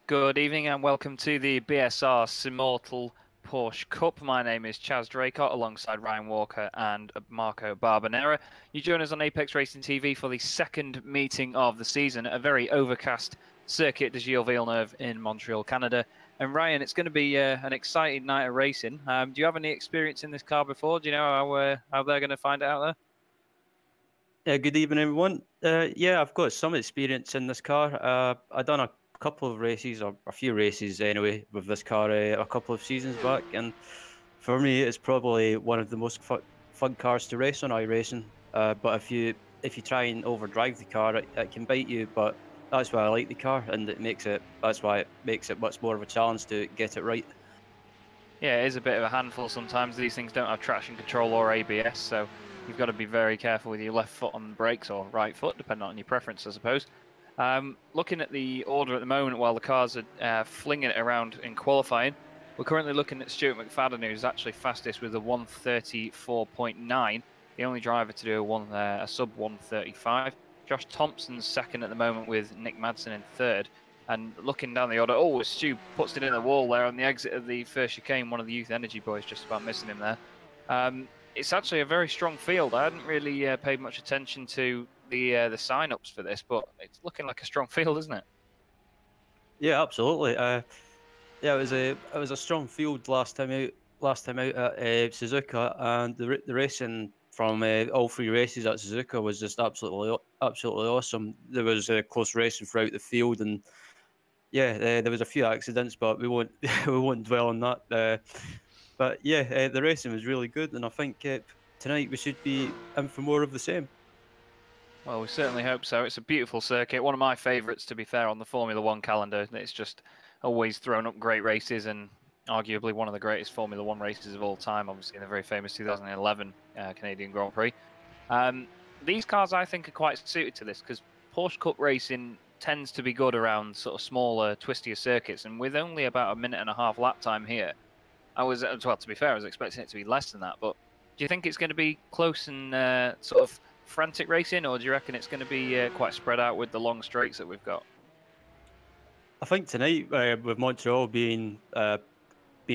Good evening and welcome to the BSR Simmortal Porsche Cup. My name is Chaz Draycott alongside Ryan Walker and Marco Barbanera. You join us on Apex Racing TV for the second meeting of the season at a very overcast Circuit Gilles Villeneuve in Montreal, Canada. And Ryan, it's going to be an exciting night of racing. Do you have any experience in this car before? Do you know how they're going to find it out there? Yeah, good evening, everyone. Yeah, I've got some experience in this car. I done a couple of races, or a few races anyway, with this car a couple of seasons back, and for me, it's probably one of the most fun cars to race on iRacing. But if you try and overdrive the car, it can bite you. But that's why I like the car, and that's why it makes it much more of a challenge to get it right. Yeah, it is a bit of a handful sometimes. These things don't have traction control or ABS, so you've got to be very careful with your left foot on the brakes or right foot, depending on your preference, I suppose. Looking at the order at the moment while the cars are flinging it around in qualifying, we're currently looking at Stuart McFadden, who's actually fastest with a 134.9, the only driver to do a sub 135. Josh Thompson's second at the moment with Nick Madsen in third. And looking down the order, Stu puts it in the wall there on the exit of the first chicane. One of the Youth Energy boys just about missing him there. It's actually a very strong field. I hadn't really paid much attention to the sign-ups for this, but it's looking like a strong field, isn't it? Yeah, absolutely. Yeah, it was a strong field last time out. Last time out at Suzuka, and the racing from all three races at Suzuka was just absolutely awesome. There was close racing throughout the field, and yeah, there was a few accidents, but we won't we won't dwell on that. But yeah, the racing was really good, and I think tonight we should be in for more of the same. Well, we certainly hope so. It's a beautiful circuit, one of my favourites, to be fair, on the Formula One calendar. It's just always thrown up great races and arguably one of the greatest Formula One races of all time, obviously in the very famous 2011 Canadian Grand Prix. These cars, I think, are quite suited to this because Porsche Cup racing tends to be good around sort of smaller, twistier circuits, and with only about a minute and a half lap time here, well, to be fair, I was expecting it to be less than that, but do you think it's going to be close and sort of frantic racing, or do you reckon it's going to be quite spread out with the long straights that we've got? I think tonight, with Montreal being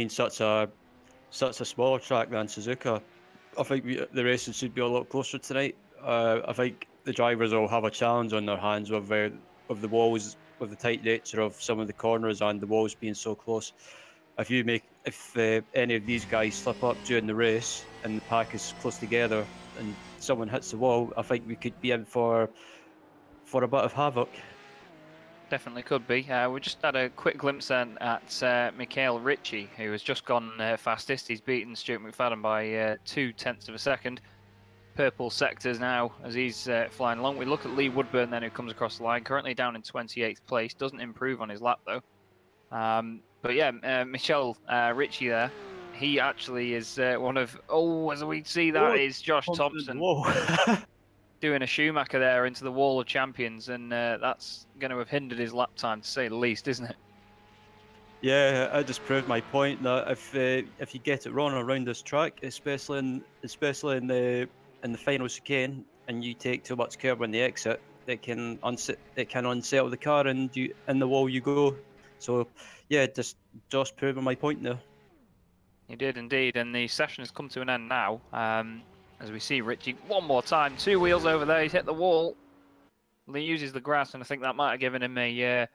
such a smaller track than Suzuka, I think the racing should be a lot closer tonight. I think the drivers will have a challenge on their hands with the walls, with the tight nature of some of the corners and the walls being so close. If any of these guys slip up during the race and the pack is close together and someone hits the wall, I think we could be in for a bit of havoc. Definitely could be. We just had a quick glimpse then at Michael Ritchie, who has just gone fastest. He's beaten Stuart McFadden by 0.2 of a second. Purple sectors now as he's flying along. We look at Lee Woodburn then, who comes across the line, currently down in 28th place. Doesn't improve on his lap though. But yeah, Michelle Ritchie there. He actually is one of, as we see, that is Josh Thompson doing a Schumacher there into the wall of champions, and that's going to have hindered his lap time, to say the least, isn't it? Yeah, I just proved my point that if you get it wrong around this track, especially in the final chicane, and you take too much curb on the exit, it can unsettle the car, and you in the wall you go. So yeah, just proving my point there. He did indeed, and the session has come to an end now. As we see Ritchie one more time, two wheels over there, he's hit the wall. He uses the grass, and I think that might have given him an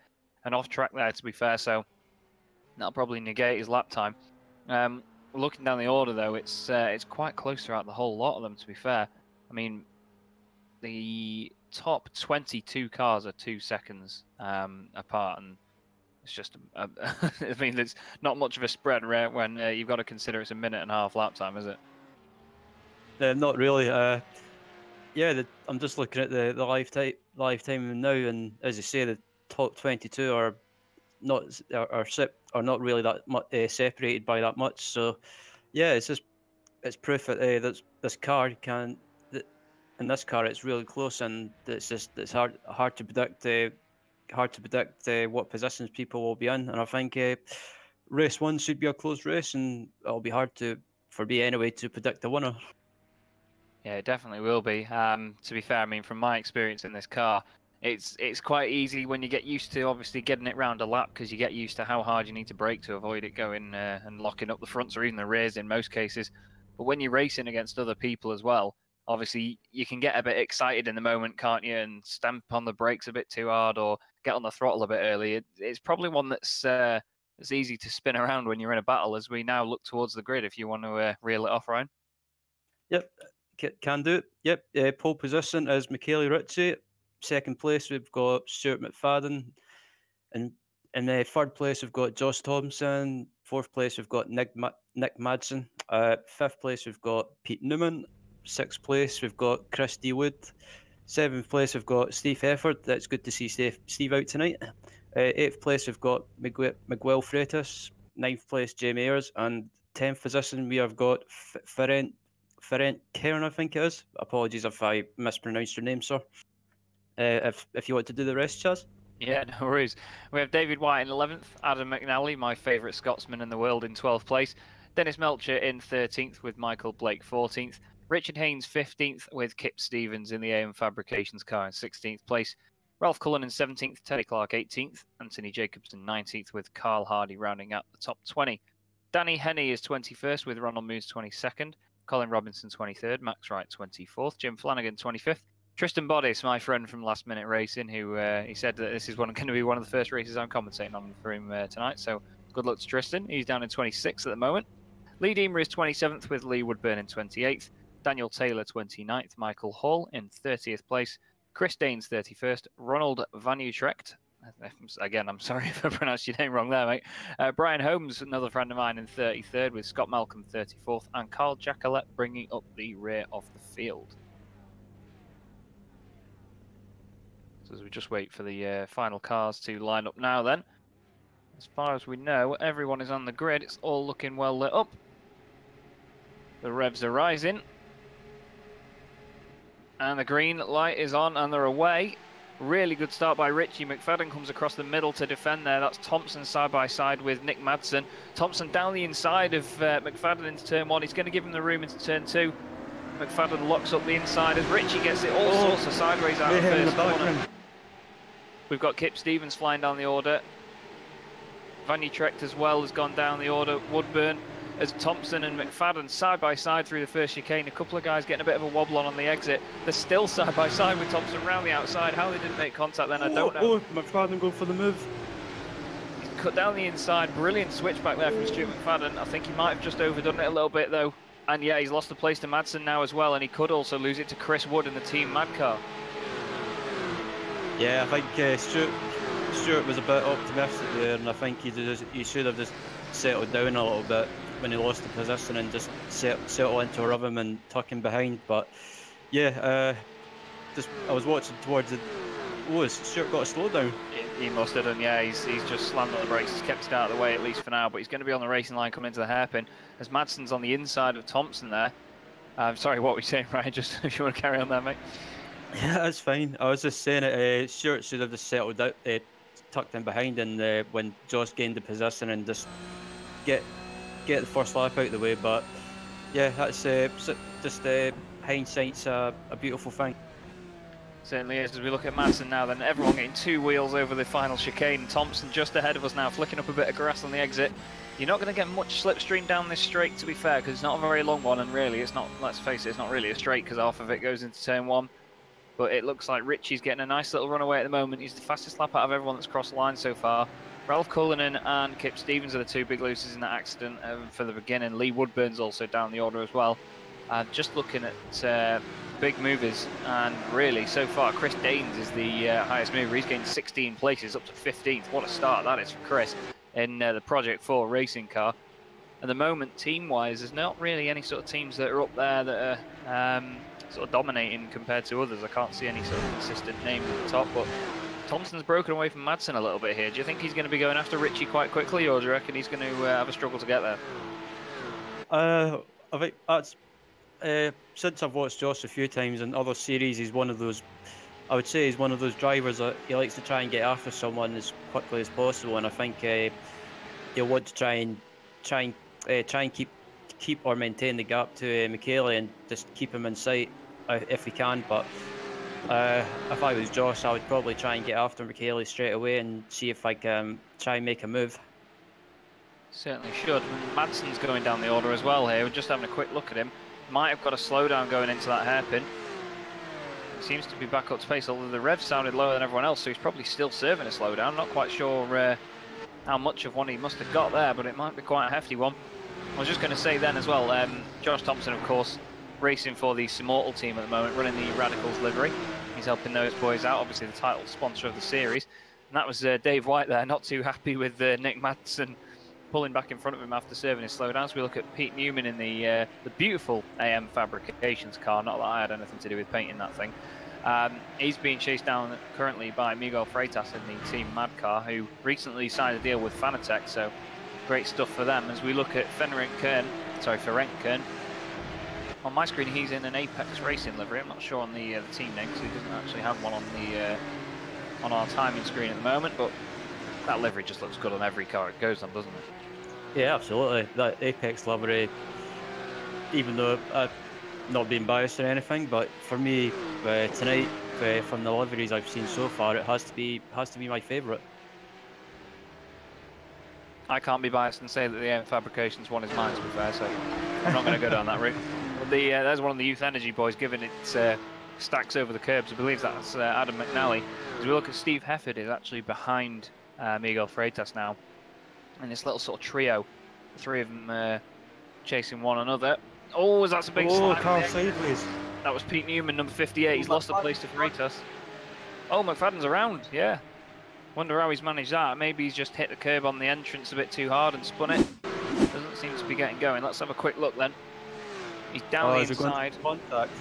off track there, to be fair, so that'll probably negate his lap time. Looking down the order though, it's quite close throughout the whole lot of them, to be fair. I mean, the top 22 cars are 2 seconds apart, and it's just, I mean, there's not much of a spread when you've got to consider it's a minute and a half lap time, is it? Not really. Yeah, I'm just looking at the lifetime now, and as you say, the top 22 are not really that much separated by that much. So yeah, it's proof that this car can. In this car, it's really close, and it's hard to predict. Hard to predict what positions people will be in, and I think race one should be a close race, and it'll be hard for me anyway to predict the winner. Yeah, it definitely will be. To be fair, I mean, from my experience in this car, it's quite easy when you get used to obviously getting it round a lap, because you get used to how hard you need to brake to avoid it going and locking up the fronts or even the rears in most cases. But when you're racing against other people as well, obviously you can get a bit excited in the moment, can't you? And stamp on the brakes a bit too hard or get on the throttle a bit early. It's probably one that's easy to spin around when you're in a battle, as we now look towards the grid if you want to reel it off, Ryan. Yep, can do it. Yep, pole position is Michele Ritchie. Second place, we've got Stuart McFadden. And in third place, we've got Josh Thompson. Fourth place, we've got Nick Madsen. Fifth place, we've got Pete Newman. Sixth place, we've got Chris D. Wood. Seventh place, we've got Steve Efford. That's good to see Steve out tonight. Eighth place, we've got Miguel Freitas. Ninth place, Jamie Ayers. And 10th position, we have got Ferenc Kern, I think it is. Apologies if I mispronounced your name, sir. If you want to do the rest, Chaz. Yeah, no worries. We have David White in 11th, Adam McNally, my favourite Scotsman in the world, in 12th place, Dennis Melcher in 13th with Michael Blake 14th, Richard Haynes 15th with Kip Stevens in the AM Fabrications car in 16th place, Ralph Cullen in 17th, Teddy Clark 18th, Anthony Jacobson 19th with Carl Hardy rounding out the top 20. Danny Henney is 21st with Ronald Moose 22nd, Colin Robinson 23rd, Max Wright 24th, Jim Flanagan 25th, Tristan Bodice, my friend from Last Minute Racing, who he said that this is going to be one of the first races I'm commentating on for him tonight. So good luck to Tristan. He's down in 26th at the moment. Lee Deemer is 27th with Lee Woodburn in 28th. Daniel Taylor 29th. Michael Hall in 30th place. Chris Daines 31st. Ronald Van Utrecht. Again, I'm sorry if I pronounced your name wrong there, mate. Brian Holmes, another friend of mine, in 33rd with Scott Malcolm 34th. And Carl Jackalette bringing up the rear of the field. So as we just wait for the final cars to line up now then. As far as we know, everyone is on the grid. It's all looking well lit up. The revs are rising. And the green light is on and they're away. Really good start by Richie. McFadden comes across the middle to defend there. That's Thompson side by side with Nick Madsen. Thompson down the inside of McFadden into turn 1. He's going to give him the room into turn 2. McFadden locks up the inside as Richie gets it all sorts of sideways out of first corner. We've got Kip Stevens flying down the order. Van Utrecht as well has gone down the order. Woodburn as Thompson and McFadden side by side through the first chicane. A couple of guys getting a bit of a wobble on the exit. They're still side by side with Thompson round the outside. How they didn't make contact then, I don't know. McFadden go for the move. He's cut down the inside. Brilliant switch back there from Stuart McFadden. I think he might have just overdone it a little bit though. And yeah, he's lost the place to Madsen now as well, and he could also lose it to Chris Wood in the Team Madcar. Yeah, I think Stuart was a bit optimistic there, and I think he should have just settled down a little bit when he lost the position and just settle into a rhythm and tuck him behind. But yeah, I was watching towards the. Oh, has Stuart got a slowdown? He must have done, yeah. He's just slammed on the brakes. He's kept it out of the way at least for now, but he's going to be on the racing line coming into the hairpin as Madsen's on the inside of Thompson there. I'm sorry, what were you saying, Ryan? Just if you want to carry on there, mate. Yeah, that's fine. I was just saying that Stuart should have just settled out, tucked in behind, and when Josh gained the position and just get the first lap out of the way. But yeah, that's just hindsight's a beautiful thing. Certainly is. As we look at Madsen now, then everyone getting two wheels over the final chicane. Thompson just ahead of us now, flicking up a bit of grass on the exit. You're not going to get much slipstream down this straight, to be fair, because it's not a very long one, and really it's not, let's face it, it's not really a straight because half of it goes into turn 1. But it looks like Richie's getting a nice little runaway at the moment. He's the fastest lap out of everyone that's crossed the line so far. Ralph Cullinan and Kip Stevens are the two big losers in that accident for the beginning. Lee Woodburn's also down the order as well. Just looking at big movers, and really so far Chris Daines is the highest mover. He's gained 16 places up to 15th. What a start that is for Chris in the Project 4 racing car. At the moment, team-wise, there's not really any sort of teams that are up there that are sort of dominating compared to others. I can't see any sort of consistent names at the top, but Thompson's broken away from Madsen a little bit here. Do you think he's going to be going after Richie quite quickly, or do you reckon he's going to have a struggle to get there? I think that's since I've watched Josh a few times in other series, he's one of those. I would say he's one of those drivers that he likes to try and get after someone as quickly as possible, and I think he'll want to try and keep or maintain the gap to Michele and just keep him in sight if he can. But If I was Josh, I would probably try and get after Michele straight away and see if I can try and make a move. Certainly should. Madsen's going down the order as well here. We're just having a quick look at him. Might have got a slowdown going into that hairpin. He seems to be back up to pace, although the rev sounded lower than everyone else, so he's probably still serving a slowdown. Not quite sure how much of one he must have got there, but it might be quite a hefty one. I was just going to say then as well, Josh Thompson, of course, racing for the Simmortal team at the moment, running the Radicals livery. He's helping those boys out, obviously the title sponsor of the series. And that was Dave White there, not too happy with Nick Madsen pulling back in front of him after serving his slowdowns. We look at Pete Newman in the beautiful AM Fabrications car, not that I had anything to do with painting that thing. He's being chased down currently by Miguel Freitas in the Team Mad car, who recently signed a deal with Fanatec, so great stuff for them. As we look at Ferenc Kern. On my screen, he's in an Apex Racing livery. I'm not sure on the team name, because he doesn't actually have one on our timing screen at the moment, but that livery just looks good on every car it goes on, doesn't it? Yeah, absolutely. That Apex livery, even though I've not been biased or anything, but for me tonight, from the liveries I've seen so far, it has to be my favourite. I can't be biased and say that the AM Fabrications one is mine, to be fair, so I'm not going to go down that route. But there's one of the Youth Energy boys giving it stacks over the curbs. I believe that's Adam McNally. As we look at Steve Hefford, is actually behind Miguel Freitas now in this little sort of trio, the three of them chasing one another. Oh, that's a big slide. Carl sideways. That was Pete Newman, number 58. He's lost the place to Freitas. Oh, McFadden's around, yeah. Wonder how he's managed that. Maybe he's just hit the curb on the entrance a bit too hard and spun it. Doesn't seem to be getting going. Let's have a quick look then. He's down the inside. Contact.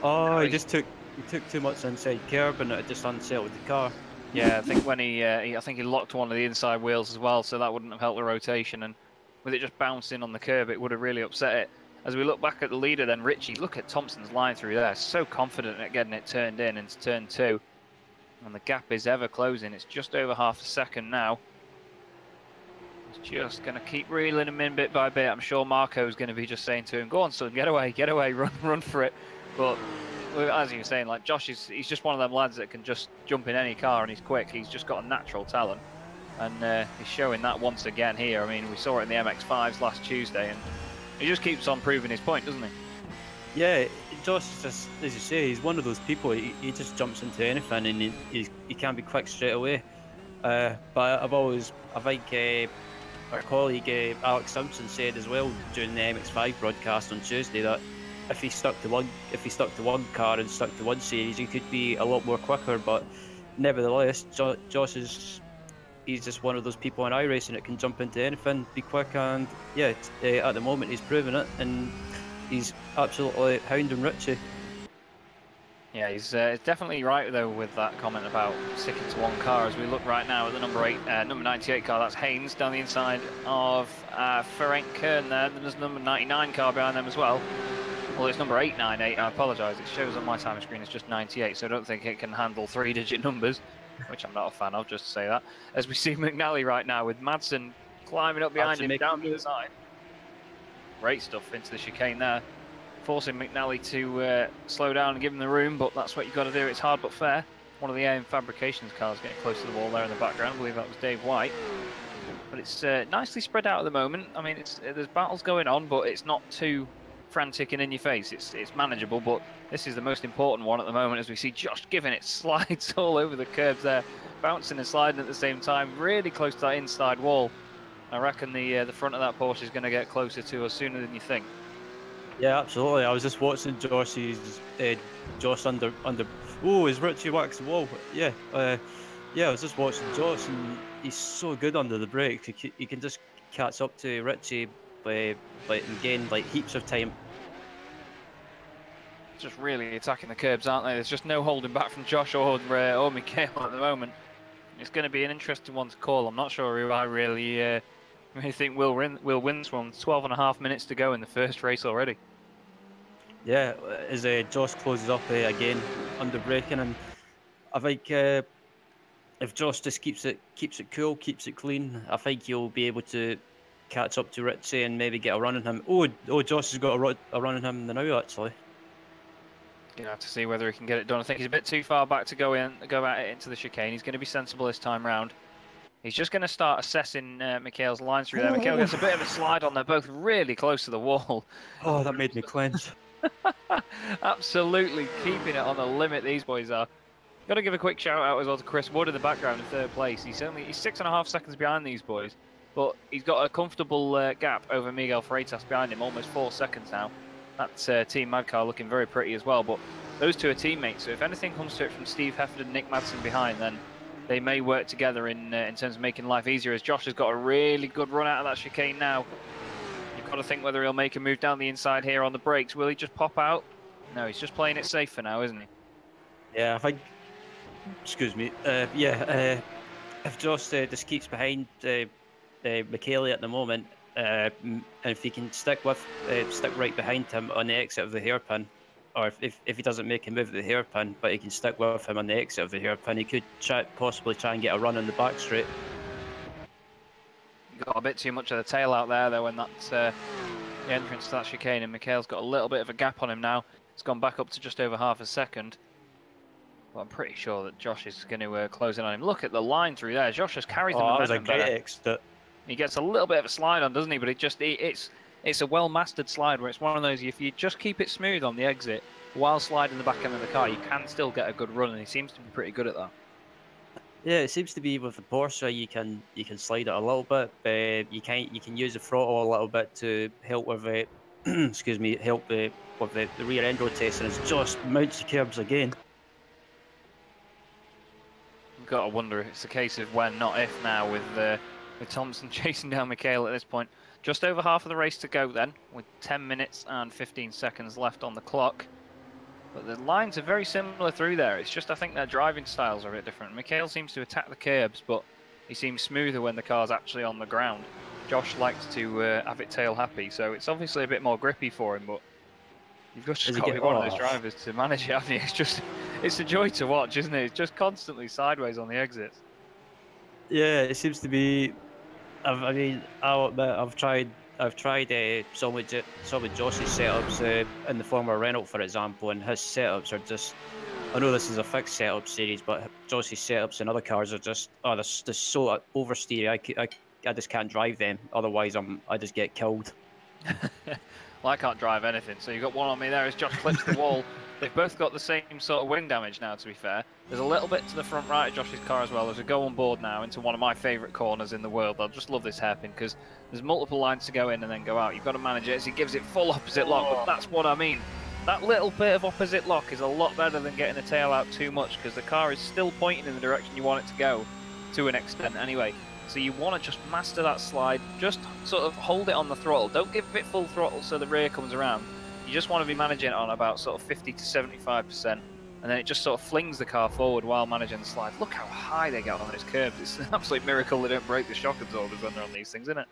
Oh, he took too much inside curb and it just unsettled the car. Yeah, I think when I think he locked one of the inside wheels as well, so that wouldn't have helped the rotation. And with it just bouncing on the curb, it would have really upset it. As we look back at the leader then, Richie, look at Thompson's line through there. So confident at getting it turned in into turn 2. And the gap is ever closing. It's just over half a second now. It's just going to keep reeling him in bit by bit. I'm sure Marco's going to be just saying to him, go on son, get away, run for it. But as you were saying, like Josh, he's just one of them lads that can just jump in any car and he's quick. He's just got a natural talent. And he's showing that once again here. I mean, we saw it in the MX-5s last Tuesday and he just keeps on proving his point, doesn't he? Yeah, Josh, just as you say, he's one of those people. He just jumps into anything, and he can be quick straight away. But I think our colleague Alex Simpson said as well during the MX5 broadcast on Tuesday that if he stuck to one car and stuck to one series, he could be a lot more quicker. But nevertheless, Josh he's just one of those people in iRacing that can jump into anything, be quick, and yeah, at the moment he's proving it, and he's absolutely hounding Richie. Yeah, he's definitely right though with that comment about sticking to one car. As we look right now at the number 98 car, that's Haynes down the inside of Ferenc Kern there. Then there's number 99 car behind them as well. Well, it's number 898. I apologise. It shows on my timing screen it's just 98, so I don't think it can handle 3-digit numbers, which I'm not a fan of, just to say that. As we see McNally right now with Madsen climbing up behind him down the inside. Great stuff into the chicane there, forcing McNally to slow down and give him the room, but that's what you've got to do. It's hard but fair. One of the AM Fabrications cars getting close to the wall there in the background. I believe that was Dave White. But it's nicely spread out at the moment. I mean, there's battles going on, but it's not too frantic and in your face. It's manageable, but this is the most important one at the moment as we see Josh giving it slides all over the curbs there, bouncing and sliding at the same time, really close to that inside wall. I reckon the front of that Porsche is going to get closer to us sooner than you think. Yeah, absolutely. I was just watching Josh under. Oh, is Richie waxed the wall? Yeah, I was just watching Josh, and he's so good under the brakes. He can just catch up to Richie, and gain like heaps of time. Just really attacking the curbs, aren't they? There's just no holding back from Josh or Mikhail at the moment. It's going to be an interesting one to call. I'm not sure who I really think will win this one. 12.5 minutes to go in the first race already. Yeah, as Josh closes up again under braking, and I think if Josh just keeps it cool, keeps it clean, I think he'll be able to catch up to Richie and maybe get a run on him. Oh, Josh has got a run on him now actually. Gonna have to see whether he can get it done. I think he's a bit too far back to go at it into the chicane. He's going to be sensible this time round. He's just going to start assessing Mikhail's lines through there. Mikhail gets a bit of a slide on. They're both really close to the wall. Oh, that made me clench. Absolutely keeping it on the limit, these boys are. Got to give a quick shout out as well to Chris Wood in the background in third place. He's 6.5 seconds behind these boys, but he's got a comfortable gap over Miguel Freitas behind him, almost 4 seconds now. That's Team Madcar looking very pretty as well, but those two are teammates, so if anything comes to it from Steve Hefford and Nick Madsen behind, then they may work together in terms of making life easier, as Josh has got a really good run out of that chicane now. You've got to think whether he'll make a move down the inside here on the brakes. Will he just pop out? No, he's just playing it safe for now, isn't he? Yeah, I think. Excuse me. If Josh just keeps behind Michele at the moment, and if he can stick right behind him on the exit of the hairpin, or if he doesn't make a move at the hairpin, but he can stick with him on the exit of the hairpin, he could possibly try and get a run in the back straight. Got a bit too much of the tail out there, though, when that's the entrance to that chicane, and Mikhail's got a little bit of a gap on him now. It's gone back up to just over half a second. But I'm pretty sure that Josh is going to close in on him. Look at the line through there. Josh has carried the momentum better. Exit. He gets a little bit of a slide on, doesn't he? But it's a well-mastered slide where it's one of those, if you just keep it smooth on the exit while sliding the back end of the car, you can still get a good run, and he seems to be pretty good at that. Yeah, it seems to be with the Porsche, you can slide it a little bit. You can use the throttle a little bit to help with it. Excuse me, help with the rear end rotation as Josh mounts the curbs again. You've got to wonder if it's a case of when, not if now, with Thompson chasing down Mikhail at this point. Just over half of the race to go then, with 10 minutes and 15 seconds left on the clock. But the lines are very similar through there. It's just I think their driving styles are a bit different. Mikhail seems to attack the curbs, but he seems smoother when the car's actually on the ground. Josh likes to have it tail happy, so it's obviously a bit more grippy for him, but you've got to be one of those drivers to manage it, haven't you? It's a joy to watch, isn't it? It's just constantly sideways on the exits. Yeah, it seems to be. I mean, I'll admit, I've tried some of Josh's setups in the former Renault, for example, and his setups are just. I know this is a fixed setup series, but Josh's setups in other cars are just they're so oversteer. I just can't drive them. Otherwise, I just get killed. Well, I can't drive anything, so you've got one on me there as Josh clips the wall. They've both got the same sort of wing damage now, to be fair. There's a little bit to the front right of Josh's car as well as we go on board now into one of my favourite corners in the world. I just love this hairpin because there's multiple lines to go in and then go out. You've got to manage it as he gives it full opposite lock, but that's what I mean. That little bit of opposite lock is a lot better than getting the tail out too much because the car is still pointing in the direction you want it to go, to an extent anyway. So you want to just master that slide, just sort of hold it on the throttle. Don't give it full throttle so the rear comes around. You just want to be managing it on about sort of 50 to 75%, and then it just sort of flings the car forward while managing the slide. Look how high they get on these curves. It's an absolute miracle they don't break the shock absorbers when they're on these things, isn't it?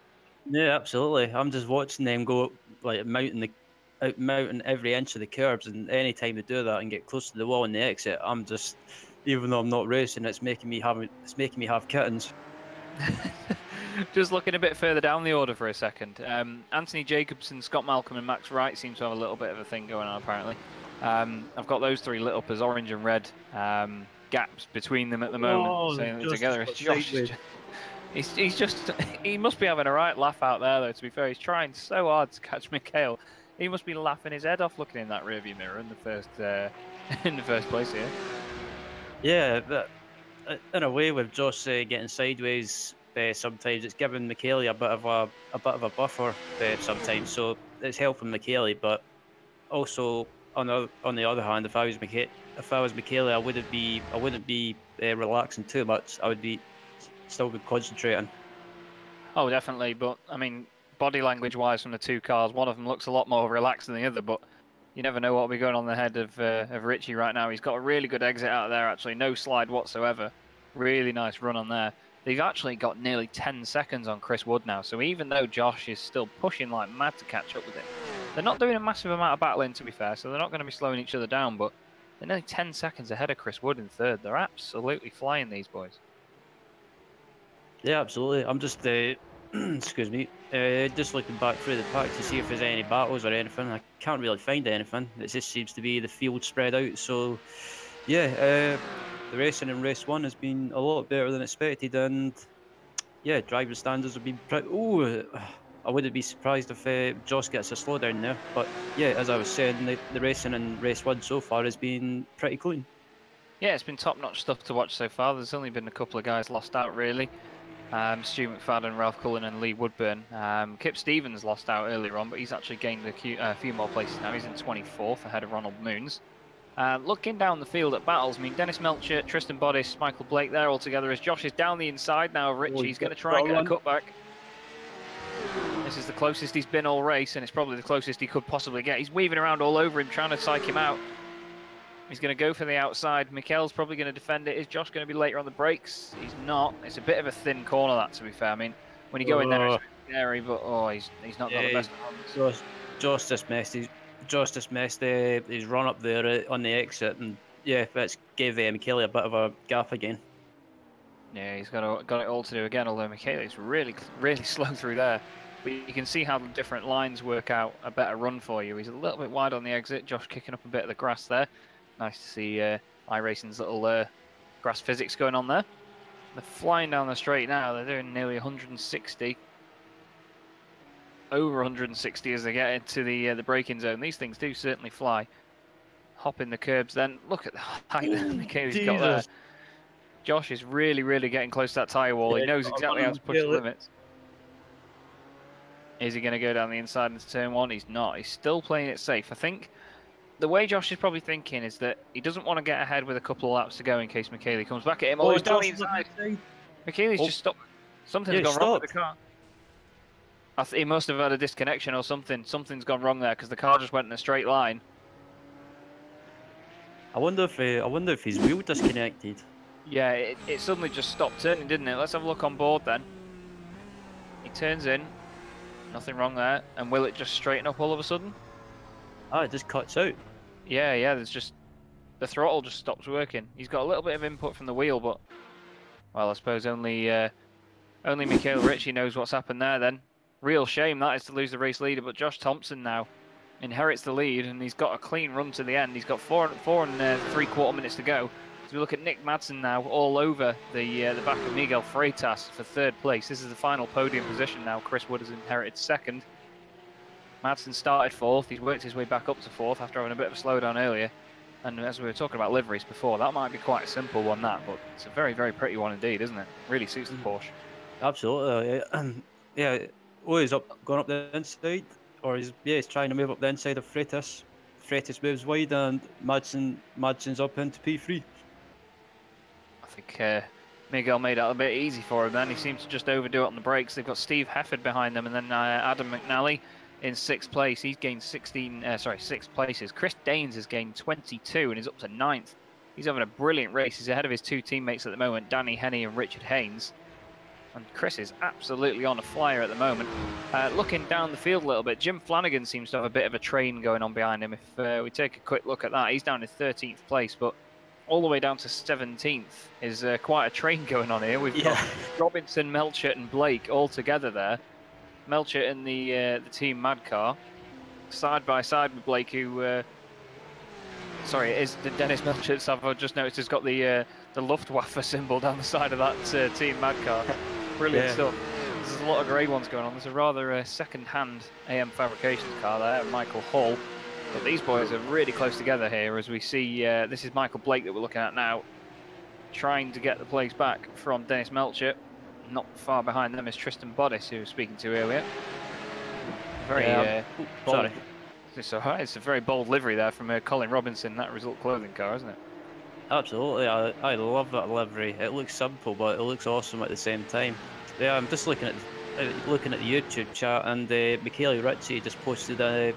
Yeah, absolutely. I'm just watching them go, like mounting every inch of the curbs, and any time they do that and get close to the wall on the exit, I'm just, even though I'm not racing, it's making me have kittens. Just looking a bit further down the order for a second. Anthony Jacobson, Scott Malcolm and Max Wright seem to have a little bit of a thing going on apparently. I've got those three lit up as orange and red gaps between them at the moment, saying them together. He must be having a right laugh out there though, to be fair. He's trying so hard to catch Mikhail. He must be laughing his head off looking in that rearview mirror in the first place here. Yeah, but in a way, with Josh getting sideways, sometimes it's giving Michele a bit of a buffer sometimes, so it's helping Michele. But also on the other hand, if I was Michele, I wouldn't be relaxing too much. I would still be concentrating. Oh, definitely. But I mean, body language wise, from the two cars, one of them looks a lot more relaxed than the other. But you never know what will be going on in the head of Richie right now. He's got a really good exit out of there, actually. No slide whatsoever. Really nice run on there. They've actually got nearly 10 seconds on Chris Wood now. So even though Josh is still pushing like mad to catch up with him, they're not doing a massive amount of battling, to be fair. So they're not going to be slowing each other down. But they're nearly 10 seconds ahead of Chris Wood in third. They're absolutely flying, these boys. Yeah, absolutely. I'm just excuse me, just looking back through the pack to see if there's any battles or anything. I can't really find anything. It just seems to be the field spread out. So, yeah, the racing in race 1 has been a lot better than expected, and yeah, driver standards have been pretty. Oh, I wouldn't be surprised if Joss gets a slowdown there. But yeah, as I was saying, the racing in race 1 so far has been pretty clean. Yeah, it's been top-notch stuff to watch so far. There's only been a couple of guys lost out, really. Stu McFadden, Ralph Cullen and Lee Woodburn. Kip Stevens lost out earlier on, but he's actually gained a few more places now. He's in 24th ahead of Ronald Moons. Looking down the field at battles, I mean, Dennis Melcher, Tristan Boddice, Michael Blake there all together as Josh is down the inside now of Richie. He's going to try and get a cutback. This is the closest he's been all race, and it's probably the closest he could possibly get. He's weaving around all over him, trying to psych him out. He's going to go for the outside. Mikhail's probably going to defend it. Is Josh going to be later on the brakes? He's not. It's a bit of a thin corner, that, to be fair. I mean, when you go in there, it's scary, but he's not got the best runs. Josh just missed his run up there on the exit, and yeah, that's gave Mikhail a bit of a gap again. Yeah, he's got it all to do again, although Mikhail is really slow through there. But you can see how the different lines work out a better run for you. He's a little bit wide on the exit. Josh kicking up a bit of the grass there. Nice to see iRacing's little grass physics going on there. They're flying down the straight now. They're doing nearly 160. Over 160 as they get into the braking zone. These things do certainly fly. Hopping the curbs then. Look at the height that Mikhail's got there. Josh is really getting close to that tyre wall. He knows exactly how to push the limits. Is he going to go down the inside into turn 1? He's not. He's still playing it safe. I think the way Josh is probably thinking is that he doesn't want to get ahead with a couple of laps to go in case Michele comes back at him. Oh, he's down the inside. Michele's just stopped. Something's gone wrong with the car. He must have had a disconnection or something. Something's gone wrong there because the car just went in a straight line. I wonder if his wheel disconnected. Yeah, it suddenly just stopped turning, didn't it? Let's have a look on board then. He turns in. Nothing wrong there. And will it just straighten up all of a sudden? Ah, it just cuts out. Yeah, there's just... The throttle just stops working. He's got a little bit of input from the wheel, but... Well, I suppose only Mikhail Ritchie knows what's happened there then. Real shame that is to lose the race leader, but Josh Thompson now inherits the lead, and he's got a clean run to the end. He's got four and 3/4 minutes to go. As we look at Nick Madsen now all over the back of Miguel Freitas for 3rd place. This is the final podium position now. Chris Wood has inherited 2nd. Madsen started 4th. He's worked his way back up to 4th after having a bit of a slowdown earlier. And as we were talking about liveries before, that might be quite a simple one, that, but it's a very pretty one indeed, isn't it? Really suits the Porsche. Absolutely. Yeah. Oh, he's going up the inside, or he's trying to move up the inside of Freitas. Freitas moves wide, and Madsen's up into P3. I think Miguel made it a bit easy for him then. He seems to just overdo it on the brakes. They've got Steve Hefford behind them, and then Adam McNally in 6th place. He's gained 6 places. Chris Daines has gained 22 and is up to 9th. He's having a brilliant race. He's ahead of his 2 teammates at the moment, Danny Henney and Richard Haynes. And Chris is absolutely on a flyer at the moment. Looking down the field a little bit, Jim Flanagan seems to have a bit of a train going on behind him. If we take a quick look at that, he's down in 13th place, but all the way down to 17th is quite a train going on here. We've got Robinson, Melcher and Blake all together there. Melcher in the Team Mad car, side by side with Blake, who... sorry, it is Dennis Melcher. I've just noticed has got the Luftwaffe symbol down the side of that Team Mad car. Brilliant stuff. There's a lot of grey ones going on. There's a rather second-hand AM Fabrications car there, Michael Hall. But these boys are really close together here as we see, this is Michael Blake that we're looking at now, trying to get the place back from Dennis Melcher. Not far behind them is Tristan Boddice, who was speaking to earlier. Very, sorry. It's alright, it's a very bold livery there from Colin Robinson, that Result Clothing car, isn't it? Absolutely, I love that livery. It looks simple, but it looks awesome at the same time. Yeah, I'm just looking at the YouTube chat, and Michele Ritchie just posted and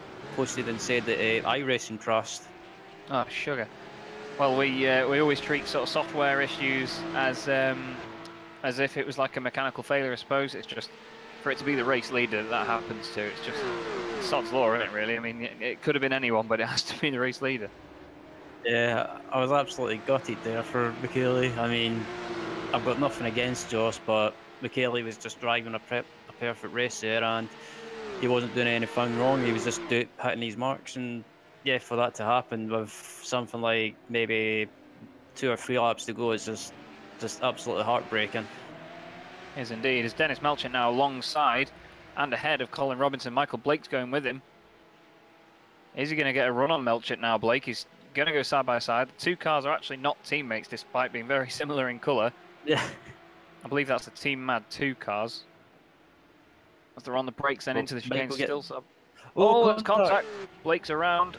said that iRacing crashed. Oh, sugar. Well, we always treat sort of software issues as if it was like a mechanical failure, I suppose. It's just for it to be the race leader that happens to. It's just sod's law, isn't it, really? I mean, it could have been anyone, but it has to be the race leader. Yeah, I was absolutely gutted there for Michele. I mean, I've got nothing against Josh, but Michele was just driving a perfect race there, and he wasn't doing anything wrong. He was just hitting his marks, and yeah, for that to happen with something like maybe 2 or 3 laps to go is just absolutely heartbreaking. Is indeed. As Dennis Melchett now alongside and ahead of Colin Robinson. Michael Blake's going with him. Is he going to get a run on Melchett now, Blake? He's going to go side by side. The 2 cars are actually not teammates, despite being very similar in colour. Yeah. I believe that's the Team Mad 2 cars. As they're on the brakes then into the chicane still. Oh, it's contact. Blake's around.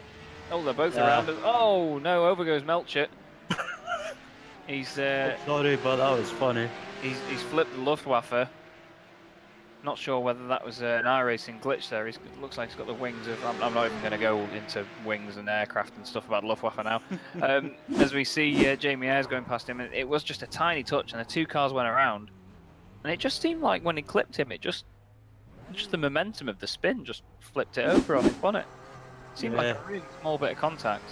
Oh, they're both around. Oh, no, over goes Melchett. He's... sorry, but that was funny. He's flipped the Luftwaffe. Not sure whether that was an iRacing glitch there. It looks like he's got the wings of... I'm not even going to go into wings and aircraft and stuff about Luftwaffe now. As we see Jamie Ayres going past him, it was just a tiny touch and the 2 cars went around. And it just seemed like when he clipped him, just the momentum of the spin just flipped it over on his bonnet. It seemed like a really small bit of contact.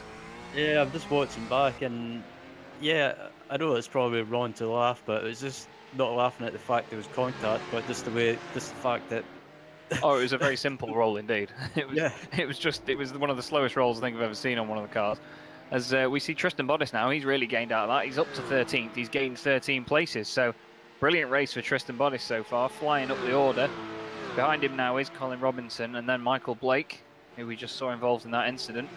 Yeah, I'm just watching back and yeah, I know it's probably wrong to laugh, but it was just not laughing at the fact there was contact, but just the fact that... Oh, it was a very simple roll indeed. It was one of the slowest rolls I think I've ever seen on one of the cars. As we see Tristan Bottas now, he's really gained out of that. He's up to 13th, he's gained 13 places, so brilliant race for Tristan Bottas so far, flying up the order. Behind him now is Colin Robinson and then Michael Blake, who we just saw involved in that incident.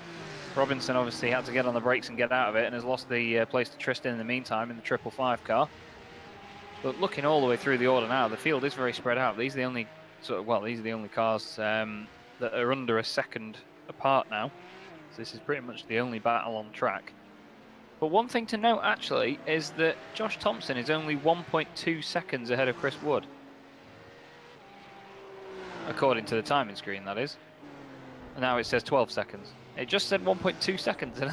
Robinson obviously had to get on the brakes and get out of it and has lost the place to Tristan in the meantime in the 555 car. But looking all the way through the order now, the field is very spread out. These are the only these are the only cars that are under a second apart now. So this is pretty much the only battle on track. But one thing to note actually is that Josh Thompson is only 1.2 seconds ahead of Chris Wood. According to the timing screen, that is. And now it says 12 seconds. It just said 1.2 seconds, and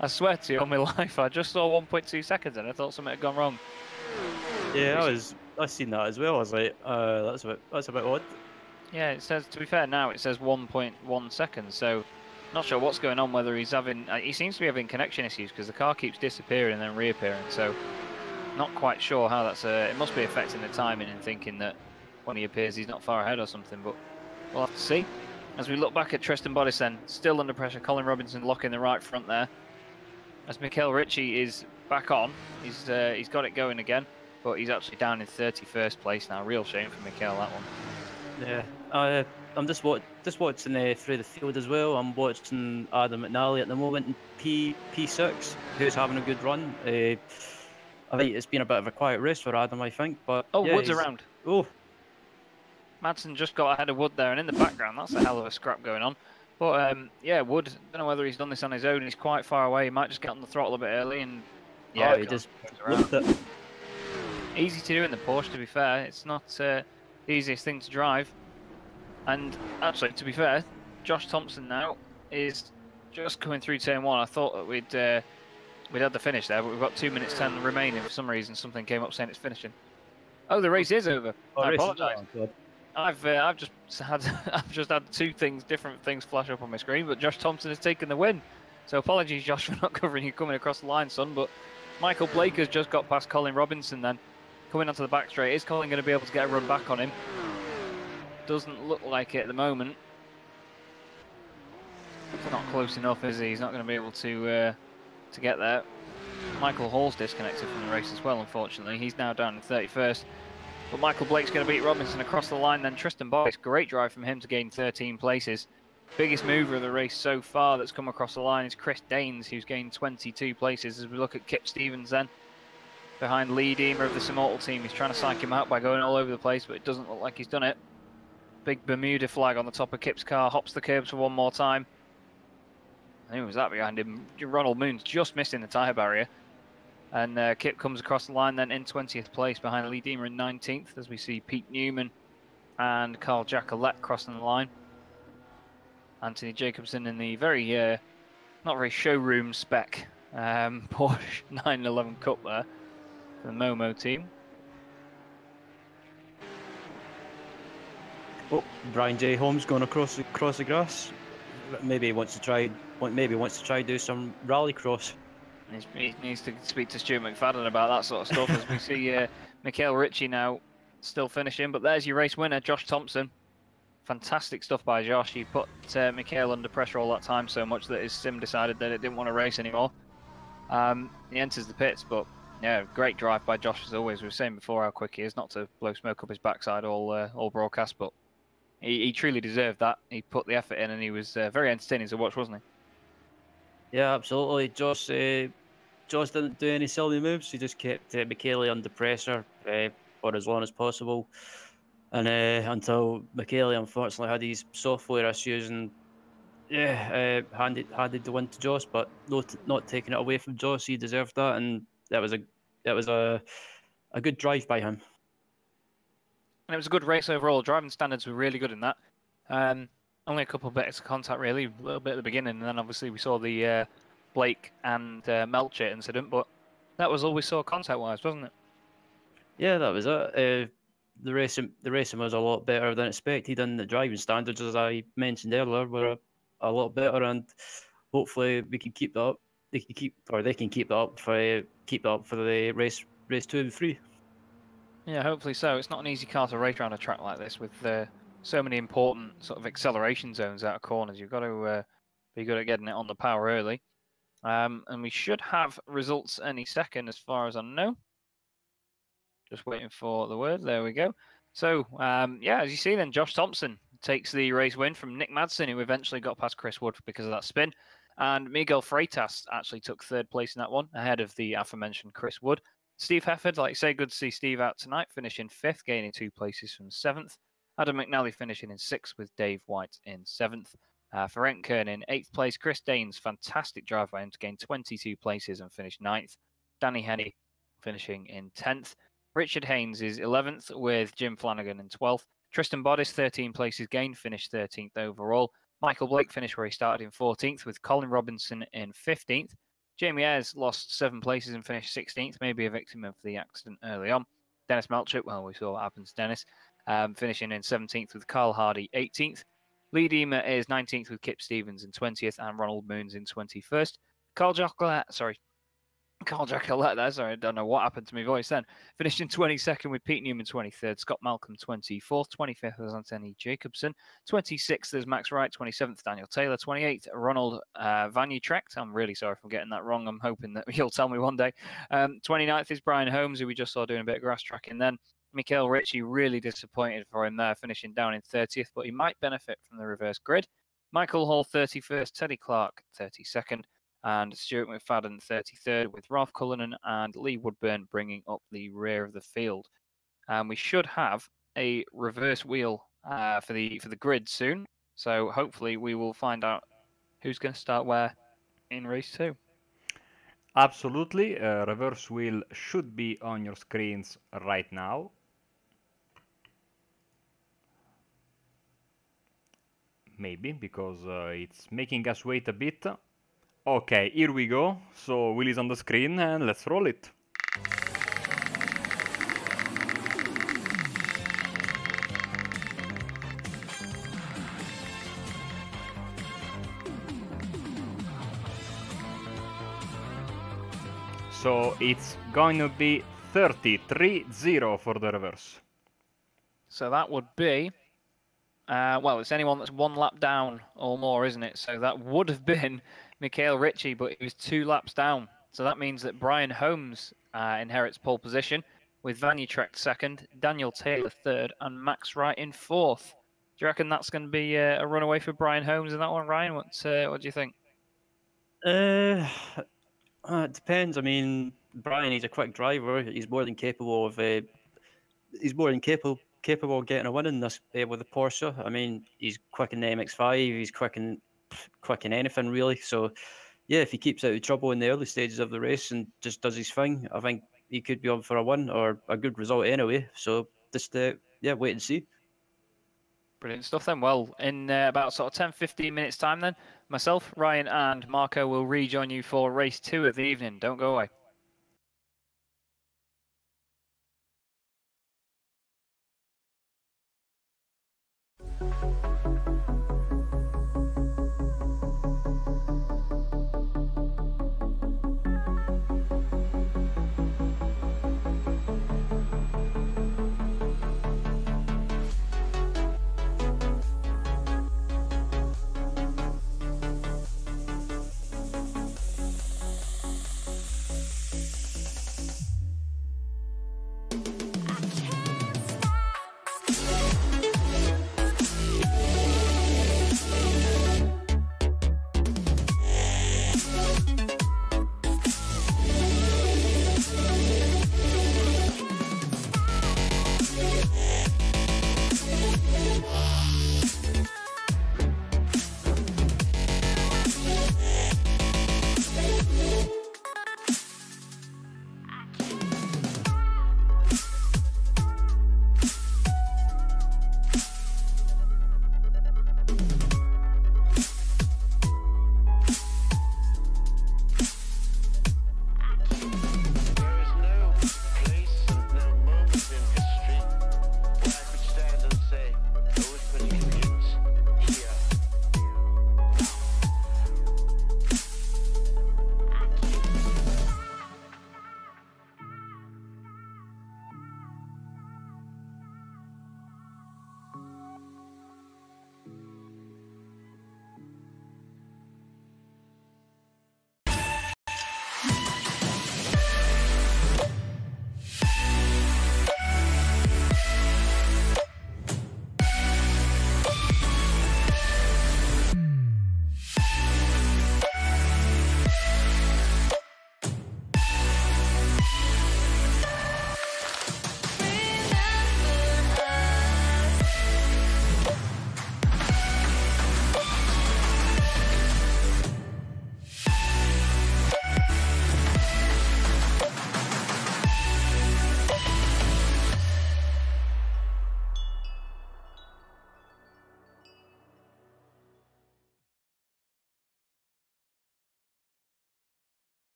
I swear to you on my life, I just saw 1.2 seconds and I thought something had gone wrong. Yeah, I seen that as well. I was like, that's a bit odd. Yeah, it says, to be fair now, it says 1.1 seconds, so not sure what's going on, whether he's having... he seems to be having connection issues because the car keeps disappearing and then reappearing, so not quite sure how that's... it must be affecting the timing and thinking that when he appears he's not far ahead or something, but we'll have to see. As we look back at Tristan Bottas then, still under pressure, Colin Robinson locking the right front there. As Mikael Ritchie is back on, he's got it going again, but he's actually down in 31st place now. Real shame for Mikael, that one. Yeah, I'm just watching through the field as well. I'm watching Adam McNally at the moment in P6, who's having a good run. I think it's been a bit of a quiet race for Adam, I think. But oh, yeah, Wood's around. Oh. Madsen just got ahead of Wood there, and in the background, that's a hell of a scrap going on. But yeah, Wood, I don't know whether he's done this on his own. He's quite far away. He might just get on the throttle a bit early, and yeah, he just looked it. Easy to do in the Porsche, to be fair. It's not the easiest thing to drive. And actually, to be fair, Josh Thompson now is just coming through turn 1. I thought that we'd had the finish there, but we've got 2 minutes 10 remaining. For some reason, something came up saying it's finishing. Oh, the race is over. I apologise. I've just had different things flash up on my screen, but Josh Thompson has taken the win. So apologies, Josh, for not covering you coming across the line, son. But Michael Blake has just got past Colin Robinson then. Coming onto the back straight, is Colin going to be able to get a run back on him? Doesn't look like it at the moment. It's not close enough, is he? He's not going to be able to get there. Michael Hall's disconnected from the race as well, unfortunately. He's now down in 31st. But Michael Blake's going to beat Robinson across the line. Then Tristan Bottas, great drive from him to gain 13 places. Biggest mover of the race so far that's come across the line is Chris Daines, who's gained 22 places. As we look at Kip Stevens then, behind Lee Deemer of the Simmortal team. He's trying to psych him out by going all over the place, but it doesn't look like he's done it. Big Bermuda flag on the top of Kip's car, hops the curbs for one more time. I think it was that behind him. Ronald Moon's just missing the tyre barrier. And Kip comes across the line then in 20th place behind Lee Deemer in 19th, as we see Pete Newman and Carl Jacquelet crossing the line. Anthony Jacobson in the not very showroom spec Porsche 911 Cup there for the Momo team. Oh, Brian J. Holmes going across the grass. Maybe he wants to try do some rallycross. He needs to speak to Stuart McFadden about that sort of stuff. As we see Mikael Ritchie now still finishing, but there's your race winner, Josh Thompson. Fantastic stuff by Josh. He put Mikhail under pressure all that time so much that his sim decided that it didn't want to race anymore. He enters the pits, but yeah, great drive by Josh as always. We were saying before how quick he is, not to blow smoke up his backside all broadcast, but he truly deserved that. He put the effort in, and he was very entertaining to watch, wasn't he? Yeah, absolutely. Josh didn't do any silly moves. He just kept Michele under pressure for as long as possible, and until Michele unfortunately had these software issues, and handed the win to Josh, but not taking it away from Josh. He deserved that, and that was a good drive by him. And it was a good race overall. Driving standards were really good in that. Only a couple of bits of contact, really, a little bit at the beginning, and then obviously we saw the Blake and Melcher incident, but that was all we saw contact-wise, wasn't it? Yeah, that was it. The racing was a lot better than expected, and the driving standards, as I mentioned earlier, were a lot better, and hopefully we can keep that up. They can keep that up for the race 2 and 3. Yeah, hopefully so. It's not an easy car to race around a track like this with so many important sort of acceleration zones out of corners. You've got to be good at getting it on the power early. And we should have results any second as far as I know. Just waiting for the word. There we go. So, yeah, as you see then, Josh Thompson takes the race win from Nick Madsen, who eventually got past Chris Wood because of that spin. And Miguel Freitas actually took 3rd place in that one, ahead of the aforementioned Chris Wood. Steve Hefford, like you say, good to see Steve out tonight, finishing 5th, gaining 2 places from 7th. Adam McNally finishing in 6th with Dave White in 7th. Ferenc Kern in 8th place. Chris Daines, fantastic drive by him to gain 22 places and finish 9th. Danny Henney finishing in 10th. Richard Haynes is 11th with Jim Flanagan in 12th. Tristan Bodis, 13 places gained, finished 13th overall. Michael Blake finished where he started in 14th with Colin Robinson in 15th. Jamie Ayres lost 7 places and finished 16th, maybe a victim of the accident early on. Dennis Melchett, well, we saw what happened to Dennis, finishing in 17th with Carl Hardy 18th. Lee Deemer is 19th with Kip Stevens in 20th and Ronald Moons in 21st. Carl Jacquelette there, sorry, I don't know what happened to my voice then. Finished in 22nd with Pete Newman 23rd, Scott Malcolm 24th, 25th was Anthony Jacobson, 26th there's Max Wright, 27th Daniel Taylor, 28th Ronald Vanutrecht. I'm really sorry if I'm getting that wrong, I'm hoping that you'll tell me one day. 29th is Brian Holmes, who we just saw doing a bit of grass tracking then. Mikhail Ritchie, really disappointed for him there, finishing down in 30th, but he might benefit from the reverse grid. Michael Hall 31st, Teddy Clark 32nd, and Stuart McFadden 33rd, with Ralph Cullinan and Lee Woodburn bringing up the rear of the field. And we should have a reverse wheel for the grid soon, so hopefully we will find out who's going to start where in race 2. Absolutely, reverse wheel should be on your screens right now. Maybe, because it's making us wait a bit. Okay, here we go. So wheel is on the screen and let's roll it. So it's going to be 33-0 for the reverse. So that would be, well, it's anyone that's 1 lap down or more, isn't it? So that would have been Mikhail Ritchie, but he was 2 laps down. So that means that Brian Holmes inherits pole position with Vanutrecht 2nd, Daniel Taylor 3rd, and Max Wright in 4th. Do you reckon that's going to be a runaway for Brian Holmes in that one, Ryan? What do you think? It depends. I mean, Brian, he's a quick driver. He's more than capable of capable of getting a win in this with the Porsche. I mean, he's quick in the MX-5. He's quick in anything really. So, yeah, if he keeps out of trouble in the early stages of the race and just does his thing, I think he could be on for a win or a good result anyway. So just yeah, wait and see. Brilliant stuff then. Well, in about sort of 10-15 minutes time then, myself, Ryan and Marco will rejoin you for race 2 of the evening. Don't go away.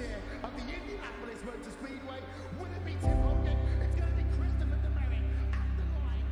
chair of the Indianapolis Motor Speedway. Will it be Tim Hogan? It's going to be Christopher DeMary at the line.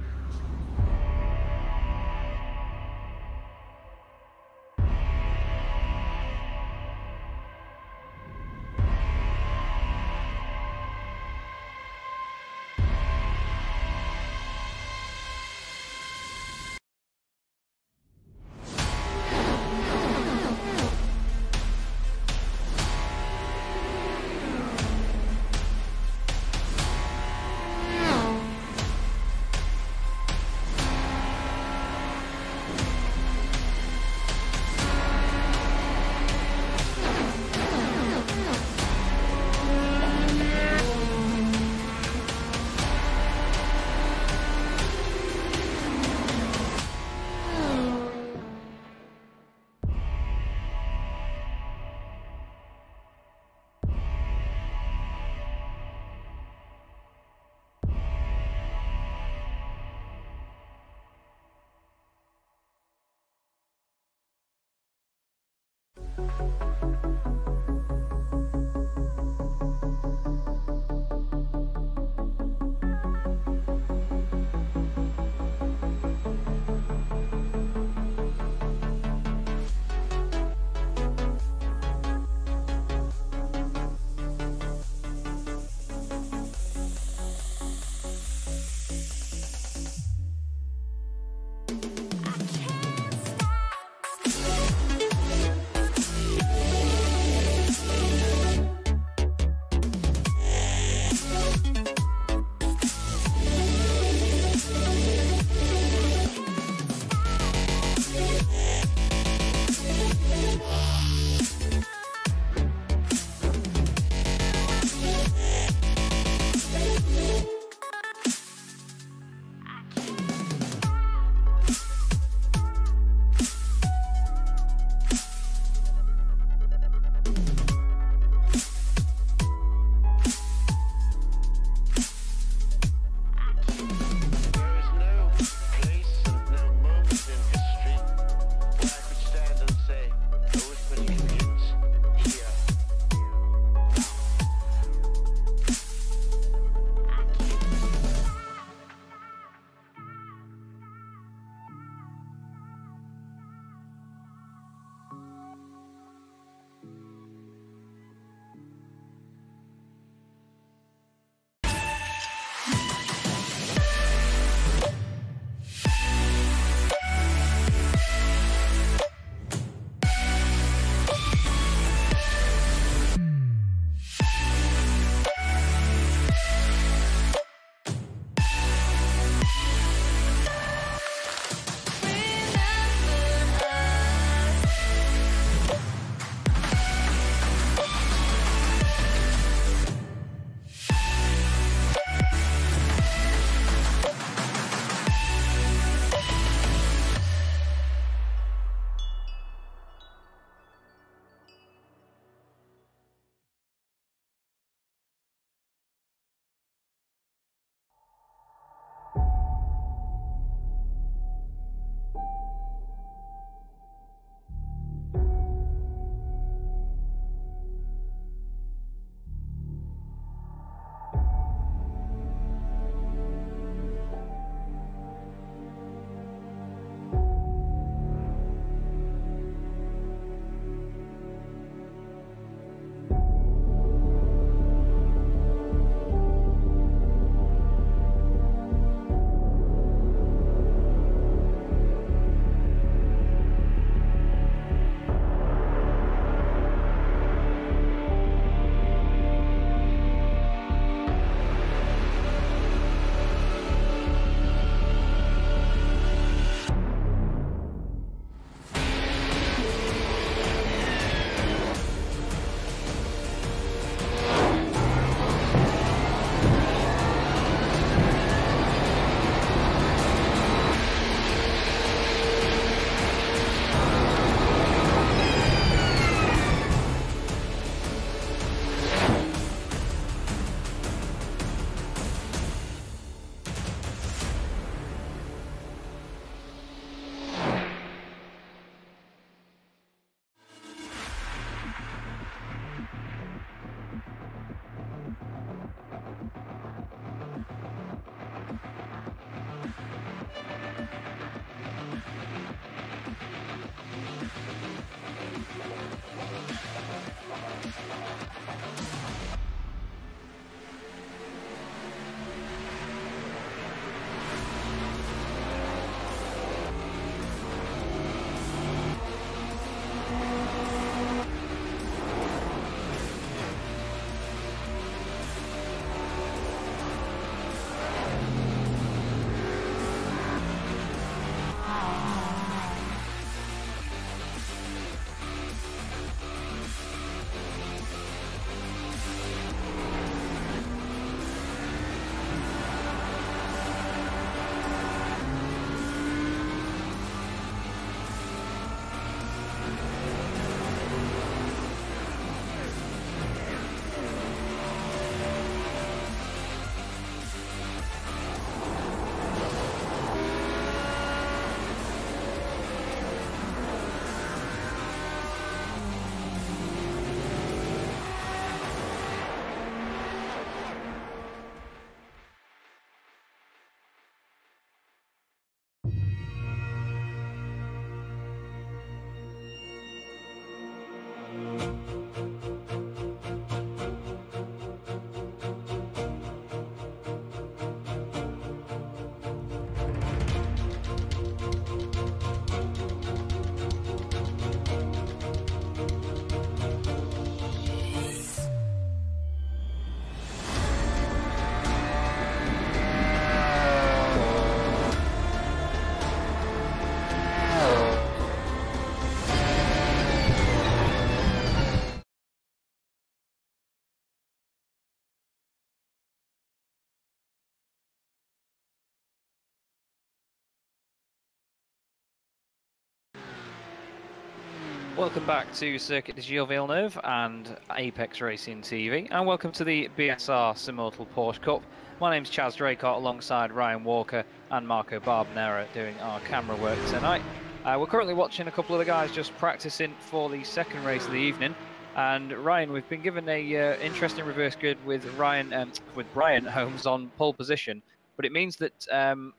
Welcome back to Circuit Gilles Villeneuve and Apex Racing TV, and welcome to the BSR Simmortal Porsche Cup. My name's Chaz Draycott alongside Ryan Walker and Marco Barbanera doing our camera work tonight. We're currently watching a couple of the guys just practicing for the second race of the evening. And Ryan, we've been given a interesting reverse grid with Brian Holmes on pole position. But it means that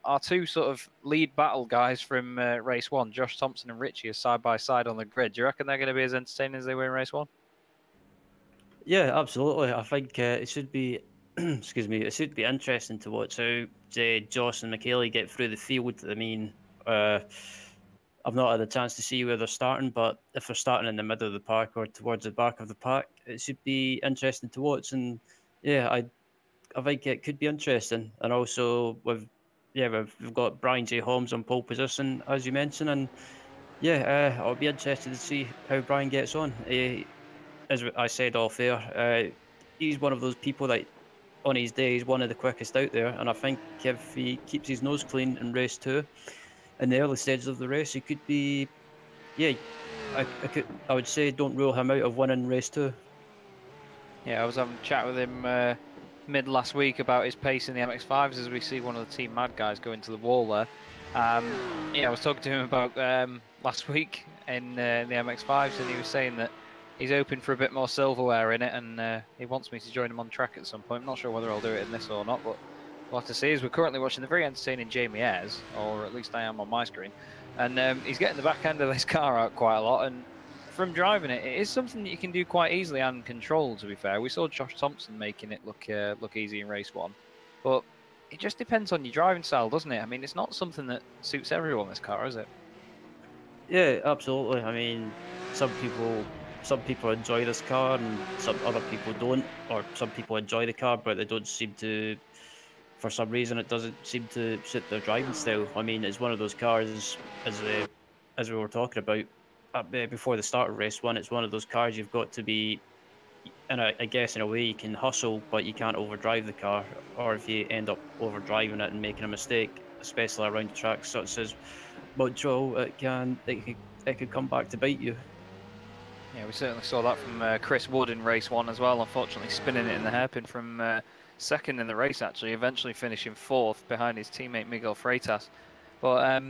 our two sort of lead battle guys from race one, Josh Thompson and Richie, are side by side on the grid. Do you reckon they're going to be as entertaining as they were in race one? Yeah, absolutely. I think it should be, excuse me, it should be interesting to watch how Josh and McKaylee get through the field. I mean, I've not had a chance to see where they're starting, but if they're starting in the middle of the pack or towards the back of the pack, it should be interesting to watch. And yeah, I think it could be interesting. And also we've got Brian J. Holmes on pole position, as you mentioned, and yeah, I'll be interested to see how Brian gets on. As I said off air, he's one of those people that on his day he's one of the quickest out there, and I think if he keeps his nose clean in race 2, in the early stages of the race, he could be, yeah, I would say don't rule him out of winning race 2. Yeah, I was having a chat with him mid last week about his pace in the MX-5s as we see one of the Team Mad guys go into the wall there. I was talking to him about last week in the MX-5s, and he was saying that he's hoping for a bit more silverware in it, and he wants me to join him on track at some point. I'm not sure whether I'll do it in this or not, but we'll have to see. As we're currently watching the very entertaining Jamie Ayres, or at least I am on my screen, and he's getting the back end of this car out quite a lot, and from driving it, it is something that you can do quite easily and control, to be fair. We saw Josh Thompson making it look easy in race 1, but it just depends on your driving style, doesn't it? I mean, it's not something that suits everyone, this car, is it? Yeah, absolutely. I mean, some people enjoy this car and some other people don't, or some people enjoy the car but they don't seem to, for some reason it doesn't seem to suit their driving style. I mean, it's one of those cars, as we were talking about before the start of race 1, it's one of those cars you've got to be, and I guess in a way you can hustle but you can't overdrive the car, or if you end up overdriving it and making a mistake, especially around tracks such as Montreal, it could come back to bite you. Yeah, we certainly saw that from Chris Wood in race 1 as well, unfortunately spinning it in the hairpin from second in the race, actually, eventually finishing 4th behind his teammate Miguel Freitas. But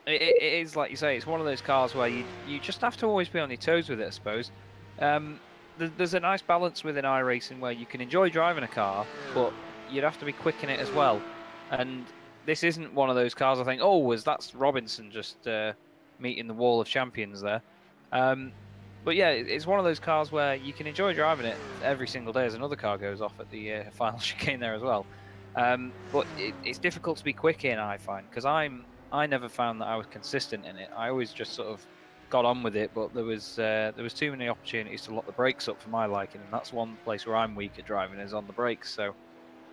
it is, like you say, it's one of those cars where you just have to always be on your toes with it, I suppose. There's a nice balance within iRacing where you can enjoy driving a car, but you'd have to be quick in it as well. And this isn't one of those cars I think, oh, that's Robinson just meeting the wall of champions there. But yeah, it's one of those cars where you can enjoy driving it every single day as another car goes off at the final chicane there as well. But it's difficult to be quick in, I find, because I never found that I was consistent in it. I always just sort of got on with it, but there was too many opportunities to lock the brakes up for my liking, and that's one place where I'm weak at driving, is on the brakes. So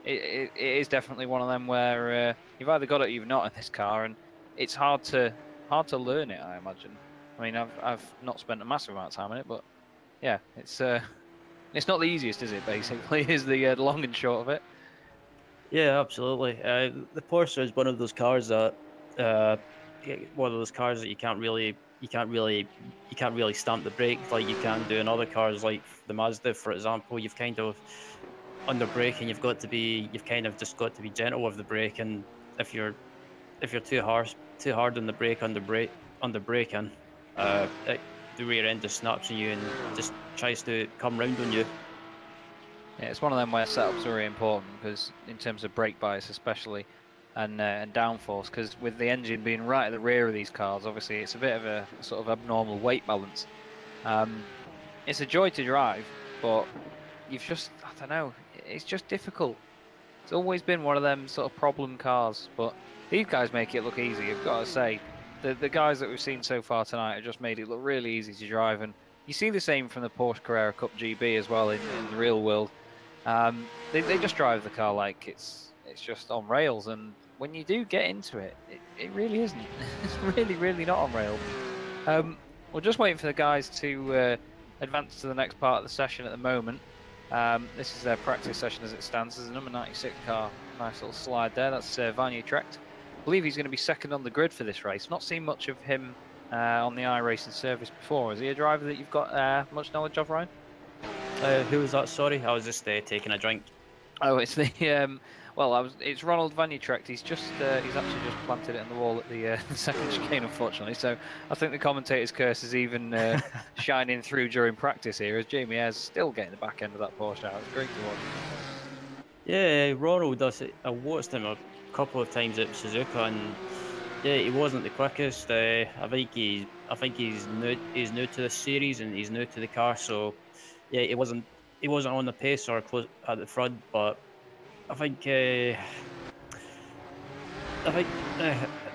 it is definitely one of them where you've either got it or you've not in this car, and it's hard to learn it, I imagine. I mean, I've not spent a massive amount of time in it, but yeah, it's not the easiest, is it? Basically, is the long and short of it. Yeah, absolutely. The Porsche is one of those cars that you can't really stamp the brake like you can do in other cars, like the Mazda, for example. You've kind of under braking, you've kind of just got to be gentle with the brake, and if you're too hard on the brake under braking, the rear end just snaps on you and just tries to come round on you. Yeah, it's one of them where setups are really important, because in terms of brake bias especially, and downforce, because with the engine being right at the rear of these cars, obviously it's a bit of a sort of abnormal weight balance. It's a joy to drive, but I don't know, it's just difficult. It's always been one of them sort of problem cars, but these guys make it look easy, I've got to say. The guys that we've seen so far tonight have just made it look really easy to drive, and you see the same from the Porsche Carrera Cup GB as well in the real world. They just drive the car like it's just on rails, and when you do get into it, it really isn't. It's really not on rails. We're just waiting for the guys to advance to the next part of the session at the moment. This is their practice session as it stands. There's a number 96 car, nice little slide there. That's Vanya Trecht. I believe he's going to be second on the grid for this race. Not seen much of him on the iRacing service before. Is he a driver that you've got much knowledge of, Ryan? Who was that? Sorry, I was just taking a drink. Oh, it's the well, it's Ronald Van Utrecht. He's actually just planted it in the wall at the second chicane, unfortunately. So I think the commentator's curse is even shining through during practice here, as Jamie Ayres still getting the back end of that Porsche out. It's great to watch. Yeah, Ronald does it. I watched him a couple of times at Suzuka, and yeah, he wasn't the quickest. I think he's new to the series and he's new to the car. So yeah, he wasn't on the pace or close at the front, but I think the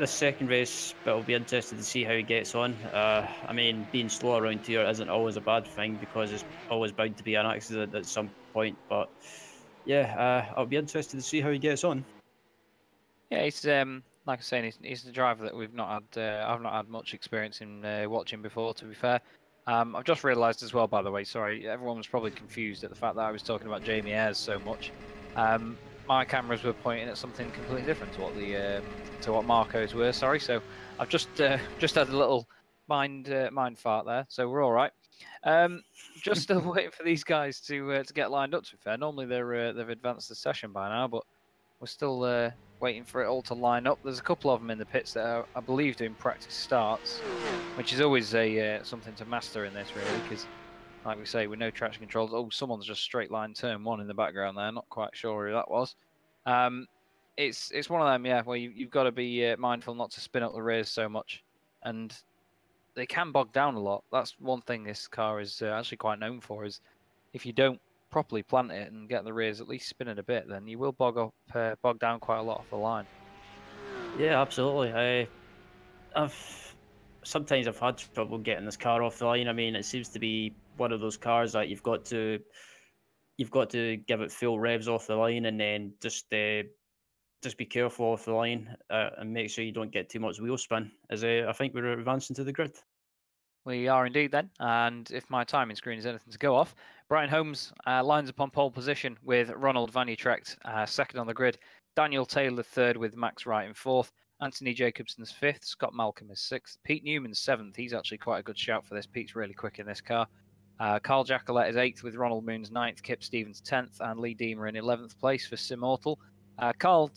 second race, but I'll be interested to see how he gets on. I mean, being slow around here isn't always a bad thing because it's always bound to be an accident at some point. But yeah, I'll be interested to see how he gets on. Yeah, he's like I say, he's the driver that we've not had. I've not had much experience in watching before. To be fair, I've just realised as well. By the way, sorry, everyone was probably confused at the fact that I was talking about Jamie Ayres so much. My cameras were pointing at something completely different to what Marco's were. Sorry, so I've just had a little mind fart there. So we're all right. Just still waiting for these guys to get lined up. To be fair, normally they've advanced the session by now, but we're still waiting for it all to line up. There's a couple of them in the pits that are, I believe, doing practice starts, which is always something to master in this, really, because, like we say, with no traction controls. Oh, someone's just straight line turn one in the background there. Not quite sure who that was. It's one of them, yeah, where you've got to be mindful not to spin up the rears so much, and they can bog down a lot. That's one thing this car is actually quite known for, is if you don't properly plant it and get the rears at least spinning a bit, then you will bog down quite a lot off the line. Yeah, absolutely. Sometimes I've had trouble getting this car off the line. I mean, it seems to be one of those cars that you've got to give it full revs off the line, and then just be careful off the line and make sure you don't get too much wheel spin. As I think we're advancing to the grid. We are indeed then, and if my timing screen is anything to go off, Brian Holmes lines up on pole position with Ronald Van Utrecht second on the grid, Daniel Taylor third with Max Wright in fourth, Anthony Jacobson's fifth, Scott Malcolm is sixth, Pete Newman's seventh. He's actually quite a good shout for this. Pete's really quick in this car. Carl Jacquelet is eighth with Ronald Moon's ninth, Kip Stevens 10th, and Lee Deemer in 11th place for Simmortal. Carl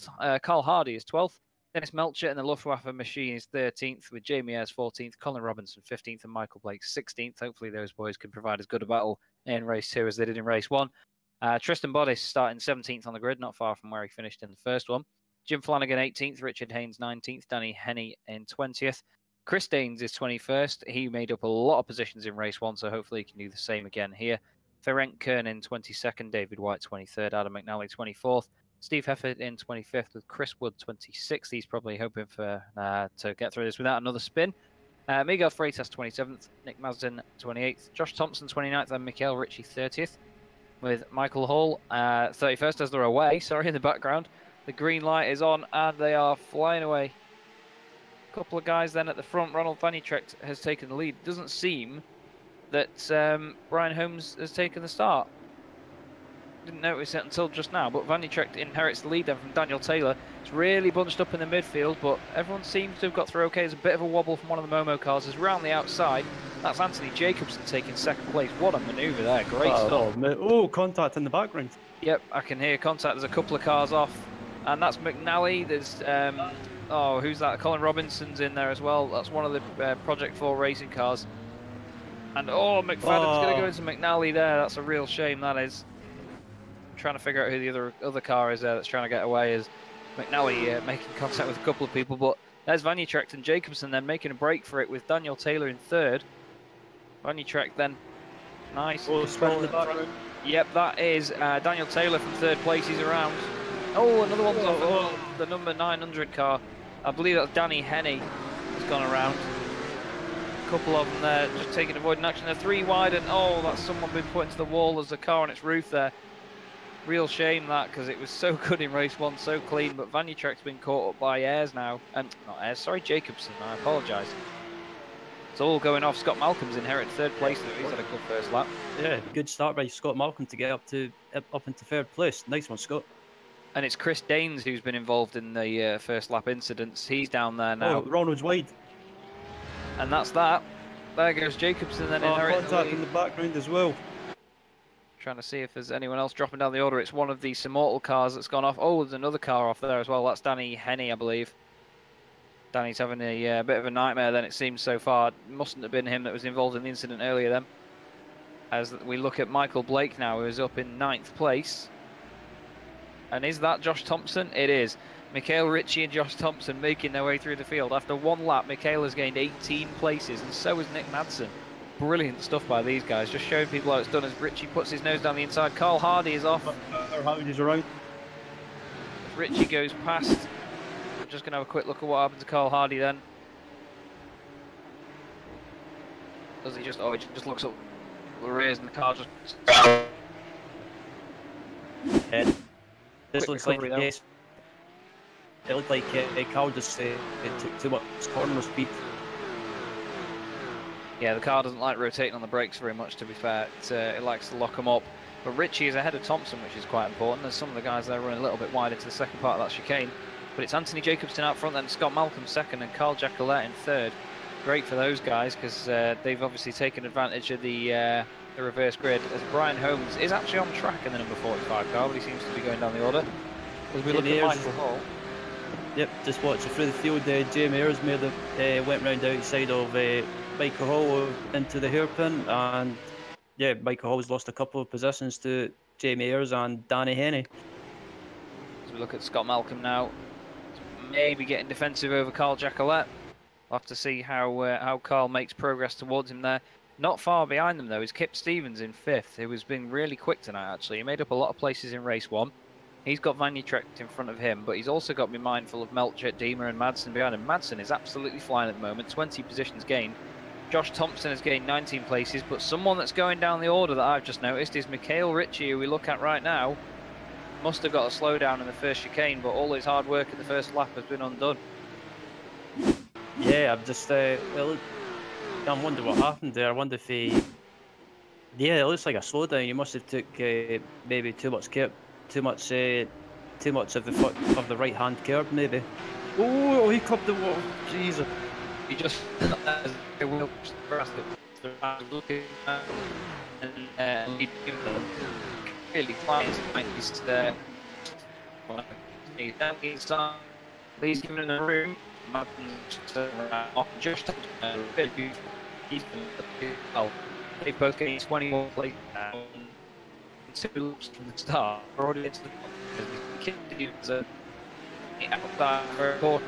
Hardy is 12th. Dennis Melcher in the Luftwaffe machine is 13th, with Jamie Ayres 14th, Colin Robinson 15th, and Michael Blake 16th. Hopefully those boys can provide as good a battle in race 2 as they did in race 1. Tristan Boddice starting 17th on the grid, not far from where he finished in the first one. Jim Flanagan 18th, Richard Haynes 19th, Danny Henney in 20th. Chris Daines is 21st. He made up a lot of positions in race 1, so hopefully he can do the same again here. Ferenc Kern in 22nd, David White 23rd, Adam McNally 24th. Steve Hefford in 25th with Chris Wood 26th. He's probably hoping for to get through this without another spin. Miguel Freitas 27th, Nick Mazden 28th, Josh Thompson 29th, and Mikhail Ritchie 30th. With Michael Hall 31st as they're away. Sorry, in the background. The green light is on and they are flying away. A couple of guys then at the front. Ronald Van Utrecht has taken the lead. Doesn't seem that Brian Holmes has taken the start. Didn't notice it until just now, but Van Utrecht inherits the lead then from Daniel Taylor. It's really bunched up in the midfield, but everyone seems to have got through okay. There's a bit of a wobble from one of the Momo cars. It's round the outside. That's Anthony Jacobson taking second place. What a manoeuvre there. Great stuff. Oh, contact in the background. Yep, I can hear contact. There's a couple of cars off, and that's McNally. There's, who's that? Colin Robinson's in there as well. That's one of the Project 4 racing cars. And, McFadden's going to go into McNally there. That's a real shame, that is. Trying to figure out who the other car is there that's trying to get away, is McNally making contact with a couple of people, but there's Van Utrecht and Jacobson then making a break for it with Daniel Taylor in third. Van Utrecht then, nice. Yep, that is Daniel Taylor from third place. He's around. Oh, another one's off the number 900 car. I believe that's Danny Henney has gone around. A couple of them there just taking avoiding action. They're 3 wide, and that's someone been put into the wall. There's a car on its roof there. Real shame that, because it was so good in race 1, so clean, but Van Utrecht's been caught up by Ayres now. And not Ayres, sorry, Jacobson, I apologise. It's all going off. Scott Malcolm's inherited third place, though. He's had a good first lap. Yeah, good start by Scott Malcolm to get up into third place. Nice one, Scott. And it's Chris Daines who's been involved in the first lap incidents. He's down there now. Oh, Ronald's wide. And that's that. There goes Jacobson then inheriting the contact lead. in the background as well. Trying to see if there's anyone else dropping down the order. It's one of the Simmortal cars that's gone off. Oh, there's another car off there as well. That's Danny Henney, I believe. Danny's having a bit of a nightmare then, it seems, so far. It mustn't have been him that was involved in the incident earlier then. As we look at Michael Blake now, who is up in 9th place. And is that Josh Thompson? It is. Mikhail Ritchie and Josh Thompson making their way through the field. After one lap, Mikhail has gained 18 places, and so has Nick Madsen. Brilliant stuff by these guys, just showing people how it's done as Ritchie puts his nose down the inside. Carl Hardy is off. Hardy's around. As Ritchie goes past. I'm just going to have a quick look at what happened to Carl Hardy then. Does he just... Oh, he just looks up the rears and the car just... This looks like a case. It looked like Carl just it took too much corner speed. Yeah, the car doesn't like rotating on the brakes very much, to be fair. It likes to lock them up. But Ritchie is ahead of Thompson, which is quite important. There's some of the guys there running a little bit wide into the second part of that chicane. But it's Anthony Jacobson out front, then Scott Malcolm second, and Carl Jacquelet in third. Great for those guys, because they've obviously taken advantage of the reverse grid. As Brian Holmes is actually on track in the number 45 car, but he seems to be going down the order. As we look at Michael Hall. Yep, just watching through the field. Jamie Ayres went round outside of Michael Hall into the hairpin, and yeah, Michael Hall's lost a couple of positions to Jamie Ayres and Danny Henney. As we look at Scott Malcolm now, maybe getting defensive over Carl Jacquelet. We'll have to see how Carl makes progress towards him there. Not far behind them though is Kip Stevens in 5th, who has been really quick tonight actually. He made up a lot of places in race 1. He's got Van Utrecht in front of him, but he's also got to be mindful of Melchert, Diemer and Madsen behind him. Madsen is absolutely flying at the moment, 20 positions gained. Josh Thompson has gained 19 places, but someone that's going down the order that I've just noticed is Mikhail Ritchie, who we look at right now. Must have got a slowdown in the first chicane, but all his hard work in the first lap has been undone. Yeah, I'm just, well, I'm wondering what happened there. I wonder if he... Yeah, it looks like a slowdown. You must have took maybe too much of the right-hand curb, maybe. Oh, he clipped the wall. Jesus. He just looking and he really flies like he's down inside. He's given the room. Just well, they both getting 21 places now. 2 loops from the start. We're already into the continues outside for a quarter.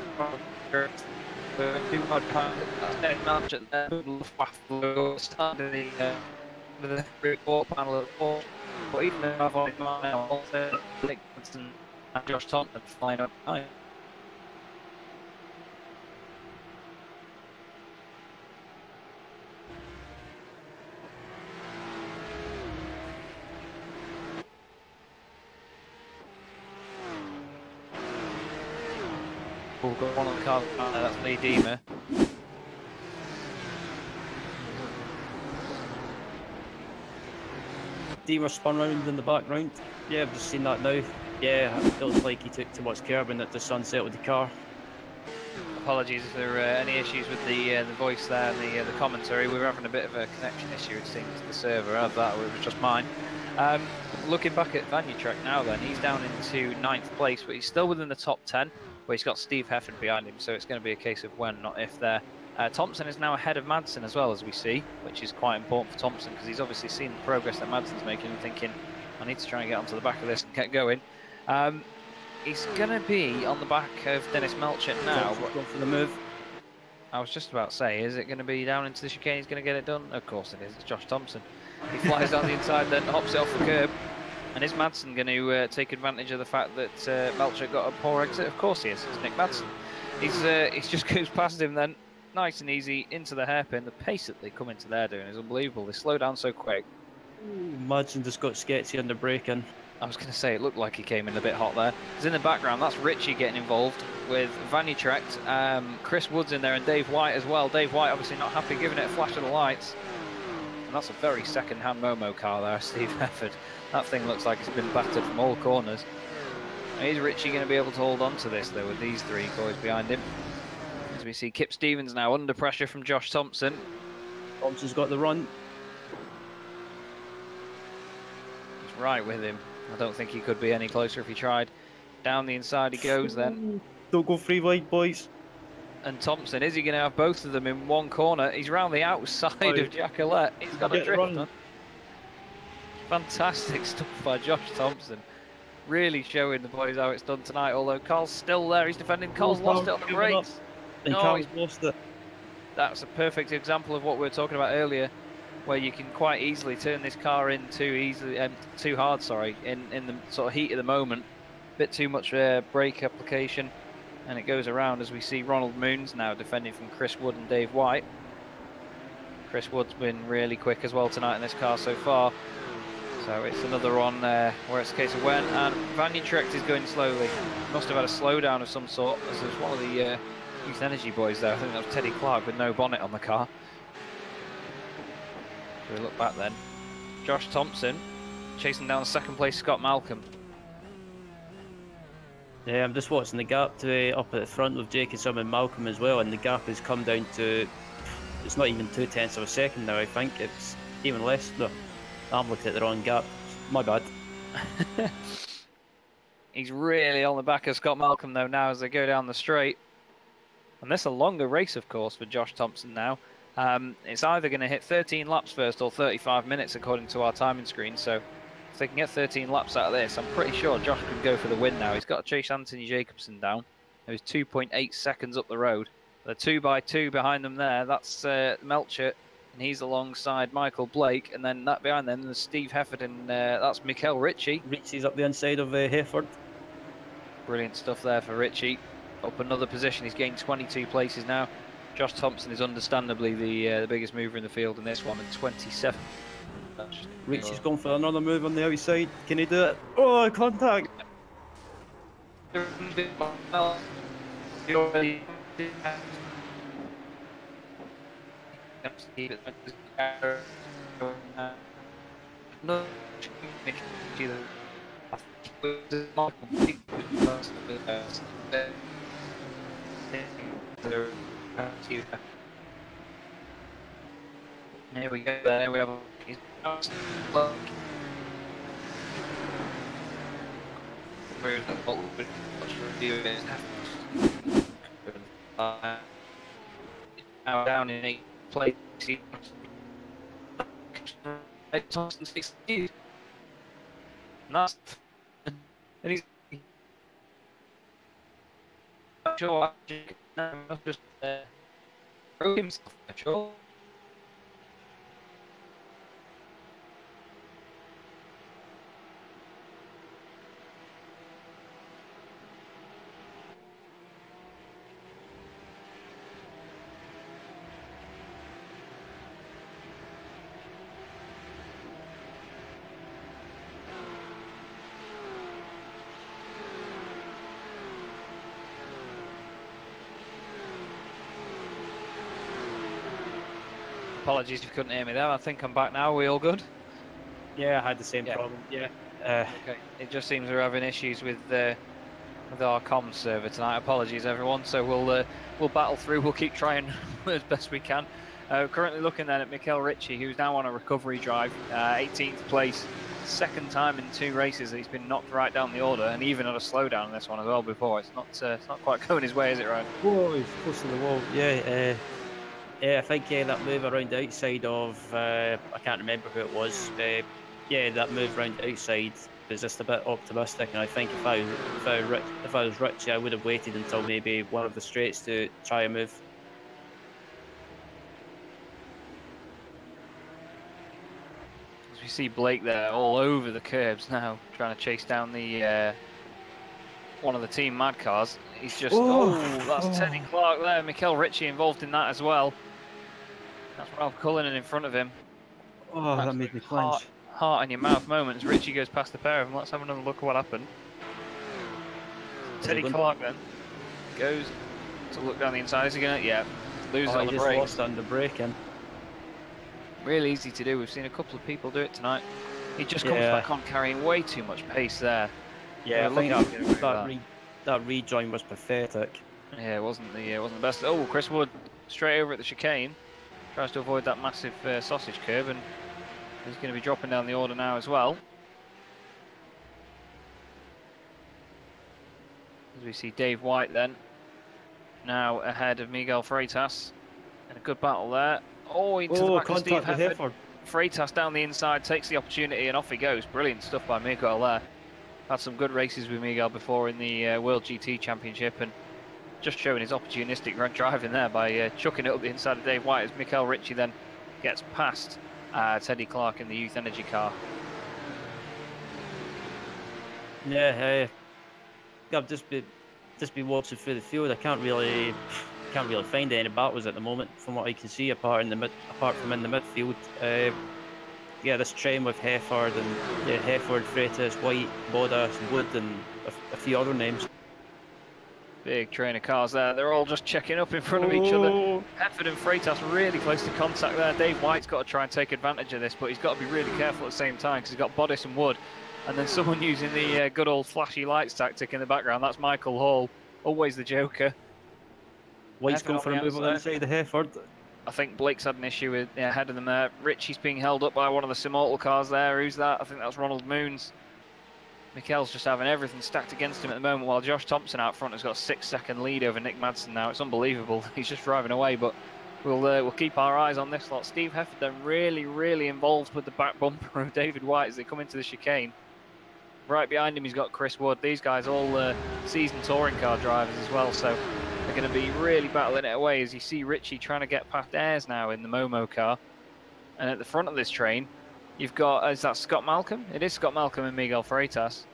Too much time. Match at the start of the 3/4 panel of 4. But even though I've only gone now, also Blake and Josh Thompson flying up high. We've got one on the car, that's Lee Diemer. Diemer spun round in the background. Yeah, I've just seen that now. Yeah, it looks like he took too much curb and that the sunset with the car. Apologies if there are any issues with the voice there and the commentary. We were having a bit of a connection issue, it seems, to the server. I had that, or it was just mine. Looking back at Van Utrecht now then, he's down into 9th place, but he's still within the top 10. But he's got Steve Hefford behind him, so it's going to be a case of when, not if there. Thompson is now ahead of Madsen as well, as we see, which is quite important for Thompson, because he's obviously seen the progress that Madsen's making and thinking, I need to try and get onto the back of this and get going. He's going to be on the back of Dennis Melchert now. Going for the move. I was just about to say, is it going to be down into the chicane? He's going to get it done? Of course it is. It's Josh Thompson. He flies down the inside, then hops it off the curb. And is Madsen going to take advantage of the fact that Melchert got a poor exit? Of course he is. It's Nick Madsen. He just goes past him then, nice and easy, into the hairpin. The pace that they come into there doing is unbelievable. They slow down so quick. Madsen just got sketchy under braking. I was going to say, it looked like he came in a bit hot there. It's in the background, that's Ritchie getting involved with Van Utrecht. Chris Wood's in there and Dave White as well. Dave White obviously not happy, giving it a flash of the lights. And that's a very second-hand Momo car there, Steve Hefford. That thing looks like it's been battered from all corners. Is Ritchie going to be able to hold on to this, though, with these 3 boys behind him? As we see Kip Stevens now under pressure from Josh Thompson. Thompson's got the run. He's right with him. I don't think he could be any closer if he tried. Down the inside he goes then. Don't go free wide, boys. And Thompson, is he going to have both of them in one corner? He's round the outside of Jacqueline. He's got a drift on. Fantastic stuff by Josh Thompson. Really showing the boys how it's done tonight, although Carl's still there. He's defending. Carl's lost it on the brakes. And No, Carl's lost it. That's a perfect example of what we were talking about earlier, where you can quite easily turn this car in too hard, sorry, in the sort of heat of the moment. Bit too much brake application, and it goes around as we see Ronald Moons now defending from Chris Wood and Dave White. Chris Wood's been really quick as well tonight in this car so far. So it's another one where it's a case of when, and Van Utrecht is going slowly. Must have had a slowdown of some sort, as there's one of the Youth Energy boys there. I think that was Teddy Clark with no bonnet on the car. So we look back then. Josh Thompson chasing down second place Scott Malcolm. Yeah, I'm just watching the gap to up at the front with Jacobson and Malcolm as well, and the gap has come down to, it's not even 0.2 of a second now, I think. It's even less. No, I'm looking at the wrong gap. My bad. He's really on the back of Scott Malcolm though now as they go down the straight. And this is a longer race, of course, for Josh Thompson now. It's either going to hit 13 laps first or 35 minutes according to our timing screen. So if they can get 13 laps out of this, I'm pretty sure Josh can go for the win now. He's got to chase Anthony Jacobson down. He's 2.8 seconds up the road. The 2x2 behind them there, that's Melcher, and he's alongside Michael Blake. And then that behind them, there's Steve Heffernan, that's Mikael Ritchie. Ritchie's up the inside of Hefford. Brilliant stuff there for Ritchie. Up another position, he's gained 22 places now. Josh Thompson is understandably the biggest mover in the field in this one at 27. Ritchie's going for another move on the outside. Can he do it? Oh, contact! Here we go. There we have. Where's the bolt? Now down in 8th place. Thompson 16. And he's sure just broke himself. Sure. Apologies if you couldn't hear me there. I think I'm back now. Are we all good? Yeah, I had the same problem. Yeah. Okay. It just seems we're having issues with our comms server tonight. Apologies, everyone. So we'll battle through. We'll keep trying as best we can. Currently looking then at Mikael Ritchie, who's now on a recovery drive, 18th place, second time in 2 races that he's been knocked right down the order, and even had a slowdown in this one as well before. It's not quite going his way, is it, Ryan? Whoa, he's close to the wall. Yeah. Yeah, I think that move around the outside of, I can't remember who it was. Yeah, that move around the outside was just a bit optimistic, and I think if I was Ritchie, I would have waited until maybe one of the straights to try a move. As we see Blake there all over the curbs now, trying to chase down the one of the Team Mad cars. He's just, that's Teddy Clark there. Mikael Ritchie involved in that as well. That's Ralph Cullinan in front of him. Oh, that made me clench. Heart in your mouth moment as Ritchie goes past the pair of them. Let's have another look at what happened. Teddy Clark then goes to look down the inside. Is he going to, yeah, lose on the brakes. He just lost on the braking. Really easy to do. We've seen a couple of people do it tonight. He just comes back on carrying way too much pace there. Yeah, I think that rejoin was pathetic. Yeah, it wasn't the best. Oh, Chris Wood straight over at the chicane, tries to avoid that massive sausage curb, and he's going to be dropping down the order now as well. As we see Dave White then, now ahead of Miguel Freitas, and a good battle there. Oh, into the back of Steve Hefford. Freitas down the inside, takes the opportunity, and off he goes. Brilliant stuff by Miguel there. Had some good races with Miguel before in the World GT Championship, and just showing his opportunistic driving there by chucking it up the inside of Dave White as Michael Ritchie then gets past Teddy Clark in the Youth Energy car. Yeah, I've just been watching through the field. I can't really find any battles at the moment from what I can see apart from in the midfield. Yeah, this train with Hefford and Hefford, Freitas, White, Bodas, Wood, and a few other names. Big train of cars there. They're all just checking up in front of each other. Hefford and Freitas really close to contact there. Dave White's got to try and take advantage of this, but he's got to be really careful at the same time because he's got Bodas and Wood. And then someone using the good old flashy lights tactic in the background. That's Michael Hall, always the joker. White's going for a move on the inside of Hefford. I think Blake's had an issue with ahead of them there. Richie's being held up by one of the Simmortal cars there. Who's that? I think that's Ronald Moons. Mikel's just having everything stacked against him at the moment, while Josh Thompson out front has got a 6-second lead over Nick Madsen now. It's unbelievable. He's just driving away, but we'll keep our eyes on this lot. Steve Hefford then really involved with the back bumper of David White as they come into the chicane. Right behind him, he's got Chris Wood. These guys all seasoned touring car drivers as well, so they're going to be really battling it away as you see Richie trying to get past Ayres now in the Momo car. And at the front of this train, you've got, is that Scott Malcolm? It is Scott Malcolm and Miguel Freitas.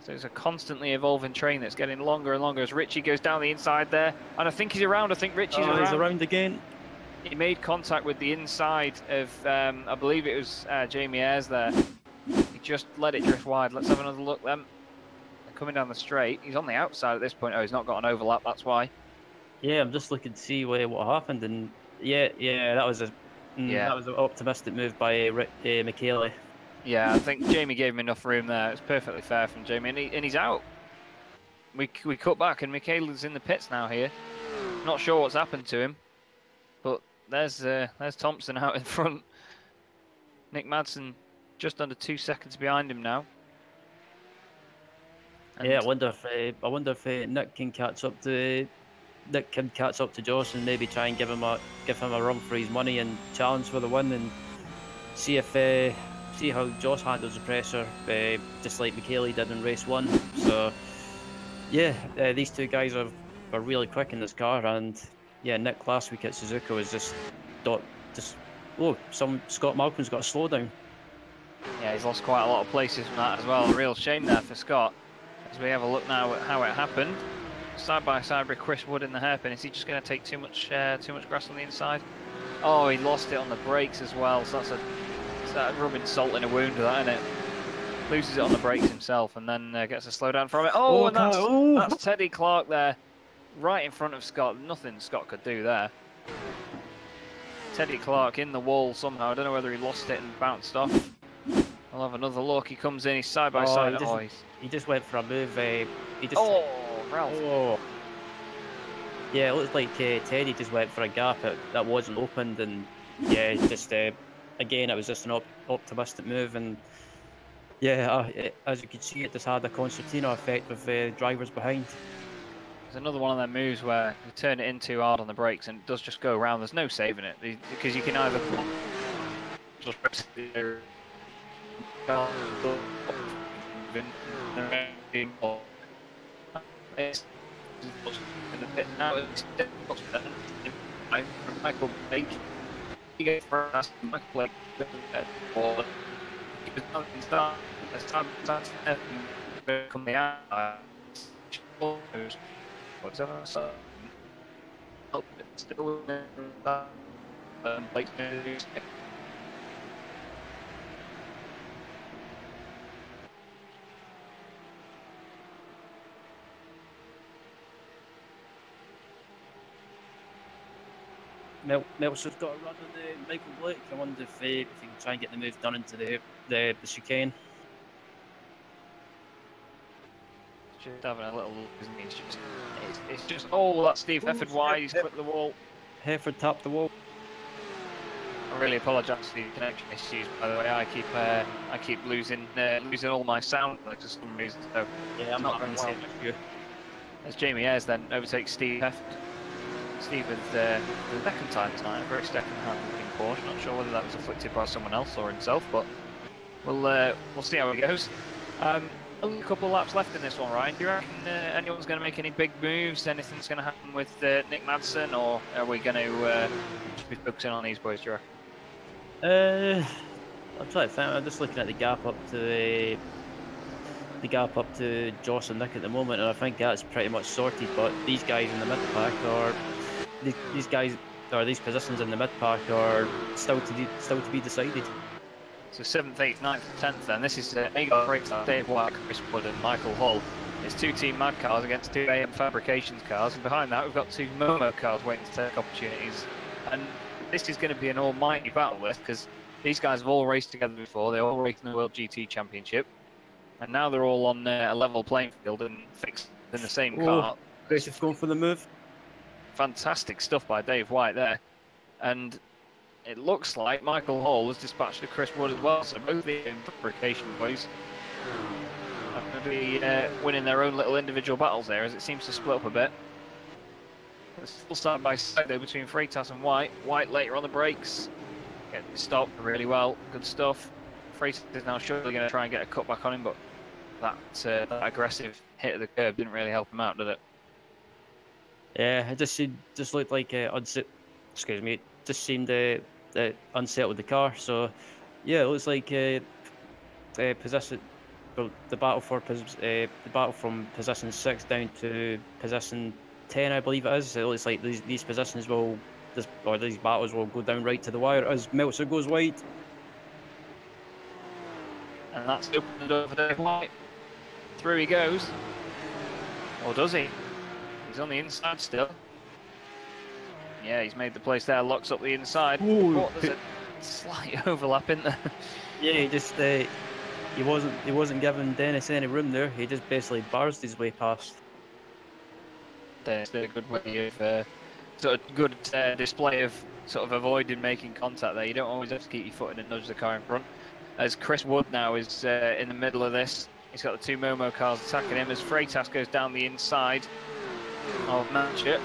So it's a constantly evolving train that's getting longer and longer as Richie goes down the inside there. And I think he's around. I think Richie's around. He's around again. He made contact with the inside of, I believe it was Jamie Ayres there. He just let it drift wide. Let's have another look then. They're coming down the straight. He's on the outside at this point. Oh, he's not got an overlap, that's why. Yeah, I'm just looking to see what happened, and yeah, that was that was an optimistic move by Michele. Yeah, I think Jamie gave him enough room there. It's perfectly fair from Jamie, and he's out. We cut back, and Michele's in the pits now here. Not sure what's happened to him, but there's Thompson out in front. Nick Madsen just under 2 seconds behind him now. And yeah, I wonder if Nick can catch up to Josh and maybe try and give him a run for his money and challenge for the win, and see how Josh handles the pressure, just like Michele did in race 1. So yeah, these two guys are really quick in this car, and yeah, Nick last week at Suzuka was Scott Malcolm's got a slowdown. Yeah, he's lost quite a lot of places from that as well. A real shame there for Scott. As we have a look now at how it happened. Side by side with Chris Wood in the hairpin. Is he just going to take too much grass on the inside? Oh, he lost it on the brakes as well. So that's rubbing salt in a wound, that, isn't it? Loses it on the brakes himself and then gets a slowdown from it. Oh, and that's Teddy Clark there, right in front of Scott. Nothing Scott could do there. Teddy Clark in the wall somehow. I don't know whether he lost it and bounced off. I'll have another look. He comes in. He's side by side. He just went for a move. Ralph. Oh. Yeah, it looks like Teddy just went for a gap that wasn't opened, and yeah, just again, it was just an optimistic move, and yeah, as you can see, it just had a concertina effect with drivers behind. There's another one of their moves where you turn it in too hard on the brakes and it does just go around. There's no saving it because you can either just Michael Blake. He goes for us. Michael Blake. Coming out. What's up? Still Blake's going to do. Meltzer's got a run on Michael Blake. I wonder if he can try and get the move done into the chicane. Just having a little look, isn't he? It's just, oh, that's Steve Hefford wide, he's clipped the wall. Hefford tapped the wall. I really apologise for the connection issues, by the way. I keep losing all my sound for some reason, so Yeah, I'm not going going to well. say it. As Jamie Ayres then overtakes Steve Hefford. Steve with the second time tonight, a very second-hand looking Porsche. Not sure whether that was afflicted by someone else or himself, but we'll see how it goes. Only a couple of laps left in this one, Ryan. Do you reckon anyone's going to make any big moves? Anything's going to happen with Nick Madsen, or are we going to just be focusing on these boys, do you reckon? I'm trying to think. I'm just looking at the gap up to Joss and Nick at the moment, and I think that's pretty much sorted. But these guys in the mid pack are these positions in the mid pack are still to be decided. So 7th, 8th, 9th, 10th then. This is Eagle Freitas, Dave White, Chris Wood and Michael Hull. It's 2 Team Mad cars against 2 AM Fabrications cars, and behind that we've got 2 Momo cars waiting to take opportunities. And this is going to be an almighty battle list, because these guys have all raced together before. They all raced in the World GT Championship, and now they're all on a level playing field and fixed in the same car. Grace is going for the move. Fantastic stuff by Dave White there, and it looks like Michael Hall has dispatched to Chris Wood as well, so both the fabrication boys are going to be winning their own little individual battles there, as it seems to split up a bit. It's still side by side though between Freitas and White. White later on the brakes, getting stopped really well, good stuff. Freitas is now surely going to try and get a cut back on him, but that aggressive hit of the curb didn't really help him out, did it? Yeah, it just looked like excuse me. It just seemed unsettled the car. So yeah, it looks like position. Well, the battle from position 6 down to position 10, I believe it is. It looks like these positions these battles will go down right to the wire as Meltzer goes wide. And that's opened the door for Dave White. Through he goes. Or does he? He's on the inside still. Yeah, he's made the place there, locks up the inside. Oh, there's a slight overlap in there. Yeah, he just he wasn't giving Dennis any room there. He just basically barged his way past. Dennis did a good way of sort of good display of sort of avoiding making contact there. You don't always have to keep your foot in and nudge the car in front. As Chris Wood now is in the middle of this, he's got the 2 Momo cars attacking him as Freitas goes down the inside of Manchett.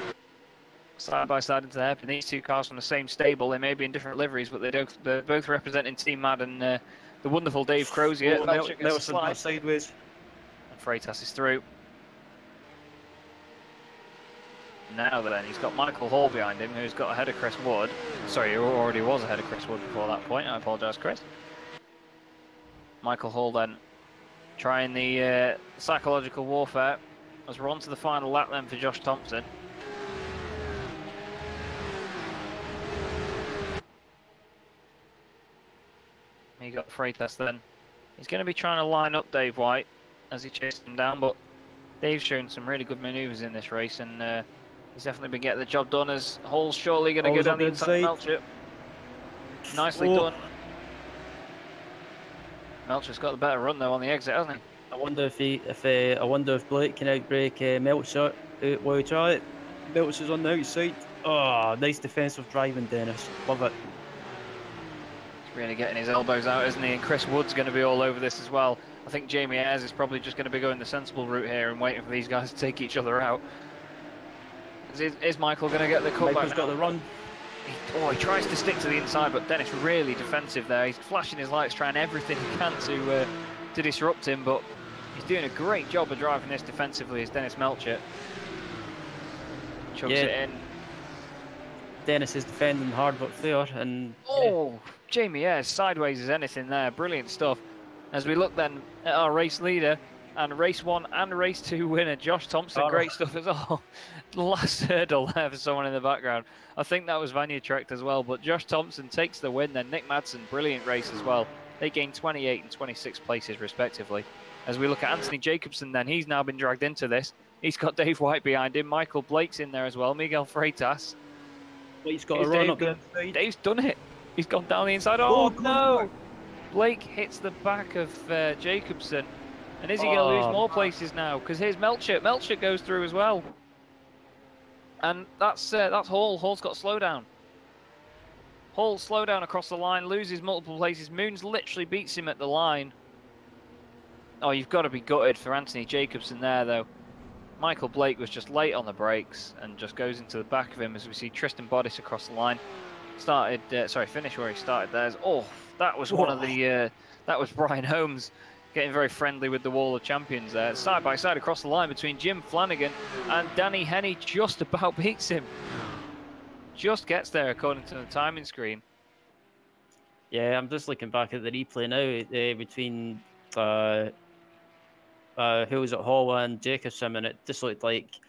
Side by side into the hairpin. These 2 cars from the same stable. They may be in different liveries, but they're both representing Team Mad and the wonderful Dave Crozier. Melchett gets a slide sideways. And Freitas is through. Now then, he's got Michael Hall behind him, who's got ahead of Chris Wood. Sorry, he already was ahead of Chris Wood before that point. I apologise, Chris. Michael Hall then trying the psychological warfare as we're on to the final lap then for Josh Thompson. He got Freitas then. He's going to be trying to line up Dave White as he chases him down, but Dave's shown some really good manoeuvres in this race, and he's definitely been getting the job done. As Hall's surely going to go down the inside of Melchett. Nicely done. Melchett's got the better run though on the exit, hasn't he? I wonder if Blake can outbrake Meltzer. Will he try it? Meltzer's on the outside. Oh, nice defensive driving, Dennis. Love it. He's really getting his elbows out, isn't he? And Chris Wood's going to be all over this as well. I think Jamie Ayres is probably just going to be going the sensible route here and waiting for these guys to take each other out. Is Michael going to get the cutback? Michael's got the run. He tries to stick to the inside, but Dennis really defensive there. He's flashing his lights, trying everything he can to disrupt him, but he's doing a great job of driving this defensively as Dennis Melchett chugs it in. Dennis is defending hard but fair, and Jamie Ayres sideways as anything there. Brilliant stuff. As we look then at our race leader and race 1 and race 2 winner, Josh Thompson. Great stuff as well. Last hurdle there for someone in the background. I think that was Vanya Trecht as well, but Josh Thompson takes the win then. Nick Madsen, brilliant race as well. They gained 28 and 26 places respectively. As we look at Anthony Jacobson then, he's now been dragged into this. He's got Dave White behind him. Michael Blake's in there as well. Miguel Freitas. Blake's got a run up the inside. Dave's done it. He's gone down the inside. Oh no! Blake hits the back of Jacobson And is he going to lose more places now? Because here's Melchett. Melchett goes through as well. And that's Hall. Hall's got slow down. Hall slow down across the line, loses multiple places. Moons literally beats him at the line. Oh, you've got to be gutted for Anthony Jacobson there, though. Michael Blake was just late on the brakes and just goes into the back of him as we see Tristan Bodice across the line. Finish where he started there. Oh, that was one of the, that was Brian Holmes getting very friendly with the Wall of Champions there. Side by side across the line between Jim Flanagan and Danny Henney, just about beats him. Just gets there according to the timing screen. Yeah, I'm just looking back at the replay now between who was at Hall and Jacobson, and it just looked like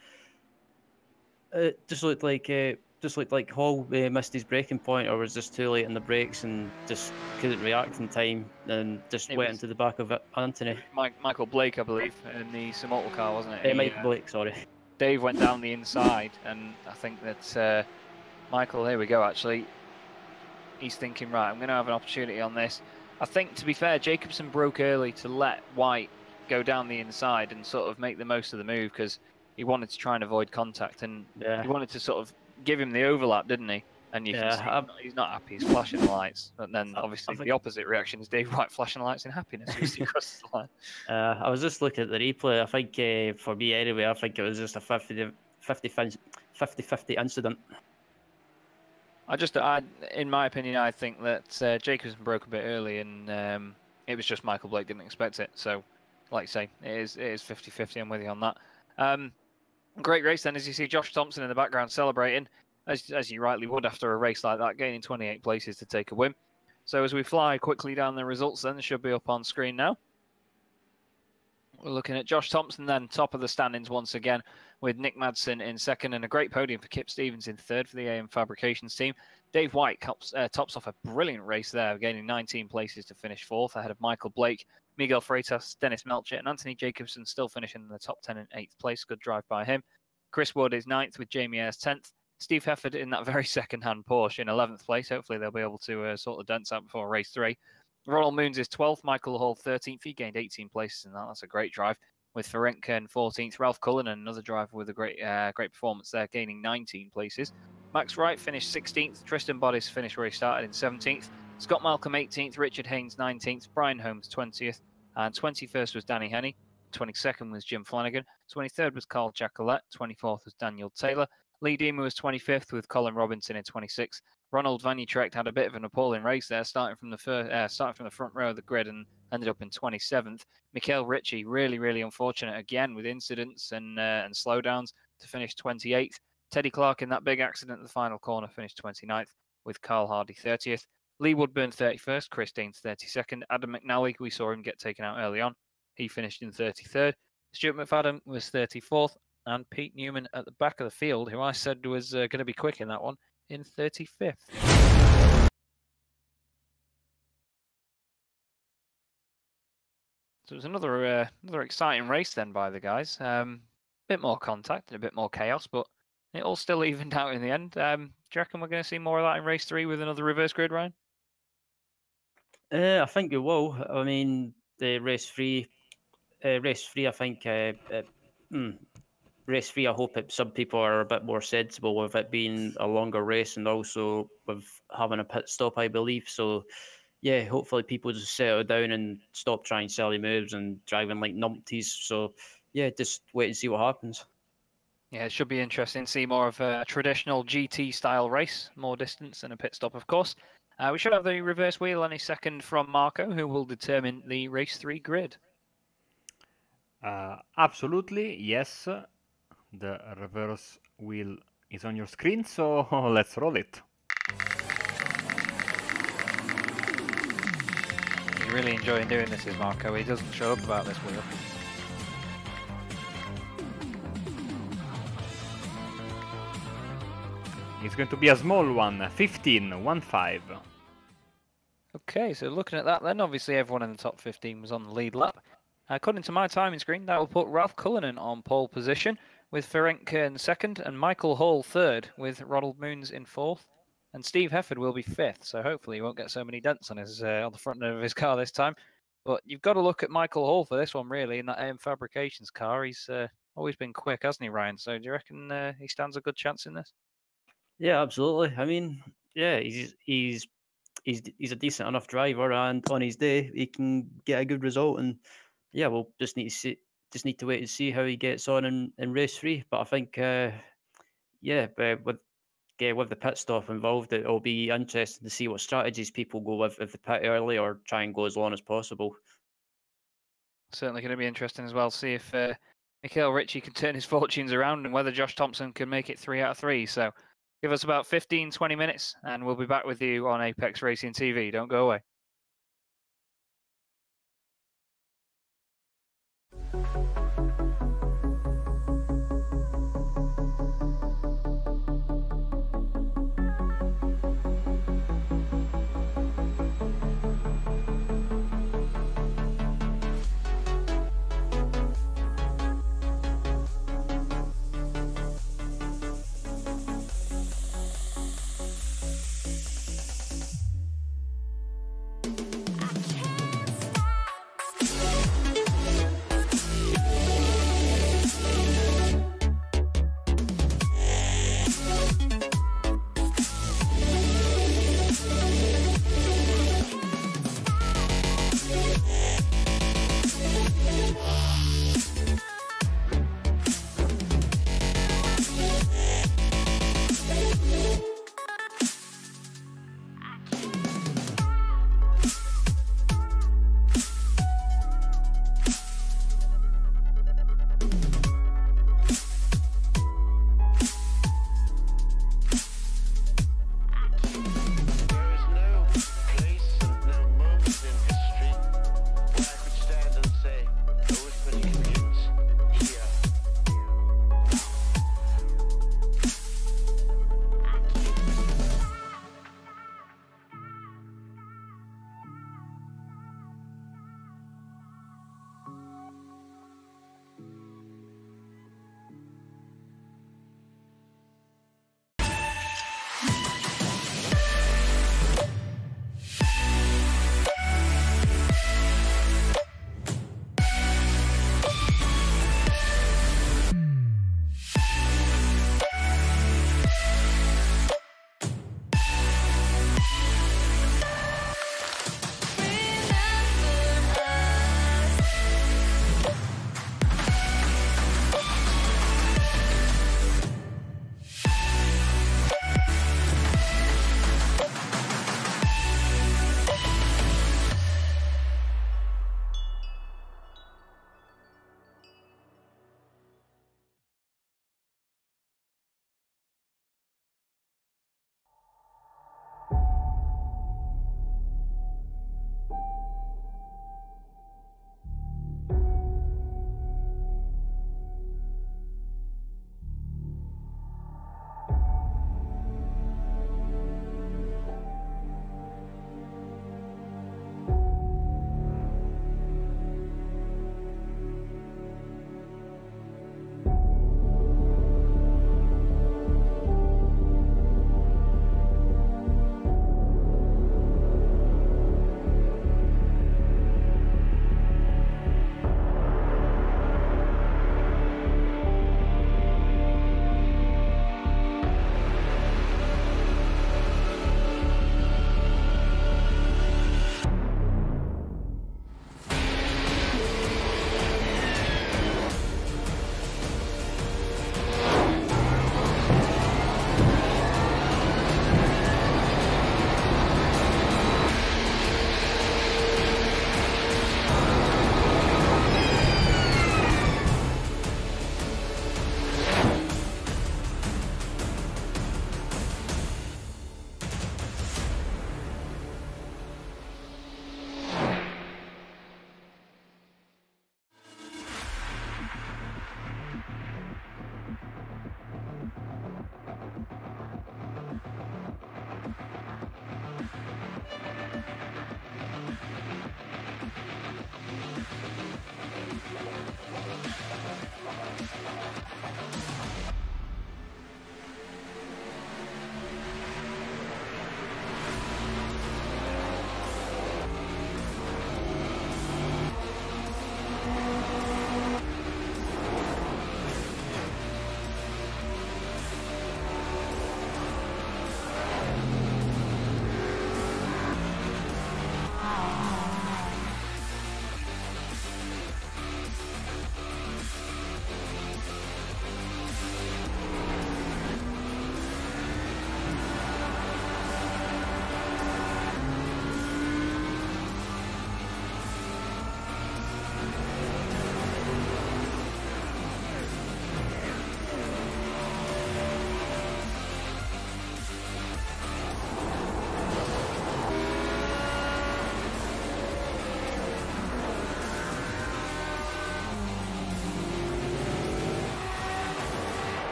Hall missed his braking point, or was just too late in the brakes and just couldn't react in time, and just went into the back of Anthony. Michael Blake, I believe, in the Simmortal car, wasn't it? Michael Blake, sorry. Dave went down the inside, and I think that Michael, here we go, actually. He's thinking, right, I'm going to have an opportunity on this. I think, to be fair, Jacobson broke early to let White go down the inside and sort of make the most of the move, because he wanted to try and avoid contact, and he wanted to sort of give him the overlap, didn't he? And you can see he's not happy, he's flashing the lights. But then, obviously, the opposite reaction is Dave White flashing the lights in happiness as he crosses the line. I was just looking at the replay. I think, for me anyway, I think it was just a 50-50 incident. In my opinion, I think that Jacobson broke a bit early, and it was just Michael Blake didn't expect it. So, like you say, it is 50-50. I'm with you on that. Great race then, as you see Josh Thompson in the background celebrating, as you rightly would after a race like that, gaining 28 places to take a win. So as we fly quickly down the results, then they should be up on screen now. We're looking at Josh Thompson then, top of the standings once again, with Nick Madsen in second, and a great podium for Kip Stevens in third for the AM Fabrications team. Dave White tops off a brilliant race there, gaining 19 places to finish fourth, ahead of Michael Blake, Miguel Freitas, Dennis Melchett, and Anthony Jacobson still finishing in the top 10 and 8th place. Good drive by him. Chris Wood is 9th with Jamie Ayres 10th. Steve Hefford in that very second-hand Porsche in 11th place. Hopefully they'll be able to sort the dents out before race 3. Ronald Moons is 12th, Michael Hall 13th. He gained 18 places in that. That's a great drive. With Ferenc in 14th, Ralph Cullinan, another driver with a great performance there, gaining 19 places. Max Wright finished 16th. Tristan Bodice finished where he started in 17th. Scott Malcolm 18th, Richard Haynes 19th, Brian Holmes 20th, and 21st was Danny Henney. 22nd was Jim Flanagan. 23rd was Carl Jacquelet. 24th was Daniel Taylor. Lee Deemer was 25th with Colin Robinson in 26th. Ronald Van Utrecht had a bit of an appalling race there, starting from the front row of the grid and ended up in 27th. Mikhail Ritchie, really unfortunate again with incidents and slowdowns to finish 28th. Teddy Clark in that big accident at the final corner finished 29th with Carl Hardy 30th. Lee Woodburn 31st, Chris Daines 32nd. Adam McNally, we saw him get taken out early on. He finished in 33rd. Stuart McFadden was 34th. And Pete Newman at the back of the field, who I said was going to be quick in that one, in 35th. So it was another exciting race then by the guys. Bit more contact and a bit more chaos, but it all still evened out in the end. Do you reckon we're going to see more of that in race 3 with another reverse grid, Ryan? I think we will. I mean, the race 3, I think. Race 3, I hope some people are a bit more sensible with it being a longer race and also with having a pit stop, I believe. So, yeah, hopefully people just settle down and stop trying silly moves and driving like numpties. So, yeah, just wait and see what happens. Yeah, it should be interesting to see more of a traditional GT-style race, more distance and a pit stop, of course. We should have the reverse wheel any second from Marco, who will determine the race 3 grid. Absolutely, yes. The reverse wheel is on your screen, so let's roll it. He's really enjoying doing this, is Marco. He doesn't show up about this wheel. It's going to be a small one, 15. Okay, so looking at that then, obviously everyone in the top 15 was on the lead lap. According to my timing screen, that will put Ralph Cullinan on pole position, with Ferenc in second and Michael Hall third, with Ronald Moons in fourth. And Steve Hefford will be fifth, so hopefully he won't get so many dents on his on the front of his car this time. But you've got to look at Michael Hall for this one, really, in that AM Fabrications car. He's always been quick, hasn't he, Ryan? So do you reckon he stands a good chance in this? Yeah, absolutely. I mean, yeah, he's a decent enough driver, and on his day he can get a good result. And yeah, we'll just need to wait and see how he gets on in race 3. But I think, yeah, with the pit stop involved, it'll be interesting to see what strategies people go with, if they pit early or try and go as long as possible. Certainly going to be interesting as well. See if Mikhail Ritchie can turn his fortunes around and whether Josh Thompson can make it 3 out of 3. So give us about 15-20 minutes and we'll be back with you on Apex Racing TV. Don't go away.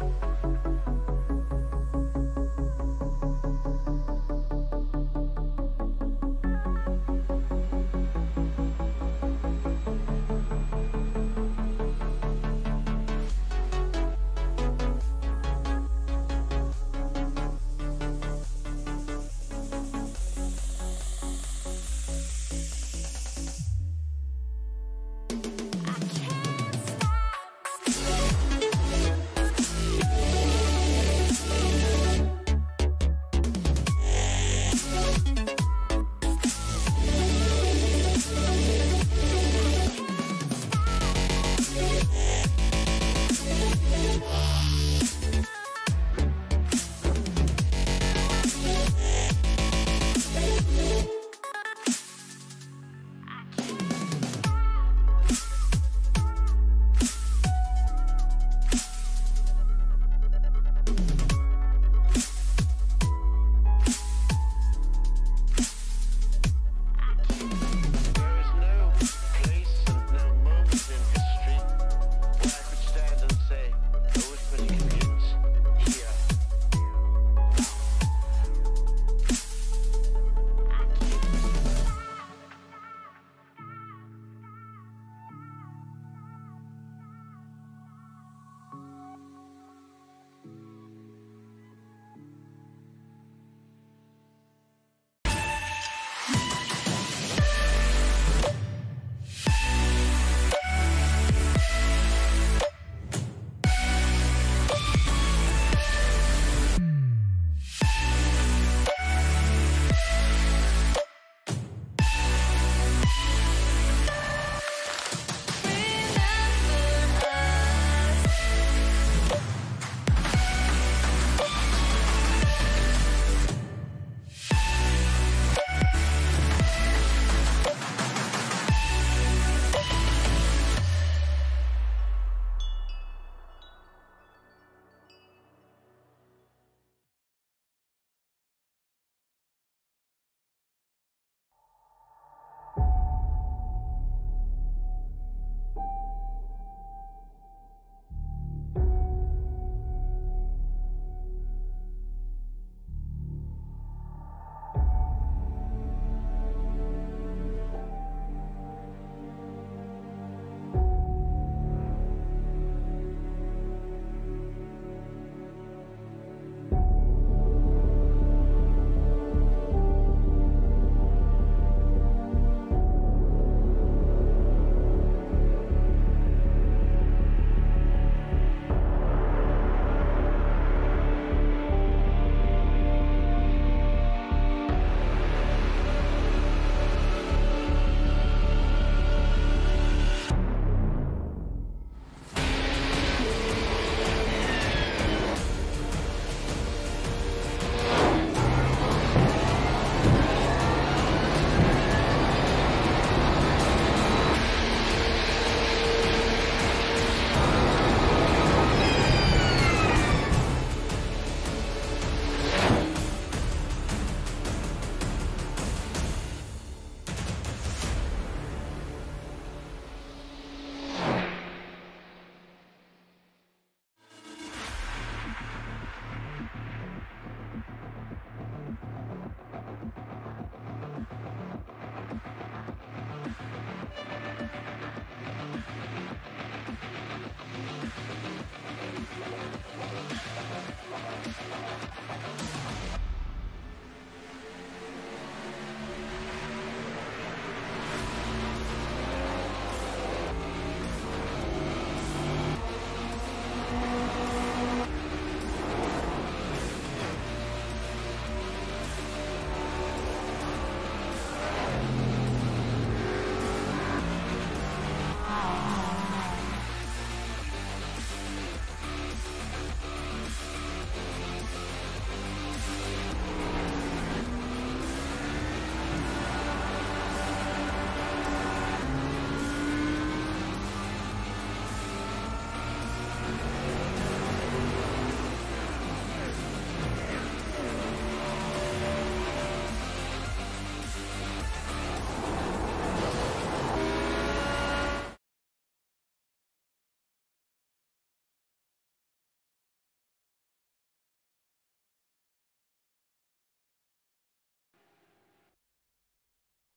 I can't stop.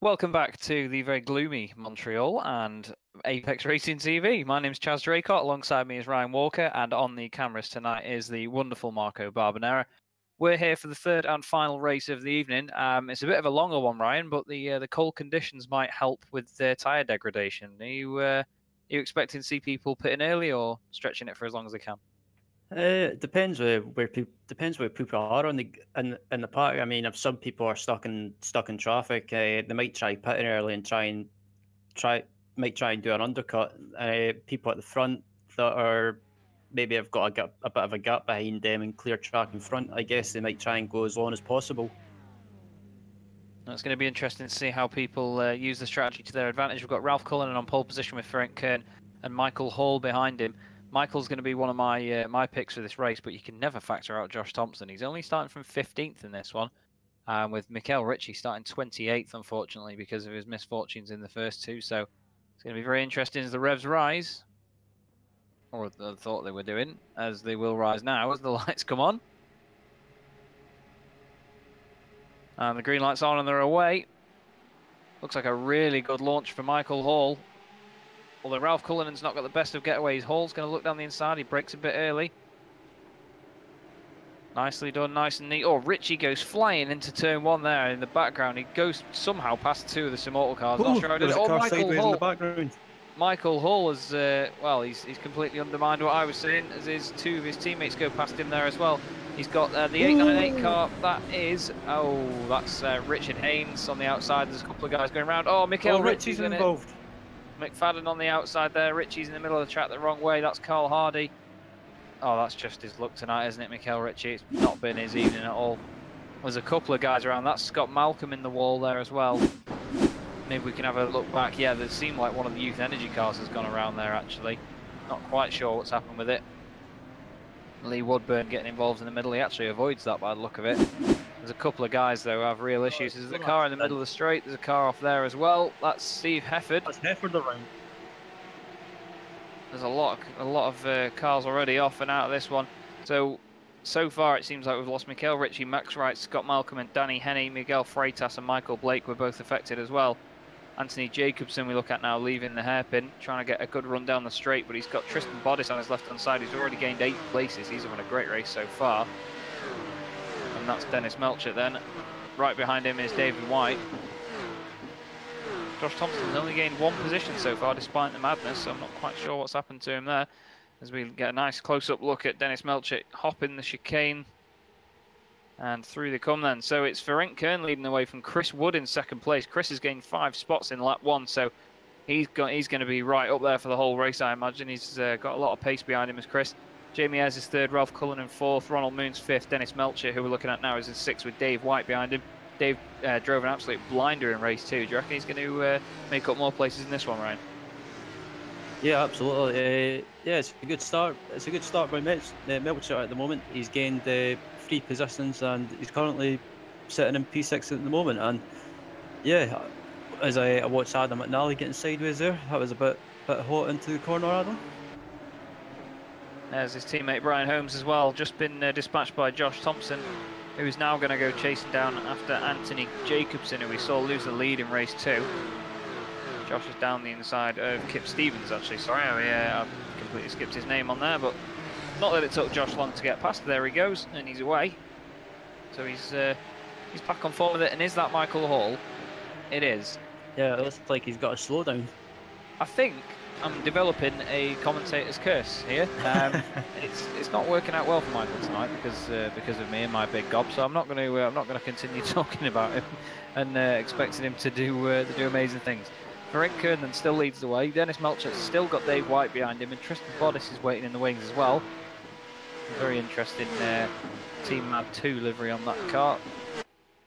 Welcome back to the very gloomy Montreal and Apex Racing TV. My name's Chaz Draycott. Alongside me is Ryan Walker, and on the cameras tonight is the wonderful Marco Barbanera. We're here for the third and final race of the evening. It's a bit of a longer one, Ryan, but the cold conditions might help with tyre degradation. Are you expecting to see people pitting early or stretching it for as long as they can? It depends where people are on in the park. I mean, if some people are stuck in traffic, they might try pitting early and try and do an undercut. People at the front that are maybe have got a bit of a gap behind them and clear track in front, I guess they might try and go as long as possible. It's going to be interesting to see how people use the strategy to their advantage. We've got Ralph Cullinan on pole position with Ferenc Kern and Michael Hall behind him. Michael's going to be one of my picks for this race, but you can never factor out Josh Thompson. He's only starting from 15th in this one, with Mikael Ritchie starting 28th, unfortunately, because of his misfortunes in the first two. So it's going to be very interesting as the revs rise, or I thought they were doing, as they will rise now as the lights come on. And the green light's on and they're away. Looks like a really good launch for Michael Hall. Although Ralph Cullinan's not got the best of getaways, Hall's going to look down the inside. He breaks a bit early. Nicely done, nice and neat. Oh, Ritchie goes flying into turn one there in the background. He goes somehow past two of the Simmortal cars. Ooh, Not sure how he did it. Oh, Michael Hall. In the background. Michael Hall has, well, he's completely undermined what I was saying, as two of his teammates go past him there as well. He's got the 898 car. That is, that's Richard Haynes on the outside. There's a couple of guys going around. Oh, Mikael Ritchie's involved. McFadden on the outside there. Ritchie's in the middle of the track the wrong way. That's Carl Hardy. Oh, that's just his luck tonight, isn't it, Mikael Ritchie? It's not been his evening at all. There's a couple of guys around. That's Scott Malcolm in the wall there as well. Maybe we can have a look back. Yeah, it seemed like one of the Youth Energy cars has gone around there, actually. Not quite sure what's happened with it. Lee Woodburn getting involved in the middle. He actually avoids that by the look of it. There's a couple of guys, though, who have real issues. There's a car in the middle of the straight. There's a car off there as well. That's Steve Hefford. That's Hefford around. There's a lot of cars already off and out of this one. So far, it seems like we've lost Mikael Ritchie, Max Wright, Scott Malcolm and Danny Henney. Miguel Freitas and Michael Blake were both affected as well. Anthony Jacobson we look at now leaving the hairpin, trying to get a good run down the straight, but he's got Tristan Bodis on his left-hand side. He's already gained 8 places. He's having a great race so far. And that's Dennis Melcher then. Right behind him is David White. Josh Thompson's only gained 1 position so far despite the madness, so I'm not quite sure what's happened to him there. As we get a nice close-up look at Dennis Melcher hopping the chicane. And through they come then. So it's Ferenc Kern leading away from Chris Wood in second place. Chris has gained 5 spots in lap 1, so he's going to be right up there for the whole race, I imagine. He's got a lot of pace behind him as Chris. Jamie Ayres is 3rd, Ralph Cullinan 4th, Ronald Moon's 5th, Dennis Melcher, who we're looking at now, is in 6th with Dave White behind him. Dave drove an absolute blinder in race 2. Do you reckon he's going to make up more places in this one, Ryan? Yeah, absolutely. Yeah, it's a good start. It's a good start by Melcher at the moment. He's gained 3 positions and he's currently sitting in P6 at the moment. And yeah, as I watched Adam McNally getting sideways there, that was a bit hot into the corner, Adam. There's his teammate Brian Holmes as well, just been dispatched by Josh Thompson, who's now going to go chasing down after Anthony Jacobson, who we saw lose the lead in race 2. Josh is down the inside of Kip Stevens, actually. Sorry, I completely skipped his name on there, but not that it took Josh long to get past. There he goes, and he's away. So he's back on form with it. And is that Michael Hall? It is. Yeah, it looks like he's got a slowdown. I think I'm developing a commentator's curse here. It's not working out well for Michael tonight because of me and my big gob. So I'm not going to continue talking about him and expecting him to do amazing things. Ferenc Kern then still leads the way. Dennis Melcher's still got Dave White behind him, and Tristan Bodis is waiting in the wings as well. Very interesting Team Mad 2 livery on that car.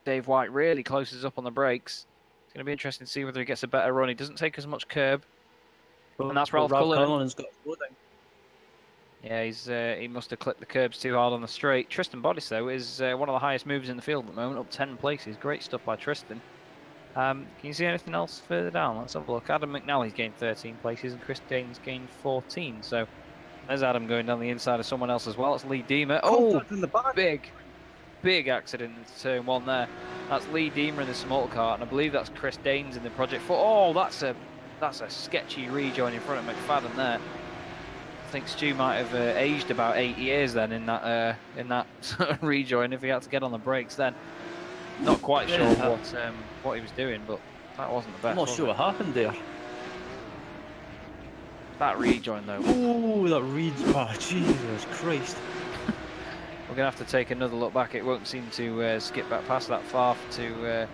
Dave White really closes up on the brakes. It's going to be interesting to see whether he gets a better run. He doesn't take as much curb. And that's Ralph Cullinan. Got a slowdown. Yeah, he must have clipped the curbs too hard on the straight. Tristan Bodis, though, is one of the highest movers in the field at the moment, up 10 places. Great stuff by Tristan. Can you see anything else further down? Let's have a look. Adam McNally's gained 13 places and Chris Dane's gained 14. So there's Adam going down the inside of someone else as well. It's Lee Deemer. Oh, in the back. Big big accident in turn 1 there. That's Lee Deemer in the Simmortal car, and I believe that's Chris Danes in the Project 4. Oh, that's a sketchy rejoin in front of McFadden there. I think Stu might have aged about 8 years then in that sort of rejoin if he had to get on the brakes then. Not quite sure what he was doing, but that wasn't the best. I'm not sure what happened there. That rejoin though. Oh, that rejoin! Oh, Jesus Christ! We're gonna have to take another look back. It won't seem to skip back past that far to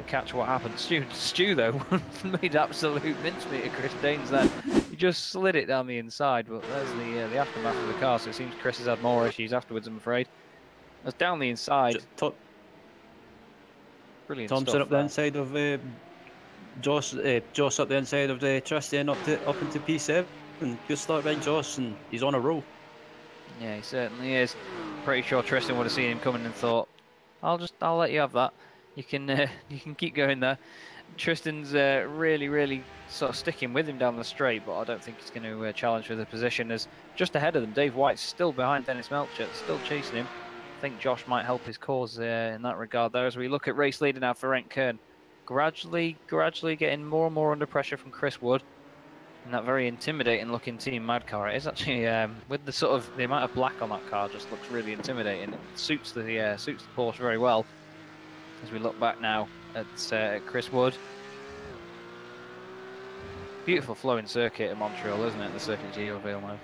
catch what happened. Stu though made absolute mincemeat of Chris Danes there. He just slid it down the inside, but there's the aftermath of the car. So it seems Chris has had more issues afterwards, I'm afraid. That's down the inside. Brilliant Thompson stuff up the inside of Joss up the inside of the Tristan up into P7. Good start by Joss, and he's on a roll. Yeah, he certainly is. Pretty sure Tristan would have seen him coming and thought, I'll let you have that. You can keep going there. Tristan's really sort of sticking with him down the straight, but I don't think he's going to challenge for the position. As just ahead of them, Dave White's still behind Dennis Melcher, still chasing him. I think Josh might help his cause in that regard there. As we look at race leader now for Ferenc Kern, gradually getting more and more under pressure from Chris Wood. And that very intimidating looking Team Mad car. It is actually with the amount of black on that car, just looks really intimidating. It suits the Porsche very well. As we look back now at Chris Wood, beautiful flowing circuit in Montreal, isn't it? The Circuit Gilles Villeneuve.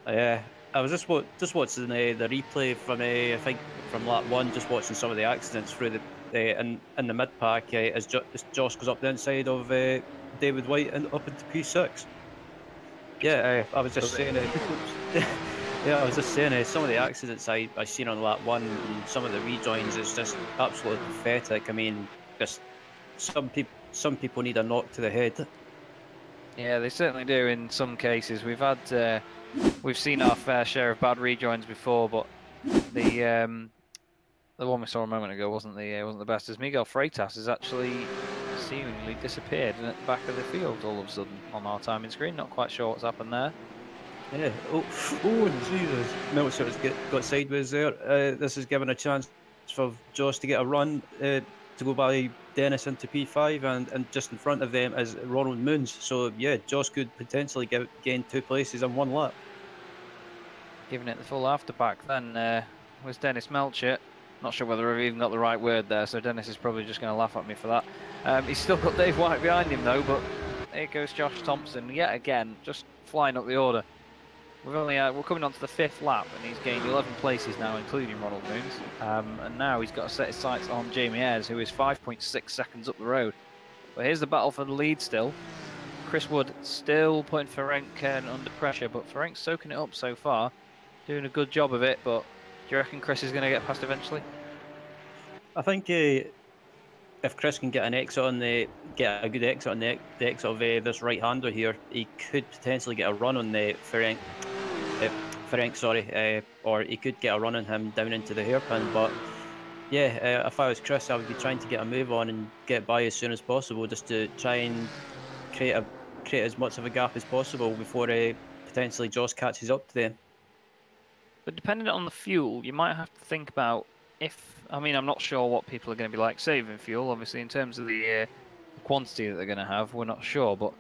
Yeah, I was just watching the replay from I think from lap 1, just watching some of the accidents through in the mid pack as Josh goes up the inside of David White and up into P6. Yeah, I was just saying yeah, I was just saying some of the accidents I seen on lap 1 and some of the rejoins is just absolutely pathetic. I mean, just some people need a knock to the head. Yeah, they certainly do in some cases. We've seen our fair share of bad rejoins before, but the one we saw a moment ago wasn't the best. As Miguel Freitas has actually seemingly disappeared at the back of the field all of a sudden on our timing screen. Not quite sure what's happened there. Yeah. Oh, Jesus! Melcher's got sideways there. This is given a chance for Josh to get a run to go by Dennis into P5, and just in front of them is Ronald Moons. So yeah, Josh could potentially gain 2 places in 1 lap. Giving it the full afterpack then was Dennis Melcher. Not sure whether I've even got the right word there, so Dennis is probably just going to laugh at me for that. He's still got Dave White behind him though, but here goes Josh Thompson yet again, just flying up the order. We're coming on to the 5th lap, and he's gained 11 places now, including Ronald Moons. And now he's got to set his sights on Jamie Ayres, who is 5.6 seconds up the road. But here's the battle for the lead still. Chris Wood still putting Ferenc under pressure, but Ferenc's soaking it up so far, doing a good job of it. But do you reckon Chris is going to get past eventually? I think if Chris can get a good exit on the exit of this right-hander here, he could potentially get a run on the Ferenc, or he could get a run on him down into the hairpin. But yeah, if I was Chris, I would be trying to get a move on and get by as soon as possible, just to try and create as much of a gap as possible before potentially Josh catches up to them. But depending on the fuel, you might have to think about I'm not sure what people are going to be like saving fuel. Obviously, in terms of the quantity that they're going to have, we're not sure. But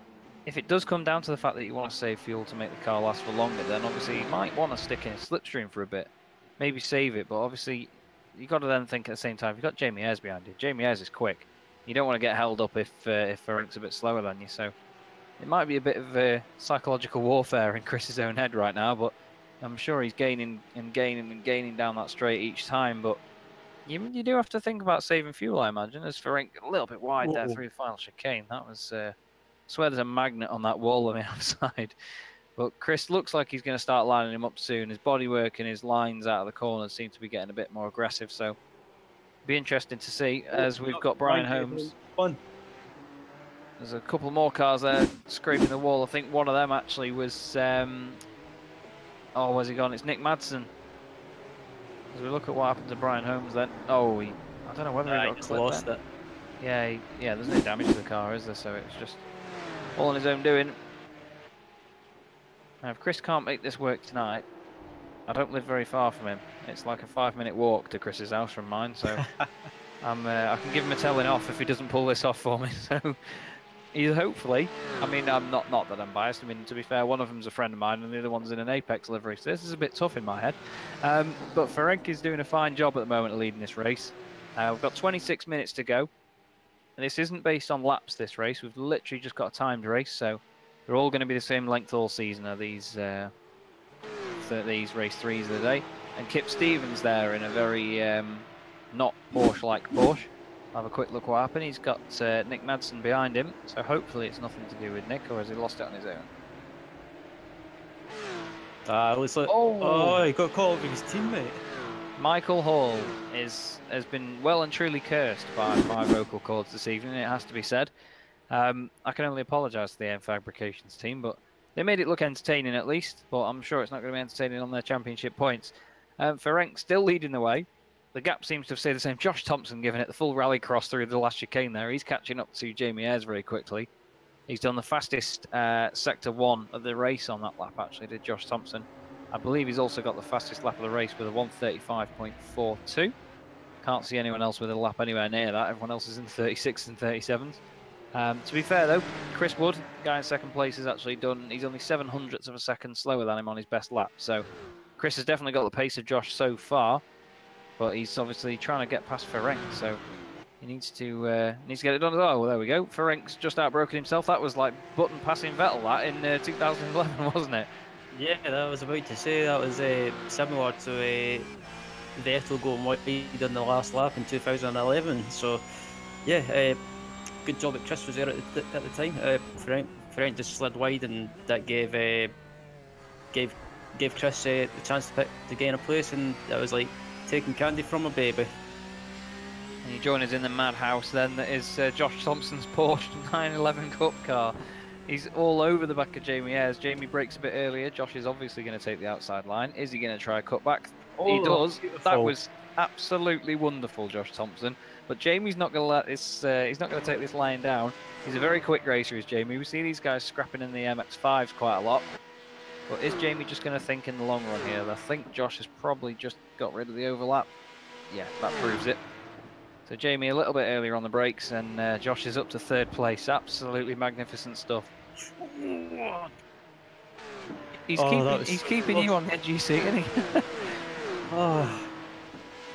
if it does come down to the fact that you want to save fuel to make the car last for longer, then obviously you might want to stick in a slipstream for a bit. Maybe save it, but obviously you've got to then think at the same time, you've got Jamie Ayres behind you. Jamie Ayres is quick. You don't want to get held up if Ferenc's a bit slower than you. So it might be a bit of psychological warfare in Chris's own head right now, but I'm sure he's gaining down that straight each time. But you do have to think about saving fuel, I imagine, as Ferenc a little bit wide there through the final chicane. That was, I swear there's a magnet on that wall on the outside. But Chris looks like he's going to start lining him up soon. His bodywork and his lines out of the corners seem to be getting a bit more aggressive. So be interesting to see as we've got Brian Holmes. There's a couple more cars there scraping the wall. I think one of them actually was, where's he gone? It's Nick Madsen. As we look at what happened to Brian Holmes then. I don't know whether he got a clip lost then. it. Yeah, there's no damage to the car, is there? So it's just all on his own doing. Now, if Chris can't make this work tonight, I don't live very far from him. It's like a 5-minute walk to Chris's house from mine, so I can give him a telling off if he doesn't pull this off for me. So he's hopefully, I mean, I'm not that I'm biased. I mean, to be fair, one of them's a friend of mine and the other one's in an Apex livery, so this is a bit tough in my head. But Ferenc is doing a fine job at the moment of leading this race. We've got 26 minutes to go. And this isn't based on laps, this race. We've literally just got a timed race, so they're all going to be the same length all season, are these race 3s of the day. And Kip Stevens there in a very not Porsche-like Porsche. Have a quick look what happened. He's got Nick Madsen behind him, so hopefully it's nothing to do with Nick, or has he lost it on his own? It looks like... Oh, he got caught with his teammate. Michael Hall has been well and truly cursed by my vocal cords this evening, it has to be said. I can only apologise to the AM Fabrications team, but they made it look entertaining at least, but I'm sure it's not going to be entertaining on their championship points. Ferenc still leading the way. The gap seems to have stayed the same. Josh Thompson giving it the full rally cross through the last chicane there. He's catching up to Jamie Ayres very quickly. He's done the fastest Sector 1 of the race on that lap, actually, did Josh Thompson. I believe he's also got the fastest lap of the race with a 1:35.42. Can't see anyone else with a lap anywhere near that. Everyone else is in 36s and 37s. To be fair, though, Chris Wood, guy in second place, has actually done... He's only 7/100ths of a second slower than him on his best lap. So Chris has definitely got the pace of Josh so far. But he's obviously trying to get past Ferenc, so he needs to get it done as well. Well, there we go. Ferenc's just outbroken himself. That was like Button passing Vettel that in 2011, wasn't it? Yeah, that was about to say. That was similar to Vettel going wide on the last lap in 2011. So, yeah, good job that Chris was there at the time. Ferenc just slid wide, and that gave Chris the chance to gain a place, and that was like taking candy from a baby. And you join us in the madhouse then that is Josh Thompson's Porsche 911 Cup car. He's all over the back of Jamie Ayres. Jamie breaks a bit earlier. Josh is obviously going to take the outside line. Is he going to try a cutback? He does. Beautiful. That was absolutely wonderful, Josh Thompson. But Jamie's not going to let this. He's not going to take this lying down. He's a very quick racer, is Jamie. We see these guys scrapping in the MX-5s quite a lot. But is Jamie just going to think in the long run here? I think Josh has probably just got rid of the overlap. Yeah, that proves it. So Jamie a little bit earlier on the brakes, and Josh is up to 3rd place. Absolutely magnificent stuff. He's keeping you on the edge of your seat, isn't he? Oh,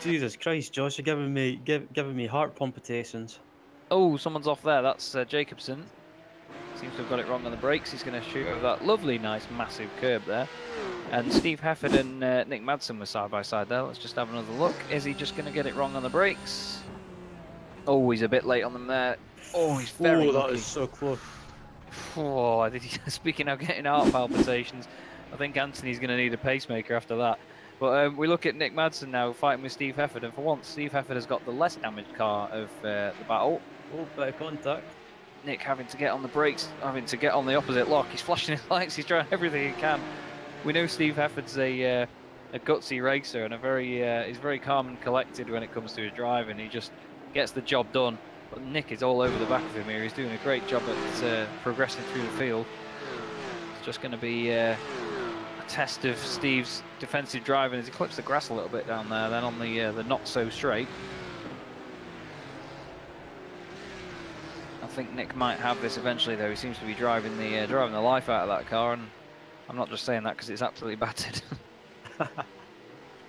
Jesus Christ, Josh, you're giving me heart palpitations. Oh, someone's off there. That's Jacobson. Seems to have got it wrong on the brakes. He's going to shoot over that lovely, nice, massive curb there. And Steve Hefford and Nick Madsen were side by side there. Let's just have another look. Is he just going to get it wrong on the brakes? Oh, he's a bit late on them there. Oh, he's very lucky. That is so close. Oh, speaking of getting heart palpitations, I think Anthony's going to need a pacemaker after that. But we look at Nick Madsen now fighting with Steve Hefford, and for once, Steve Hefford has got the less damaged car of the battle. Oh, bit of contact. Nick having to get on the brakes, having to get on the opposite lock. He's flashing his lights, he's trying everything he can. We know Steve Hefford's a gutsy racer, and he's very calm and collected when it comes to his driving. He just gets the job done. But Nick is all over the back of him here. He's doing a great job at progressing through the field. It's just going to be a test of Steve's defensive driving as he clips the grass a little bit down there, then on the not so straight. I think Nick might have this eventually, though. He seems to be driving the life out of that car, and I'm not just saying that because it's absolutely battered.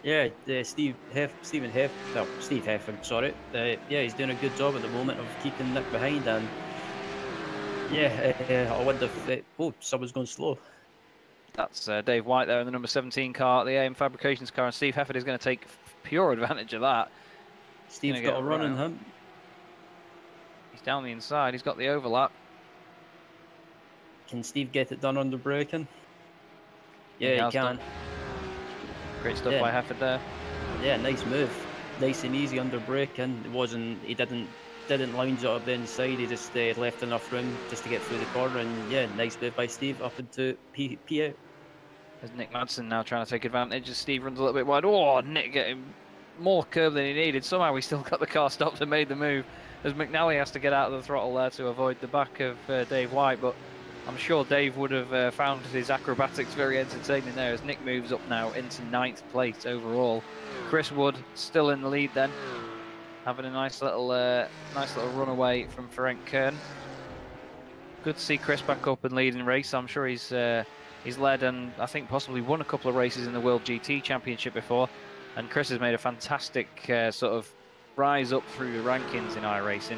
Yeah, Steve Hefford, sorry. Yeah, he's doing a good job at the moment of keeping Nick behind, and yeah, I wonder if someone's going slow. That's Dave White there in the number 17 car, the AM Fabrications car, and Steve Hefford is going to take pure advantage of that. Steve's got a run in him. He's down the inside. He's got the overlap. Can Steve get it done under braking? Yeah, he can. Great stuff by Hefford there. Yeah, nice move. Nice and easy under braking. He didn't lounge it up the inside. He just left enough room just to get through the corner. And yeah, nice move by Steve up into P out. There's Nick Madsen now trying to take advantage as Steve runs a little bit wide. Oh, Nick getting more curb than he needed. Somehow he still got the car stopped and made the move. As McNally has to get out of the throttle there to avoid the back of Dave White. But I'm sure Dave would have found his acrobatics very entertaining there as Nick moves up now into 9th place overall. Chris Wood still in the lead then, having a nice little run away from Ferenc Kern. Good to see Chris back up and leading race. I'm sure he's led and I think possibly won a couple of races in the World GT Championship before. And Chris has made a fantastic sort of rise up through the rankings in iRacing.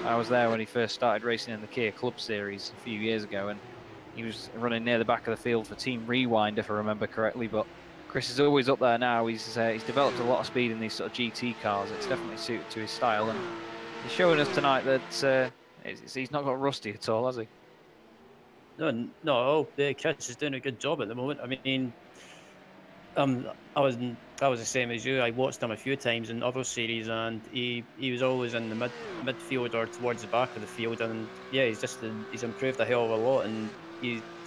I was there when he first started racing in the Kia Club Series a few years ago, and he was running near the back of the field for Team Rewind, if I remember correctly. But Chris is always up there now. He's developed a lot of speed in these sort of GT cars. It's definitely suited to his style, and he's showing us tonight that he's not got rusty at all, has he? No, Chris is doing a good job at the moment. I mean, I was the same as you. I watched him a few times in other series, and he was always in the midfield or towards the back of the field. And yeah, he's improved a hell of a lot. And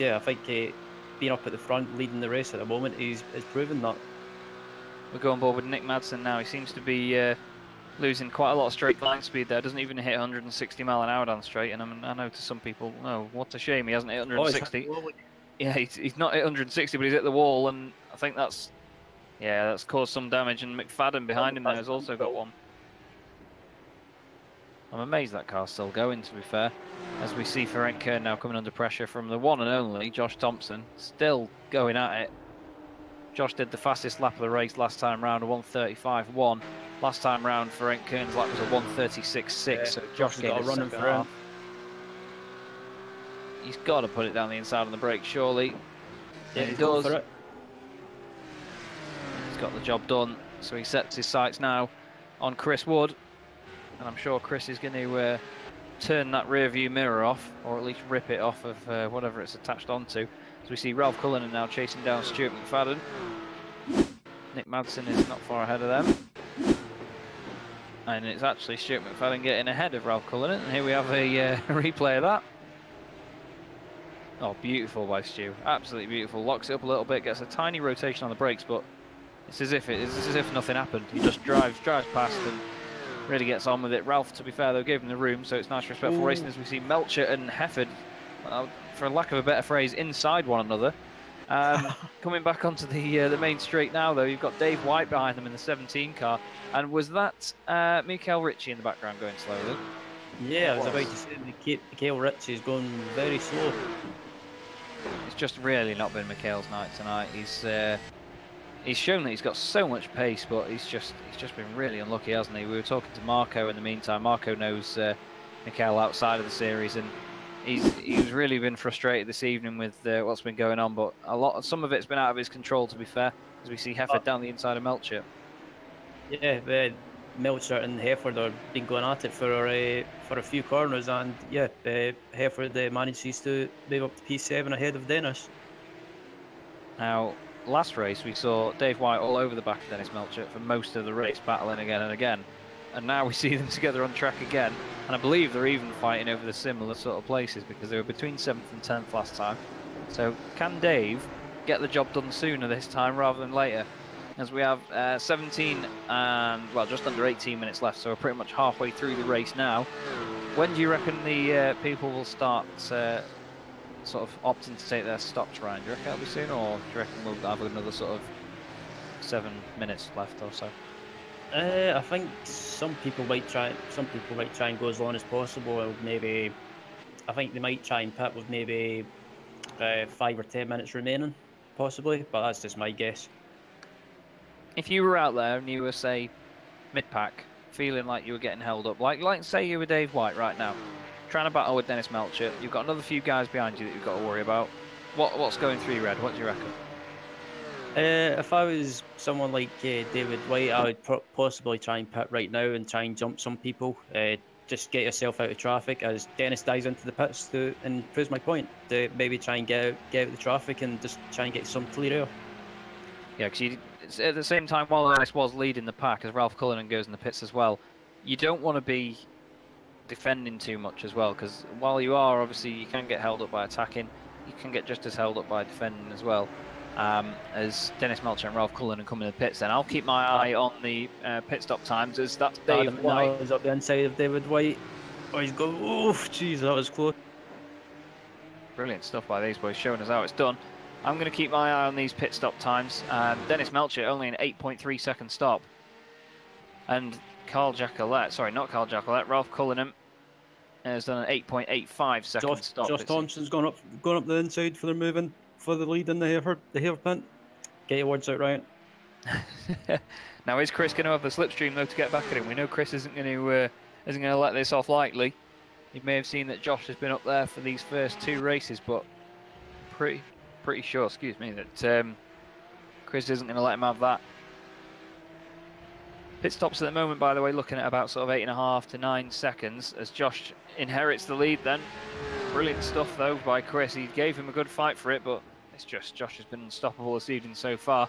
I think being up at the front, leading the race at the moment, is proven that. We'll go on board with Nick Madsen now. He seems to be losing quite a lot of straight line speed there. Doesn't even hit 160 mile an hour down straight. And I know to some people, oh, what a shame he hasn't hit 160. Yeah, he's not hit 160, but he's hit the wall, and I think that's caused some damage. And McFadden behind him there has also got one. I'm amazed that car's still going, to be fair, as we see Ferenc Kern now coming under pressure from the one and only Josh Thompson, still going at it. Josh did the fastest lap of the race last time round, a 1:35.1. Last time round, Ferenc Kern's lap was a 1:36.6. So Josh got a run for him. He's got to put it down the inside on the brake, surely. Yeah, he does. He's got the job done, so he sets his sights now on Chris Wood, and I'm sure Chris is going to turn that rear view mirror off, or at least rip it off of whatever it's attached onto. So we see Ralph Cullinan now chasing down Stuart McFadden. Nick Madsen is not far ahead of them. And it's actually Stuart McFadden getting ahead of Ralph Cullinan, and here we have a replay of that. Oh, beautiful by Stu. Absolutely beautiful. Locks it up a little bit, gets a tiny rotation on the brakes, but it's as if nothing happened. He just drives past and really gets on with it. Ralph, to be fair, though, gave him the room, so it's nice, respectful racing as we see Melcher and Hefford, for lack of a better phrase, inside one another. Coming back onto the main straight now, though, you've got Dave White behind them in the 17 car. And was that Mikael Ritchie in the background going slowly? Yeah, I was about to say Mikael Ritchie is going very slow. It's just really not been Mikael's night tonight. He's shown that he's got so much pace, but he's just been really unlucky, hasn't he? We were talking to Marco in the meantime. Marco knows Mikael outside of the series, and he's really been frustrated this evening with what's been going on. But some of it's been out of his control, to be fair, as we see Hefford down the inside of Melcher. Yeah, Melcher and Hefford have been going at it for a few corners, and yeah, Hefford manages to move up to P7 ahead of Dennis. Now, last race we saw Dave White all over the back of Dennis Melcher for most of the race, battling again and again, and now we see them together on track again, and I believe they're even fighting over the similar sort of places because they were between 7th and 10th last time. So can Dave get the job done sooner this time rather than later? As we have 17 and, well, just under 18 minutes left, so we're pretty much halfway through the race now. When do you reckon the people will start sort of opting to take their stops, Ryan? Do you reckon it'll be soon, or do you reckon we'll have another sort of 7 minutes left or so? I think some people might try and go as long as possible. Or maybe, I think they might try and pit with maybe 5 or 10 minutes remaining, possibly. But that's just my guess. If you were out there and you were, say, mid-pack, feeling like you were getting held up, like say you were Dave White right now, trying to battle with Dennis Melcher, you've got another few guys behind you that you've got to worry about. What's going through your head? What do you reckon? If I was someone like David White, I would possibly try and pit right now and try and jump some people. Just get yourself out of traffic as Dennis dives into the pits and proves my point. To maybe try and get out of the traffic and just try and get some clear air. Yeah, because at the same time, while Dennis was leading the pack, as Ralph Cullinan goes in the pits as well, you don't want to be defending too much as well, because while you are, obviously, you can get held up by attacking, you can get just as held up by defending as well. As Dennis Melcher and Ralph Cullinan come in the pits, then I'll keep my eye on the pit stop times, as that's Dave White. Is up the inside of David White. Oh, he's going, oh, jeez, that was close. Brilliant stuff by these boys, showing us how it's done. I'm going to keep my eye on these pit stop times. Dennis Melcher only an 8.3 second stop. And Carl Jacquelet, sorry, not Carl Jacquelet, Ralph Cullingham has done an 8.85 second stop. Josh Thompson's gone up the inside for the moving for the lead in the hairpin. Get your words out, Ryan. Now is Chris going to have the slipstream though to get back at him? We know Chris isn't going to let this off lightly. You may have seen that Josh has been up there for these first 2 races, but pretty sure, excuse me, that Chris isn't going to let him have that. Pit stops at the moment, by the way, looking at about sort of 8.5 to 9 seconds as Josh inherits the lead then. Brilliant stuff though by Chris. He gave him a good fight for it, but it's just Josh has been unstoppable this evening so far.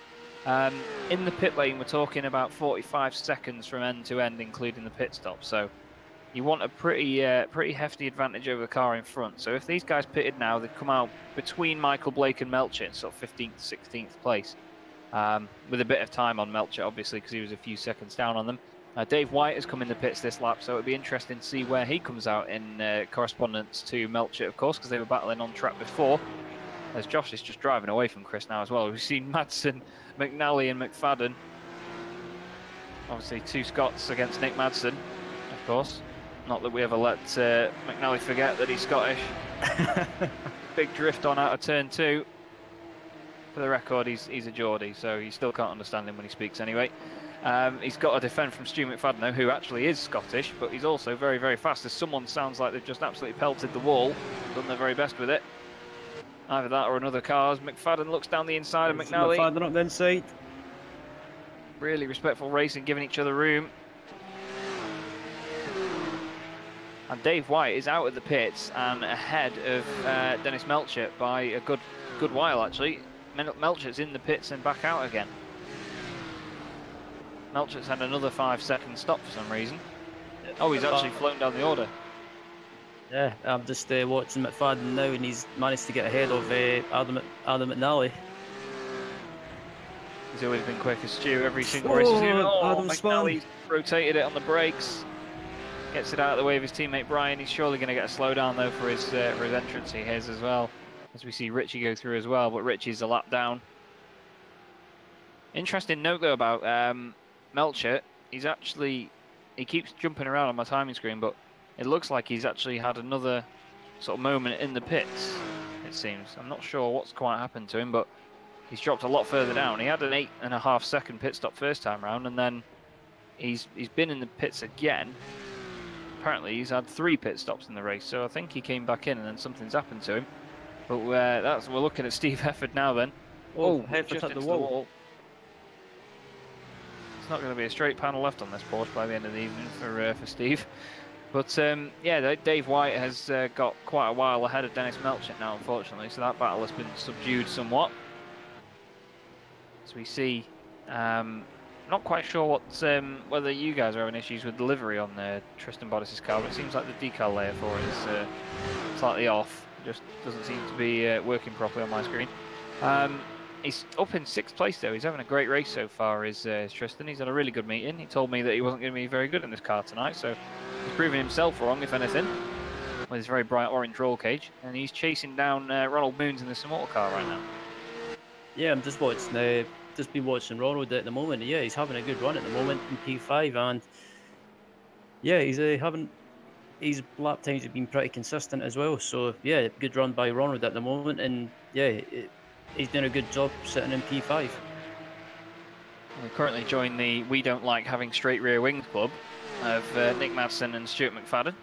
In the pit lane, we're talking about 45 seconds from end to end, including the pit stop. So you want a pretty hefty advantage over the car in front. So if these guys pitted now, they'd come out between Michael Blake and Melcher in sort of 15th, 16th place. With a bit of time on Melcher, obviously, because he was a few seconds down on them. Dave White has come in the pits this lap, so it'll be interesting to see where he comes out in correspondence to Melcher, of course, because they were battling on track before. As Josh is just driving away from Chris now as well. We've seen Madsen, McNally and McFadden. Obviously 2 Scots against Nick Madsen, of course. Not that we ever let McNally forget that he's Scottish. Big drift on out of turn 2. For the record, he's a Geordie, so you still can't understand him when he speaks anyway. He's got to defend from Stu McFadden, though, who actually is Scottish, but he's also very, very fast. As someone sounds like they've just absolutely pelted the wall, done their very best with it. Either that or another car. McFadden looks down the inside of McNally. McFadden up the inside. Really respectful racing, giving each other room. And Dave White is out of the pits and ahead of Dennis Melcher by a good while, actually. Melcher's in the pits and back out again. Melcher's had another 5-second stop for some reason. Oh, he's actually flown down the order. Yeah, I'm just watching McFadden now, and he's managed to get ahead of Adam McNally. He's always been quick as Stu every single race. Oh, McNally's rotated it on the brakes. Gets it out of the way of his teammate Brian. He's surely going to get a slowdown though for his entrance. He has as well, as we see Richie go through as well. But Richie's a lap down. Interesting note though about Melcher. He keeps jumping around on my timing screen, but it looks like he's actually had another sort of moment in the pits, it seems. I'm not sure what's quite happened to him, but he's dropped a lot further down. He had an 8.5 second pit stop first time round, and then he's been in the pits again. Apparently he's had 3 pit stops in the race, so I think he came back in and then something's happened to him. But we're looking at Steve Hefford now then. Oh, Hefford hit the wall. It's not going to be a straight panel left on this Porsche by the end of the evening for Steve. But yeah, Dave White has got quite a while ahead of Dennis Melcher now, unfortunately, so that battle has been subdued somewhat. As we see, not quite sure what whether you guys are having issues with delivery on Tristan Bottas's car, but it seems like the decal layer for it is slightly off. Just doesn't seem to be working properly on my screen. He's up in 6th place though. He's having a great race so far, is Tristan. He's had a really good meeting. He told me that he wasn't going to be very good in this car tonight, so he's proving himself wrong, if anything, with his very bright orange roll cage. And he's chasing down Ronald Moons in the Simmortal car right now. Yeah, I'm just been watching Ronald at the moment. Yeah, he's having a good run at the moment in P5, and yeah, his lap times have been pretty consistent as well. So yeah, good run by Ronald at the moment, and yeah, he's doing a good job sitting in P5. We currently join the We Don't Like Having Straight Rear Wings club of Nick Madsen and Stuart McFadden.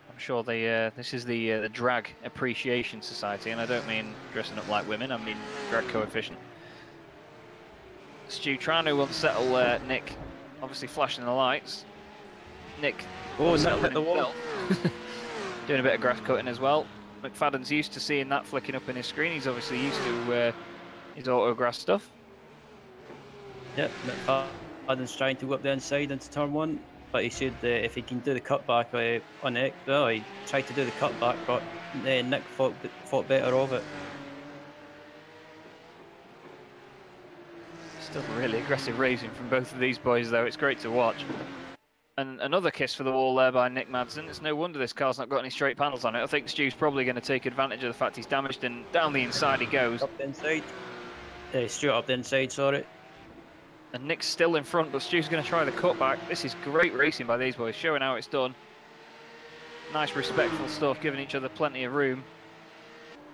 I'm sure this is the Drag Appreciation Society, and I don't mean dressing up like women, I mean drag coefficient. Stu trying to unsettle Nick, obviously flashing the lights. Nick hit the wall. Doing a bit of grass cutting as well. McFadden's used to seeing that flicking up in his screen. He's obviously used to his auto grass stuff. Yeah, McFadden's trying to whip the inside into turn 1, but he said if he can do the cutback on Nick, well, he tried to do the cutback, but Nick fought better of it. Still really aggressive racing from both of these boys, though. It's great to watch. And another kiss for the wall there by Nick Madsen. It's no wonder this car's not got any straight panels on it. I think Stu's probably going to take advantage of the fact he's damaged, and down the inside he goes. Up the inside. Stuart up the inside, sorry. And Nick's still in front, but Stu's going to try the cutback. This is great racing by these boys, showing how it's done. Nice respectful stuff, giving each other plenty of room.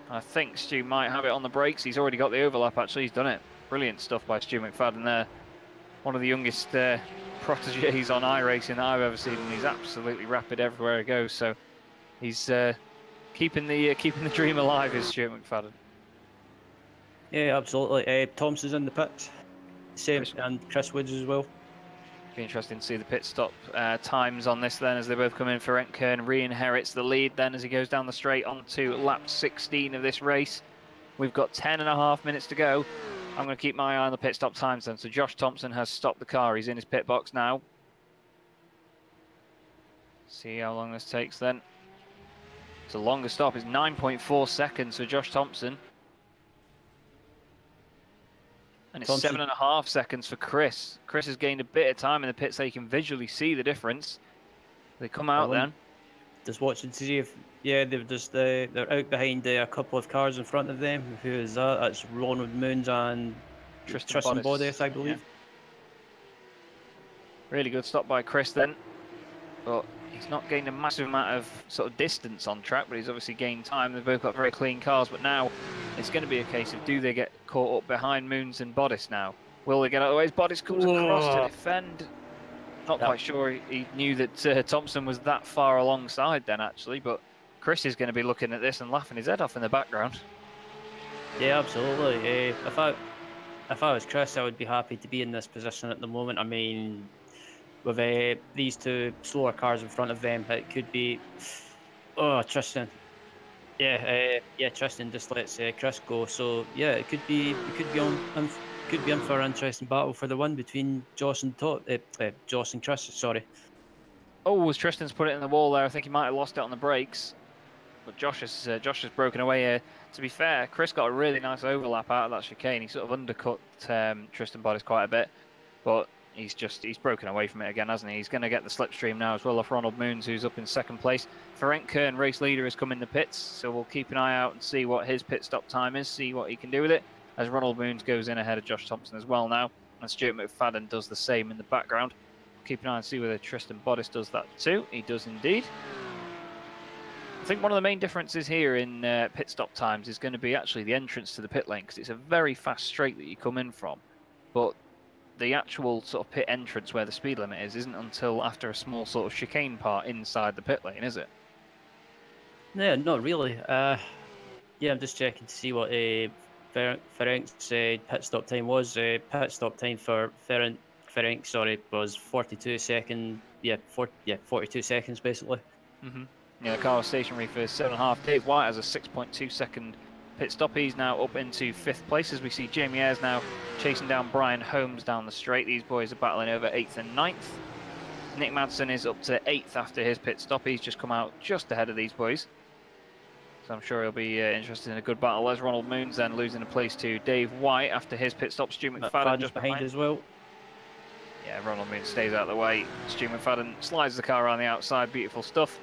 I think Stu might have it on the brakes. He's already got the overlap, actually. He's done it. Brilliant stuff by Stu McFadden there. One of the youngest proteges on iRacing that I've ever seen, and he's absolutely rapid everywhere he goes. So he's keeping the dream alive, is Stuart McFadden. Yeah, absolutely. Thompson's in the pits. Same, and Chris Woods as well. Be interesting to see the pit stop times on this then, as they both come in. Ferenc Kern re-inherits the lead then as he goes down the straight onto lap 16 of this race. We've got 10.5 minutes to go. I'm going to keep my eye on the pit stop times then. So Josh Thompson has stopped the car. He's in his pit box now. See how long this takes then. It's a longer stop. It's 9.4 seconds for Josh Thompson. And it's 7.5 seconds for Chris. Chris has gained a bit of time in the pit so you can visually see the difference. They come out then. Just watching to see if, yeah, they're out behind a couple of cars in front of them. Who is that? That's Ronald Moons and Tristan Bodice, I believe. Yeah. Really good stop by Chris then. But he's not gained a massive amount of sort of distance on track, but he's obviously gained time. They've both got very clean cars, but now it's going to be a case of, do they get caught up behind Moons and Bodice now? Will they get out of the way? Bodice comes across to defend. Not quite sure he knew that Thompson was that far alongside then, actually, but Chris is going to be looking at this and laughing his head off in the background. Yeah, absolutely. If I was Chris, I would be happy to be in this position at the moment. I mean, with these two slower cars in front of them, it could be... Oh, Tristan. Yeah, Tristan just lets Chris go. So yeah, it could be in for an interesting battle for the win between Josh and Chris. Sorry. Oh, as Tristan's put it in the wall there, I think he might have lost it on the brakes. But Josh has broken away here. To be fair, Chris got a really nice overlap out of that chicane. He sort of undercut Tristan Bodice quite a bit, but he's broken away from it again, hasn't he? He's going to get the slipstream now as well off Ronald Moons, who's up in second place. Ferenc Kern, race leader, has come in the pits, so we'll keep an eye out and see what his pit stop time is, see what he can do with it, as Ronald Moons goes in ahead of Josh Thompson as well now, and Stuart McFadden does the same in the background. Keep an eye and see whether Tristan Bodice does that too. He does indeed. I think one of the main differences here in pit stop times is going to be actually the entrance to the pit lane, because it's a very fast straight that you come in from, but the actual sort of pit entrance where the speed limit isn't until after a small sort of chicane part inside the pit lane, is it? Yeah, not really. Yeah, I'm just checking to see what Ferenc's pit stop time was. Pit stop time for Ferenc, sorry, was 42 seconds. Yeah, 42 seconds basically. Yeah, the car was stationary for 7.5. Dave White has a 6.2 second pit stop. He's now up into 5th place as we see Jamie Ayres now chasing down Brian Holmes down the straight. These boys are battling over 8th and 9th. Nick Madsen is up to 8th after his pit stop. He's just come out just ahead of these boys. So I'm sure he'll be interested in a good battle. There's Ronald Moons then losing a place to Dave White after his pit stop. Stu McFadden just behind as well. Yeah, Ronald Moons stays out of the way. Stu McFadden slides the car around the outside. Beautiful stuff.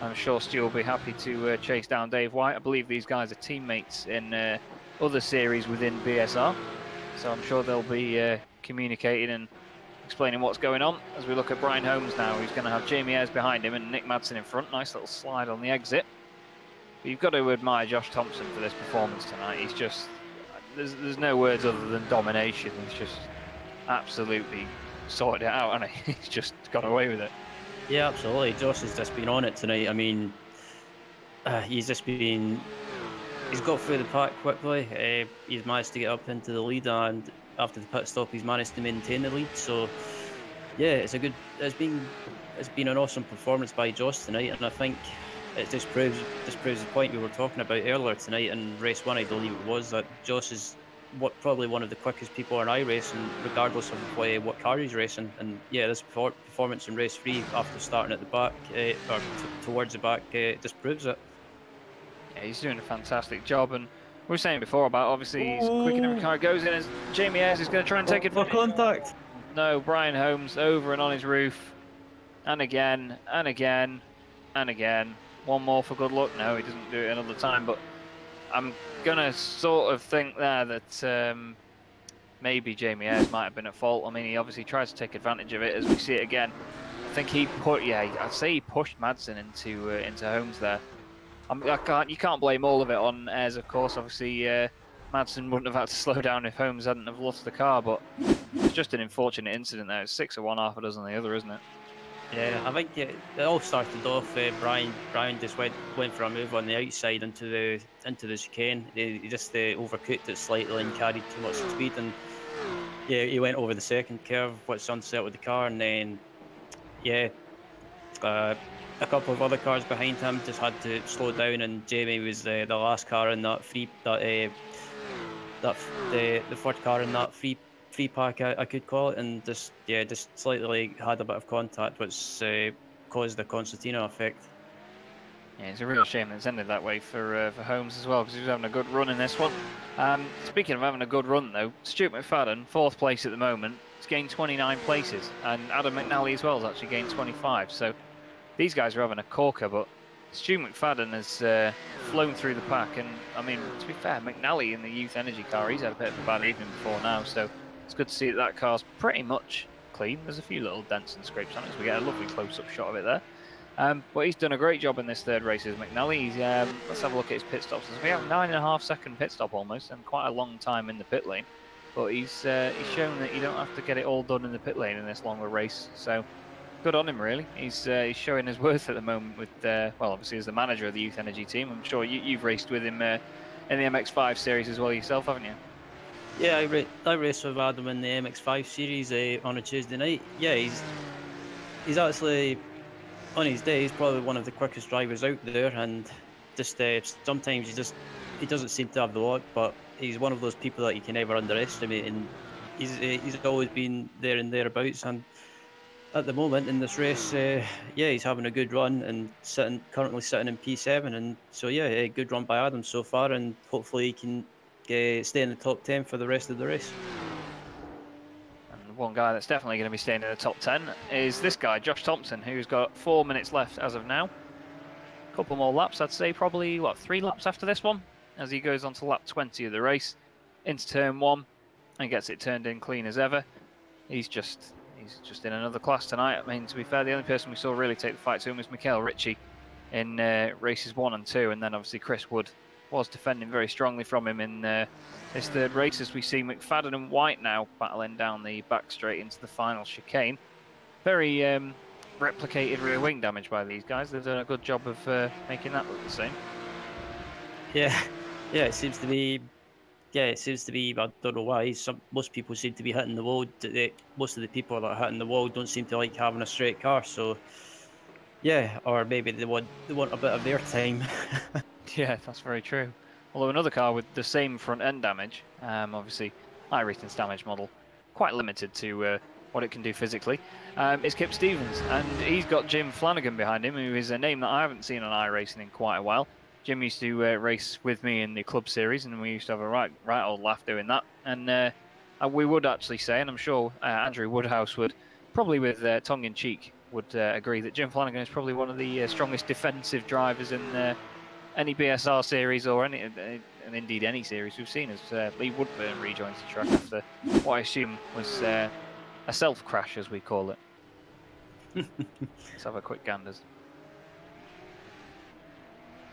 I'm sure Stu will be happy to chase down Dave White. I believe these guys are teammates in other series within BSR. So I'm sure they'll be communicating and explaining what's going on. As we look at Brian Holmes now, who's going to have Jamie Ayres behind him and Nick Madsen in front. Nice little slide on the exit. But you've got to admire Josh Thompson for this performance tonight. He's just... There's no words other than domination. He's just absolutely sorted it out, hasn't he? He's just got away with it. Yeah, absolutely. Josh has just been on it tonight. I mean, he's got through the pack quickly. He's managed to get up into the lead, and after the pit stop, he's managed to maintain the lead. So, yeah, it's been an awesome performance by Josh tonight, and I think it just proves the point we were talking about earlier tonight in race 1. I believe it was that Josh is probably one of the quickest people in iRacing, regardless of what car he's racing. And yeah, this performance in race 3 after starting at the back or towards the back just proves it. Yeah, he's doing a fantastic job, and we were saying before about obviously he's quick in every car goes in, as Jamie Ayres is going to try and take it for contact. No, Brian Holmes over and on his roof. and again, and again, and again. One more for good luck. No, he doesn't do it another time, but I'm going to sort of think there that maybe Jamie Ayres might have been at fault. I mean, he obviously tried to take advantage of it as we see it again. I think he I'd say he pushed Madsen into Holmes there. You can't blame all of it on Ayres, of course. Obviously, Madsen wouldn't have had to slow down if Holmes hadn't have lost the car, but it's just an unfortunate incident there. It's 6 of one, half a dozen of the other, isn't it? Yeah, I think it all started off. Brian just went for a move on the outside into the chicane. He just overcooked it slightly and carried too much speed, and yeah, he went over the second curve, what's unset with the car, and then yeah, a couple of other cars behind him just had to slow down, and Jamie was the last car in that the third car in that free pack, I could call it, and just slightly had a bit of contact, which caused the concertina effect. Yeah, it's a real shame that it's ended that way for Holmes as well, because he was having a good run in this one. Speaking of having a good run though, Stuart McFadden, 4th place at the moment, has gained 29 places, and Adam McNally as well has actually gained 25. So these guys are having a corker, but Stuart McFadden has flown through the pack, and I mean, to be fair, McNally in the Youth Energy car, he's had a bit of a bad evening before now, so it's good to see that car's pretty much clean. There's a few little dents and scrapes on it, so we get a lovely close-up shot of it there. But he's done a great job in this third race as McNally. He's, let's have a look at his pit stops. We have 9.5 second pit stop almost, and quite a long time in the pit lane. But he's shown that you don't have to get it all done in the pit lane in this longer race. So good on him, really. He's showing his worth at the moment with, well, obviously as the manager of the Youth Energy team. I'm sure you've raced with him in the MX-5 series as well yourself, haven't you? Yeah, I raced with Adam in the MX-5 series on a Tuesday night. Yeah, he's actually, on his day, he's probably one of the quickest drivers out there, and just sometimes he doesn't seem to have the luck, but he's one of those people that you can never underestimate, and he's always been there and thereabouts, and at the moment in this race, yeah, he's having a good run and currently sitting in P7, and so yeah, a good run by Adam so far, and hopefully he can stay in the top 10 for the rest of the race. And one guy that's definitely going to be staying in the top 10 is this guy, Josh Thompson, who's got 4 minutes left as of now. A couple more laps, I'd say probably, 3 laps after this one, as he goes on to lap 20 of the race, into turn 1, and gets it turned in clean as ever. He's just in another class tonight. I mean, to be fair, the only person we saw really take the fight to him was Mikhail Ritchie in races 1 and 2, and then obviously Chris Wood was defending very strongly from him in this third race, as we see McFadden and White now battling down the back straight into the final chicane. Very replicated rear wing damage by these guys. They've done a good job of making that look the same. Yeah, it seems to be. Yeah, it seems to be. I don't know why. Most people seem to be hitting the wall. Most of the people that are hitting the wall don't seem to like having a straight car. So, yeah, or maybe they want a bit of their time. Yeah, that's very true. Although another car with the same front end damage, obviously iRacing's damage model, quite limited to what it can do physically, is Kip Stevens, and he's got Jim Flanagan behind him, who is a name that I haven't seen on iRacing in quite a while. Jim used to race with me in the club series, and we used to have a right old laugh doing that. And we would actually say, and I'm sure Andrew Woodhouse would, probably with tongue-in-cheek, would agree that Jim Flanagan is probably one of the strongest defensive drivers in any BSR series, or any, and indeed any series we've seen, as Lee Woodburn rejoins the track after what I assume was a self-crash, as we call it. Let's have a quick ganders.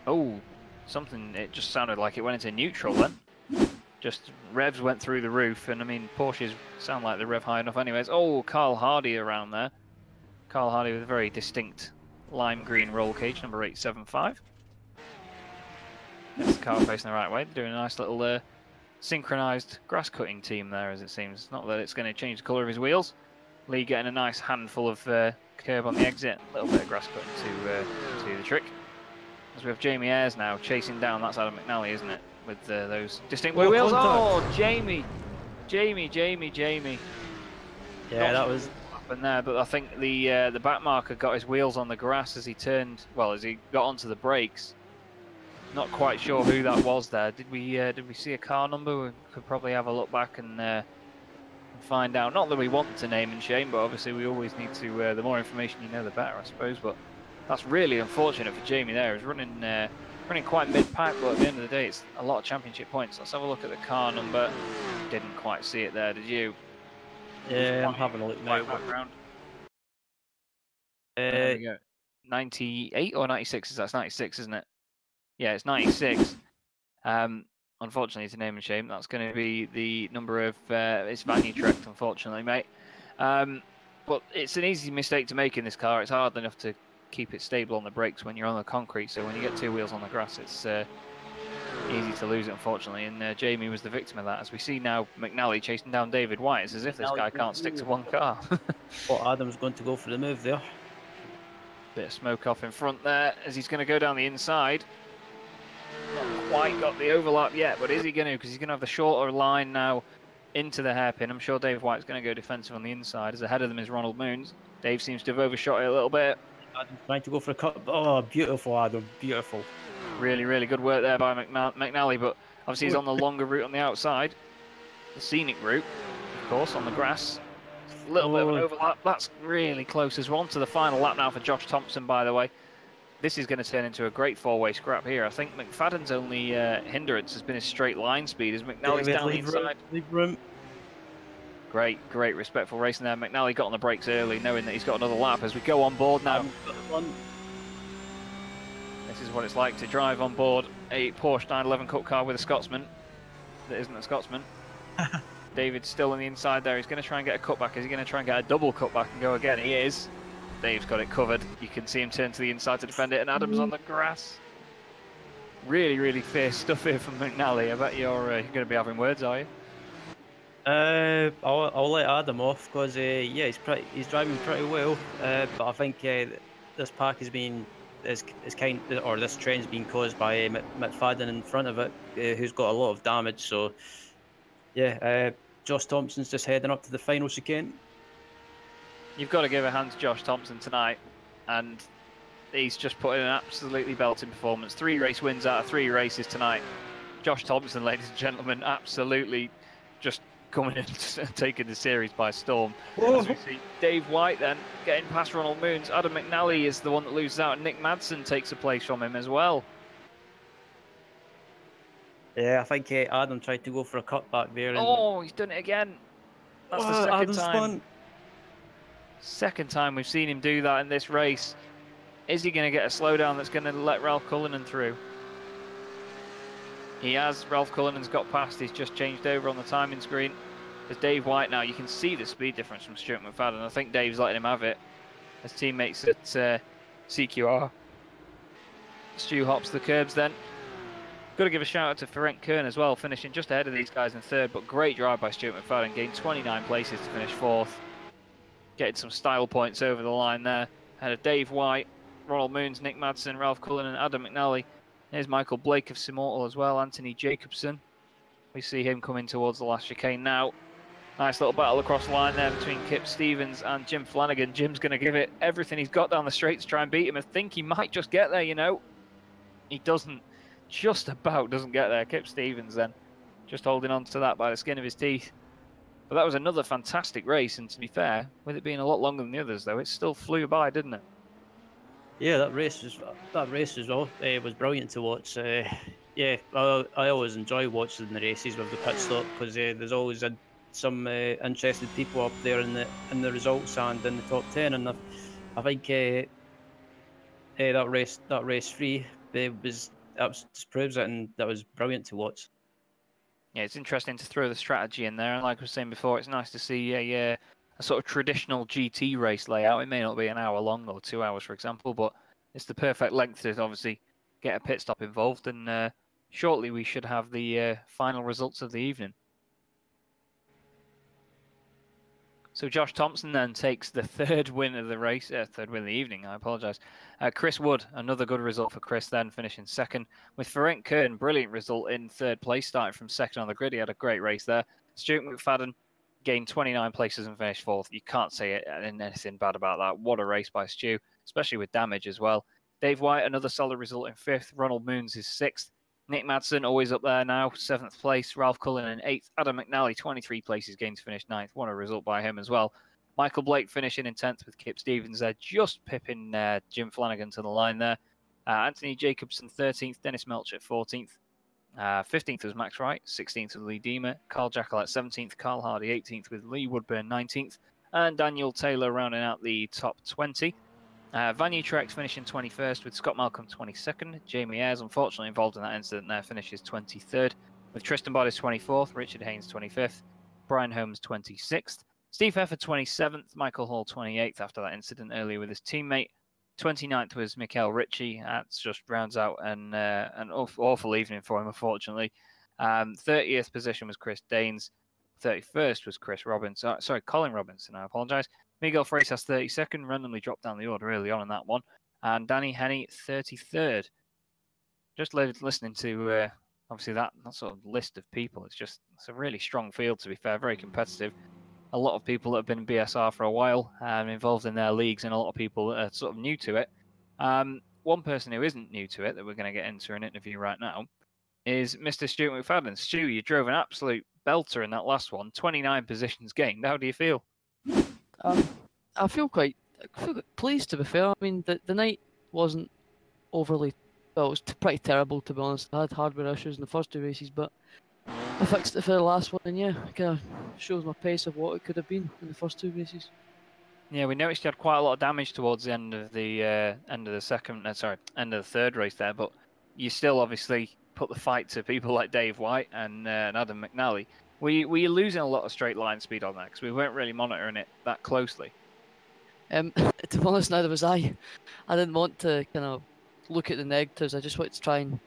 Oh, something, it just sounded like it went into neutral then. Just revs went through the roof, and I mean, Porsches sound like they rev high enough anyways. Oh, Carl Hardy around there. Carl Hardy with a very distinct lime green roll cage, number 875. Gets the car facing the right way. They're doing a nice little synchronised grass cutting team there, as it seems. Not that it's going to change the colour of his wheels. Lee getting a nice handful of curb on the exit. A little bit of grass cutting to do the trick. As we have Jamie Ayres now chasing down that side of McNally, isn't it? With those distinct wheels. Oh, Jamie! Yeah, that was happened there, but I think the back marker got his wheels on the grass as he turned. Well, as he got onto the brakes. Not quite sure who that was there. Did we see a car number? We could probably have a look back and find out. Not that we want to name and shame, but obviously we always need to. The more information you know, the better, I suppose. But that's really unfortunate for Jamie there. He's running quite mid-pack, but at the end of the day, it's a lot of championship points. Let's have a look at the car number. Didn't quite see it there, did you? Yeah, I'm having a look now. There we go. 98 or 96? That's 96, isn't it? Yeah, it's 96. Unfortunately, it's a name and shame. That's going to be the number of it's Vanutrecht, unfortunately, mate. But it's an easy mistake to make in this car. It's hard enough to keep it stable on the brakes when you're on the concrete. So when you get two wheels on the grass, it's easy to lose it, unfortunately. And Jamie was the victim of that. As we see now, McNally chasing down David White. It's as if this guy can't stick to one car. Well, Adam's going to go for the move there. Bit of smoke off in front there as he's going to go down the inside. Not quite got the overlap yet, but is he going to? Because he's going to have the shorter line now into the hairpin. I'm sure Dave White's going to go defensive on the inside, as ahead of them is Ronald Moons. Dave seems to have overshot it a little bit. Adam's trying to go for a cut. Oh, beautiful, Adam. Beautiful. Really, really good work there by McNally, but obviously he's on the longer route on the outside. The scenic route, of course, on the grass. A little bit of an overlap. That's really close as well. On to the final lap now for Josh Thompson, by the way. This is going to turn into a great four-way scrap here. I think McFadden's only hindrance has been his straight line speed as McNally's down the inside. Leave room. Great respectful racing there. McNally got on the brakes early, knowing that he's got another lap as we go on board now. This is what it's like to drive on board a Porsche 911 Cup car with a Scotsman that isn't a Scotsman. David's still on the inside there. He's going to try and get a cutback. Is he going to try and get a double cutback and go again? He is. Dave's got it covered. You can see him turn to the inside to defend it, and Adam's on the grass. Really, really fierce stuff here from McNally. I bet you're going to be having words, are you? I'll let Adam off because yeah, he's driving pretty well. But I think this pack has been this train's been caused by McFadden in front of it, who's got a lot of damage. So yeah, Josh Thompson's just heading up to the final chicane. You've got to give a hand to Josh Thompson tonight, and he's just put in an absolutely belting performance. 3 race wins out of 3 races tonight. Josh Thompson, ladies and gentlemen, absolutely just coming in and taking the series by storm. As we see Dave White then getting past Ronald Moons. Adam McNally is the one that loses out, and Nick Madsen takes a place from him as well. Yeah, I think Adam tried to go for a cutback there. Oh, he's done it again. That's the second Adam's time. fun. Second time we've seen him do that in this race. Is he going to get a slowdown that's going to let Ralph Cullinan through? He has. Ralph Cullinan's got past. He's just changed over on the timing screen. There's Dave White now. You can see the speed difference from Stuart McFadden. I think Dave's letting him have it. His teammates at CQR. Stu hops the curbs then. Got to give a shout out to Ferenc Kern as well, finishing just ahead of these guys in third, but great drive by Stuart McFadden, gained 29 places to finish fourth. Getting some style points over the line there. Ahead of Dave White, Ronald Moons, Nick Madsen, Ralph Cullinan, Adam McNally. Here's Michael Blake of Simmortal as well, Anthony Jacobson. We see him coming towards the last chicane now. Nice little battle across the line there between Kip Stevens and Jim Flanagan. Jim's going to give it everything he's got down the straight to try and beat him. I think he might just get there, you know. He doesn't, just about doesn't get there. Kip Stevens then, just holding on to that by the skin of his teeth. But that was another fantastic race, and to be fair, with it being a lot longer than the others, though, it still flew by, didn't it? Yeah, that race as well was brilliant to watch. Yeah, I always enjoy watching the races with the pit stop because there's always some interested people up there in the results and in the top 10, and I think that race 3 just proves it, and that was brilliant to watch. Yeah, it's interesting to throw the strategy in there, and like I was saying before, it's nice to see a sort of traditional GT race layout. It may not be an hour long or 2 hours, for example, but it's the perfect length to obviously get a pit stop involved, and shortly we should have the final results of the evening. So Josh Thompson then takes the third win of the race, third win of the evening, I apologise. Chris Wood, another good result for Chris then, finishing second. With Ferenc Kern, brilliant result in third place, starting from second on the grid. He had a great race there. Stuart McFadden gained 29 places and finished fourth. You can't say anything bad about that. What a race by Stu, especially with damage as well. Dave White, another solid result in fifth. Ronald Moons is sixth. Nick Madsen always up there now, 7th place. Ralph Cullen in 8th. Adam McNally, 23 places gained to finish 9th. What a result by him as well. Michael Blake finishing in 10th with Kip Stevens there, just pipping Jim Flanagan to the line there. Anthony Jacobson 13th, Dennis Melcher 14th. 15th was Max Wright, 16th was Lee Deemer, Carl Jackalette 17th, Carl Hardy 18th with Lee Woodburn 19th, and Daniel Taylor rounding out the top 20. Van Utrecht finishing 21st with Scott Malcolm 22nd. Jamie Ayres, unfortunately involved in that incident there, finishes 23rd. With Tristan Bodice 24th, Richard Haynes 25th, Brian Holmes 26th, Steve Heffer 27th, Michael Hall 28th after that incident earlier with his teammate. 29th was Mikael Ritchie. That's just rounds out an awful evening for him, unfortunately. 30th position was Chris Daines. 31st was Colin Robinson, I apologise. Miguel Freitas 32nd, randomly dropped down the order early on in that one. And Danny Henney 33rd. Just listening to obviously that sort of list of people, it's a really strong field, to be fair, very competitive. A lot of people that have been in BSR for a while, involved in their leagues, and a lot of people that are sort of new to it. One person who isn't new to it that we're going to get into an interview right now is Mr. Stuart McFadden. Stu, you drove an absolute belter in that last one, 29 positions gained. How do you feel? I feel quite pleased, to be fair. I mean, the night wasn't overly, well, it was pretty terrible, to be honest. I had hardware issues in the first 2 races, but I fixed it for the last one, and yeah, it kind of shows my pace of what it could have been in the first 2 races. Yeah, we noticed you had quite a lot of damage towards the end of the end of the third race there, but you still obviously put the fight to people like Dave White and Adam McNally. Were you losing a lot of straight line speed on that? Because we weren't really monitoring it that closely. To be honest, neither was I. I didn't want to kind of look at the negatives. I just wanted to try and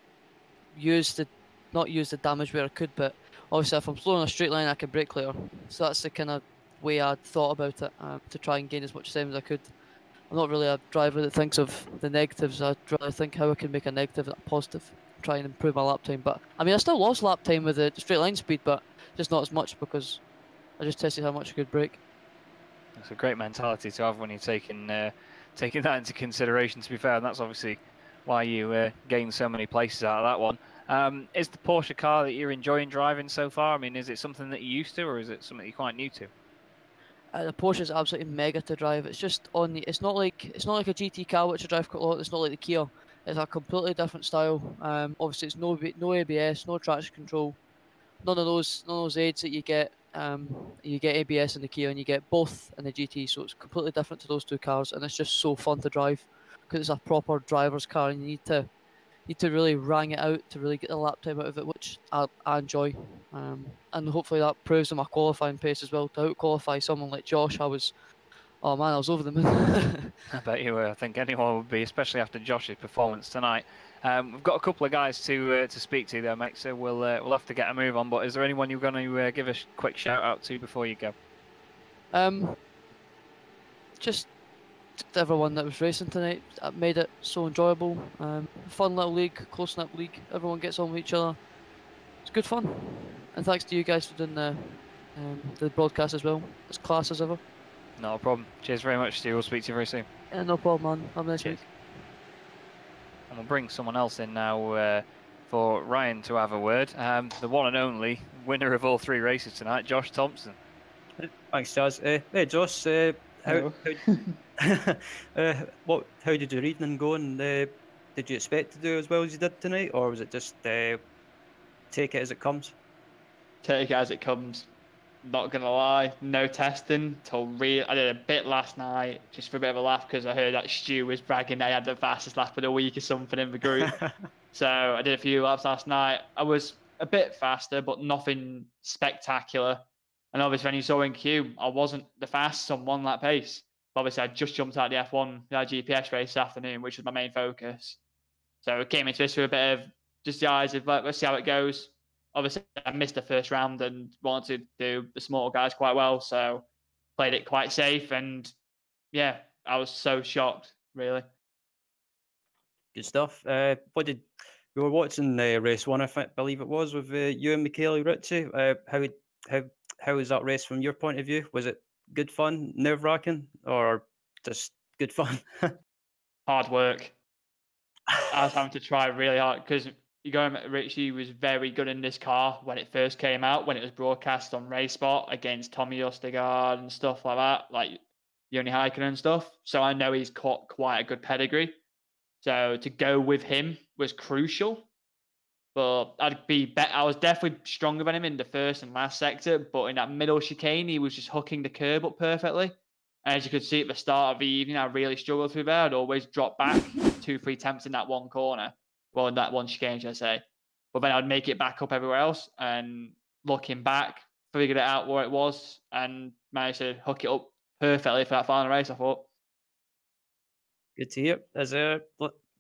not use the damage where I could, but obviously if I'm slow on a straight line, I can brake later. So that's the kind of way I'd thought about it, to try and gain as much time as I could. I'm not really a driver that thinks of the negatives. I'd rather think how I can make a negative a positive, try and improve my lap time. But I mean, I still lost lap time with the straight line speed, but just not as much because I just tested how much I could brake. That's a great mentality to have when you're taking that into consideration, to be fair, and that's obviously why you gained so many places out of that one. Is the Porsche car that you're enjoying driving so far? I mean, is it something that you're used to, or is it something you're quite new to? The Porsche is absolutely mega to drive. It's just it's not like a GT car which I drive quite a lot. It's not like the Kia. It's a completely different style. Obviously, it's no ABS, no traction control, none of those aids that you get. You get ABS in the Kia and you get both in the GT, so it's completely different to those 2 cars, and it's just so fun to drive because it's a proper driver's car, and you need to really wrang it out to really get the lap time out of it, which I enjoy. And hopefully that proves in my qualifying pace as well. To out-qualify someone like Josh, I was over the moon. I bet you were. I think anyone would be, especially after Josh's performance tonight. We've got a couple of guys to speak to there, mate, so we'll have to get a move on. But is there anyone you're going to give a quick shout-out to before you go? Just everyone that was racing tonight. That made it so enjoyable. Fun little league, close-knit league. Everyone gets on with each other. It's good fun. And thanks to you guys for doing the broadcast as well. It's class as ever. Not a problem. Cheers very much, Stu. We'll speak to you very soon. Yeah, no problem, man. Have a nice week. And we'll bring someone else in now for Ryan to have a word. The one and only winner of all 3 races tonight, Josh Thompson. Thanks, Jazz. Hey, Josh. How did your evening go? And did you expect to do as well as you did tonight, or was it just take it as it comes? Take it as it comes. Not gonna lie, no testing till I did a bit last night just for a bit of a laugh because I heard that Stu was bragging that he had the fastest lap of the week or something in the group. So I did a few laps last night. I was a bit faster, but nothing spectacular. And obviously, when you saw in queue, I wasn't the fastest on 1 lap pace. But obviously, I just jumped out the F1 GPS race this afternoon, which was my main focus. So I came into this with a bit of just the eyes of let's see how it goes. Obviously, I missed the first round and wanted to do the smaller guys quite well, so played it quite safe. And yeah, I was so shocked, really. Good stuff. We were watching race 1, I believe it was, with you and Michele Ritchie. How was that race from your point of view? Was it good fun, nerve-wracking, or just good fun? Hard work. I was having to try really hard because Richie was very good in this car when it first came out, when it was broadcast on Race Spot against Tommy Ostergaard and stuff like that, like Joni Heikkinen and stuff. So I know he's got quite a good pedigree. So to go with him was crucial. But I was definitely stronger than him in the first and last sector, but in that middle chicane, he was just hooking the curb up perfectly. And as you could see at the start of the evening, I really struggled through there. I'd always drop back 2-3 attempts in that one corner. Well, in that one chicane, should I say. But then I'd make it back up everywhere else. And looking back, figured it out where it was and managed to hook it up perfectly for that final race, I thought. Good to hear.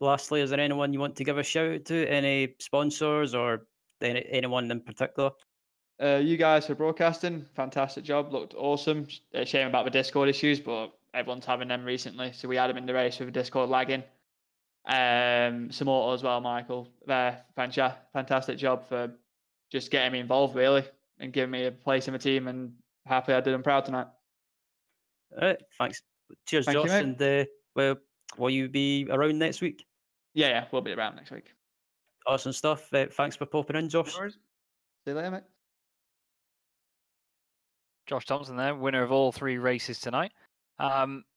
Lastly, is there anyone you want to give a shout out to? Any sponsors or anyone in particular? You guys for broadcasting, fantastic job. Looked awesome. Shame about the Discord issues, but everyone's having them recently. So we had them in the race with the Discord lagging. Simmortal as well, Michael. Fantastic job for just getting me involved, really, and giving me a place in the team. And happily I did them proud tonight. All right, thanks. Cheers, Thank you, Josh. mate. And will you be around next week? Yeah, we'll be around next week. Awesome stuff. Thanks for popping in, Josh. See you later, mate. Josh Thompson there, winner of all 3 races tonight.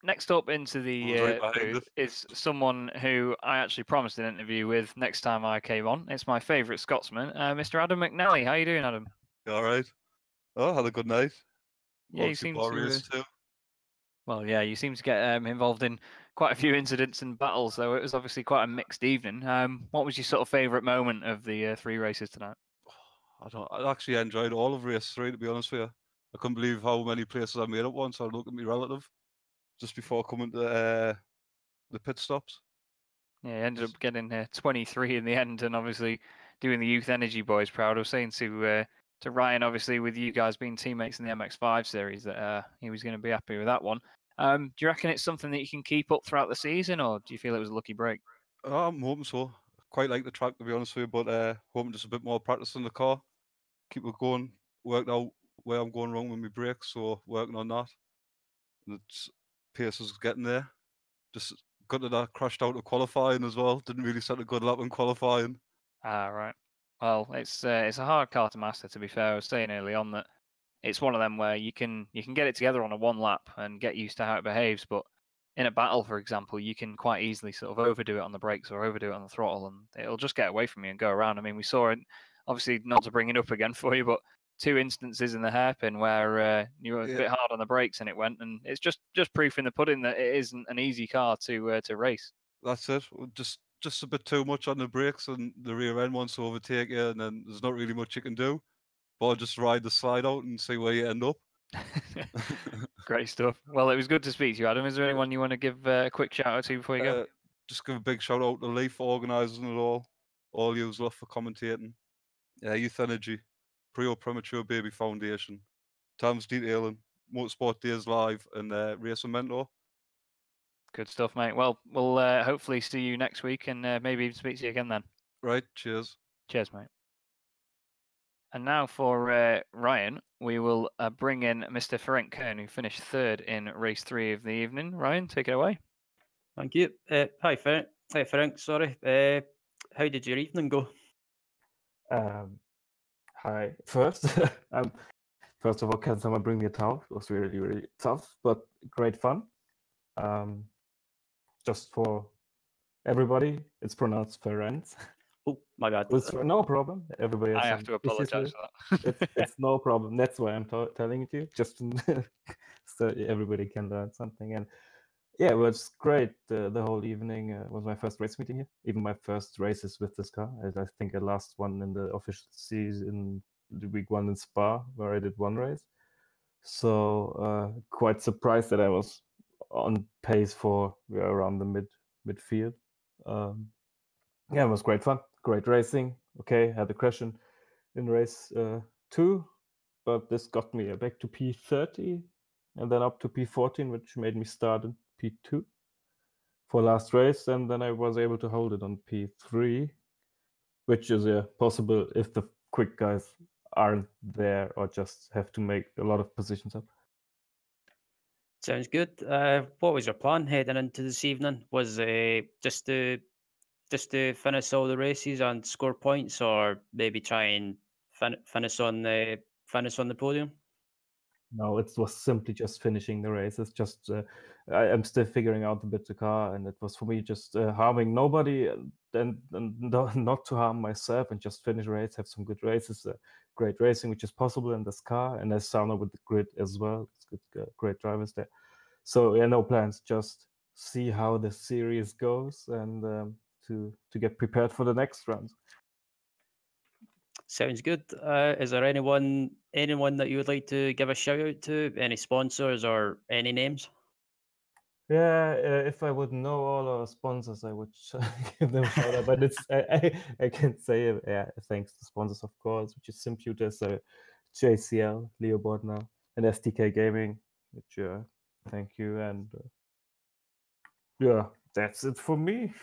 Next up into the booth is someone who I actually promised an interview with next time I came on. It's my favourite Scotsman, Mr. Adam McNally. How you doing, Adam? All right. Oh, had a good night. Yeah, you seem to. Well, yeah, you seem to get involved in quite a few incidents and battles, though it was obviously quite a mixed evening. What was your sort of favourite moment of the 3 races tonight? I actually enjoyed all of race 3, to be honest with you. I couldn't believe how many places I made up once. I looked at my relative just before coming to the pit stops. Yeah, he ended up getting 23 in the end, and obviously doing the Youth Energy boys proud. I was saying to Ryan, obviously with you guys being teammates in the MX5 series, that he was going to be happy with that one. Do you reckon it's something that you can keep up throughout the season, or do you feel it was a lucky break? I'm hoping so. Quite like the track, to be honest with you, but hoping just a bit more practice in the car. Keep it going. Worked out where I'm going wrong with my brakes, so working on that. And it's pace is getting there. Just got that I crashed out of qualifying as well. Didn't really set a good lap in qualifying. Ah, right. Well, it's a hard car to master. To be fair, I was saying early on that it's one of them where you can get it together on a 1 lap and get used to how it behaves, but in a battle, for example, you can quite easily sort of overdo it on the brakes or overdo it on the throttle, and it'll just get away from you and go around. I mean, we saw it. Obviously, not to bring it up again for you, but 2 instances in the hairpin where you were a bit hard on the brakes and it went, and it's just proof in the pudding that it isn't an easy car to race. That's it. Just a bit too much on the brakes, and the rear end wants to overtake you, and then there's not really much you can do. But just ride the slide out and see where you end up. Great stuff. Well, it was good to speak to you, Adam. Is there anyone you want to give a quick shout out to before you go? Just give a big shout out to Leaf for organising it all yous love for commentating. Youth Energy, Premature Baby Foundation, Tom's Detailing, Motorsport Days Live, and Racing Mentor. Good stuff, mate. Well, we'll hopefully see you next week and maybe even speak to you again then. Right, cheers. Cheers, mate. And now for Ryan, we will bring in Mr. Ferenc Kern, who finished 3rd in race 3 of the evening. Ryan, take it away. Thank you. Hi, Ferenc. Hi, Ferenc. Sorry. How did your evening go? Hi. First of all, can someone bring me a towel? It was really, really tough, but great fun. Just for everybody, it's pronounced Ferenc. Oh, my bad. No problem. Everybody has I have to apologize for that. It's no problem. That's why I'm telling it to you, just so everybody can learn something. And yeah, it was great. The whole evening was my first race meeting here. Even my first races with this car. I think I last one in the official season, the week 1 in Spa, where I did 1 race. So quite surprised that I was on pace for around the midfield. Yeah, it was great fun, great racing. Okay, had a crash in race 2, but this got me back to P30 and then up to P14, which made me start in P2 for last race, and then I was able to hold it on P3, which is possible if the quick guys aren't there or just have to make a lot of positions up. Sounds good. What was your plan heading into this evening? Was just to just to finish all the races and score points, or maybe try and finish on the podium? No, it was simply just finishing the race. It's just I'm still figuring out a bit the car, and it was for me just harming nobody and not to harm myself, and just finish race, have some good races, great racing, which is possible in this car, and there's Sauna with the grid as well. It's good, great drivers there. So yeah, no plans. Just see how the series goes, and to get prepared for the next round. Sounds good. Is there anyone that you would like to give a shout out to? Any sponsors or any names? Yeah, if I would know all our sponsors, I would give them a shout out. But it's I can't say it. Yeah, thanks to sponsors, of course, which is Simputers, JCL, Leo Bodnar, and STK Gaming. Which thank you, and yeah, that's it for me.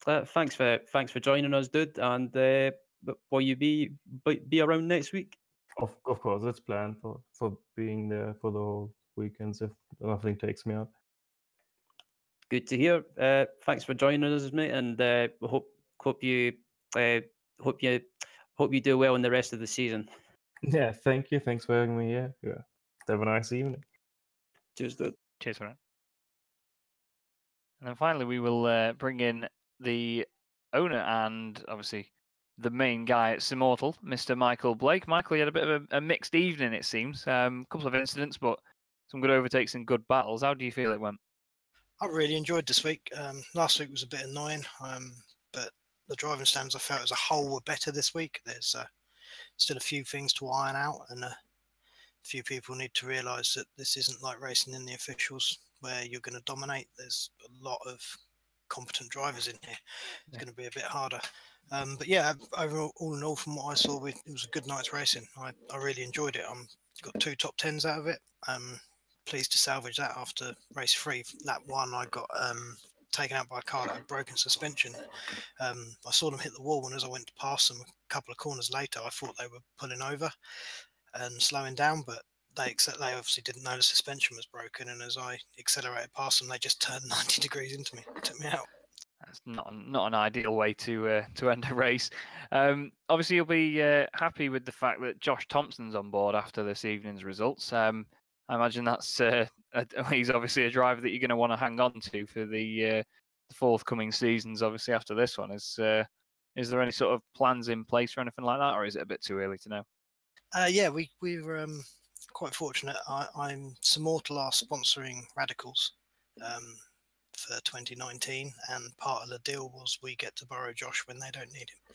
Thanks for joining us, dude. And will you be around next week? Of course, it's planned for being there for the whole weekends if nothing takes me out. Good to hear. Thanks for joining us, mate, and hope you do well in the rest of the season. Yeah, thank you. Thanks for having me here. Yeah, have a nice evening. Cheers, dude. Cheers for that. And then finally, we will bring in the owner and obviously the main guy at Simmortal, Mr. Michael Blake. Michael, you had a bit of a mixed evening, it seems. A couple of incidents, but some good overtakes and good battles. How do you feel it went? I really enjoyed this week. Last week was a bit annoying, but the driving standards I felt as a whole were better this week. There's still a few things to iron out, and a few people need to realise that this isn't like racing in the officials where you're going to dominate. There's a lot of competent drivers in here. It's going to be a bit harder. But yeah, overall, all in all, from what I saw, it was a good night's racing. I really enjoyed it. Got 2 top 10s out of it. Pleased to salvage that after race 3. Lap 1, I got taken out by a car that had broken suspension. I saw them hit the wall, and as I went to pass them a couple of corners later, I thought they were pulling over and slowing down, but they obviously didn't know the suspension was broken, and as I accelerated past them, they just turned 90 degrees into me, took me out. That's not an ideal way to end a race. Obviously, you'll be happy with the fact that Josh Thompson's on board after this evening's results. I imagine that's he's obviously a driver that you're going to want to hang on to for the forthcoming seasons. Obviously, after this one, is there any sort of plans in place or anything like that, or is it a bit too early to know? Yeah, we were quite fortunate. I'm Simmortal are sponsoring Radicals for 2019, and part of the deal was we get to borrow Josh when they don't need him.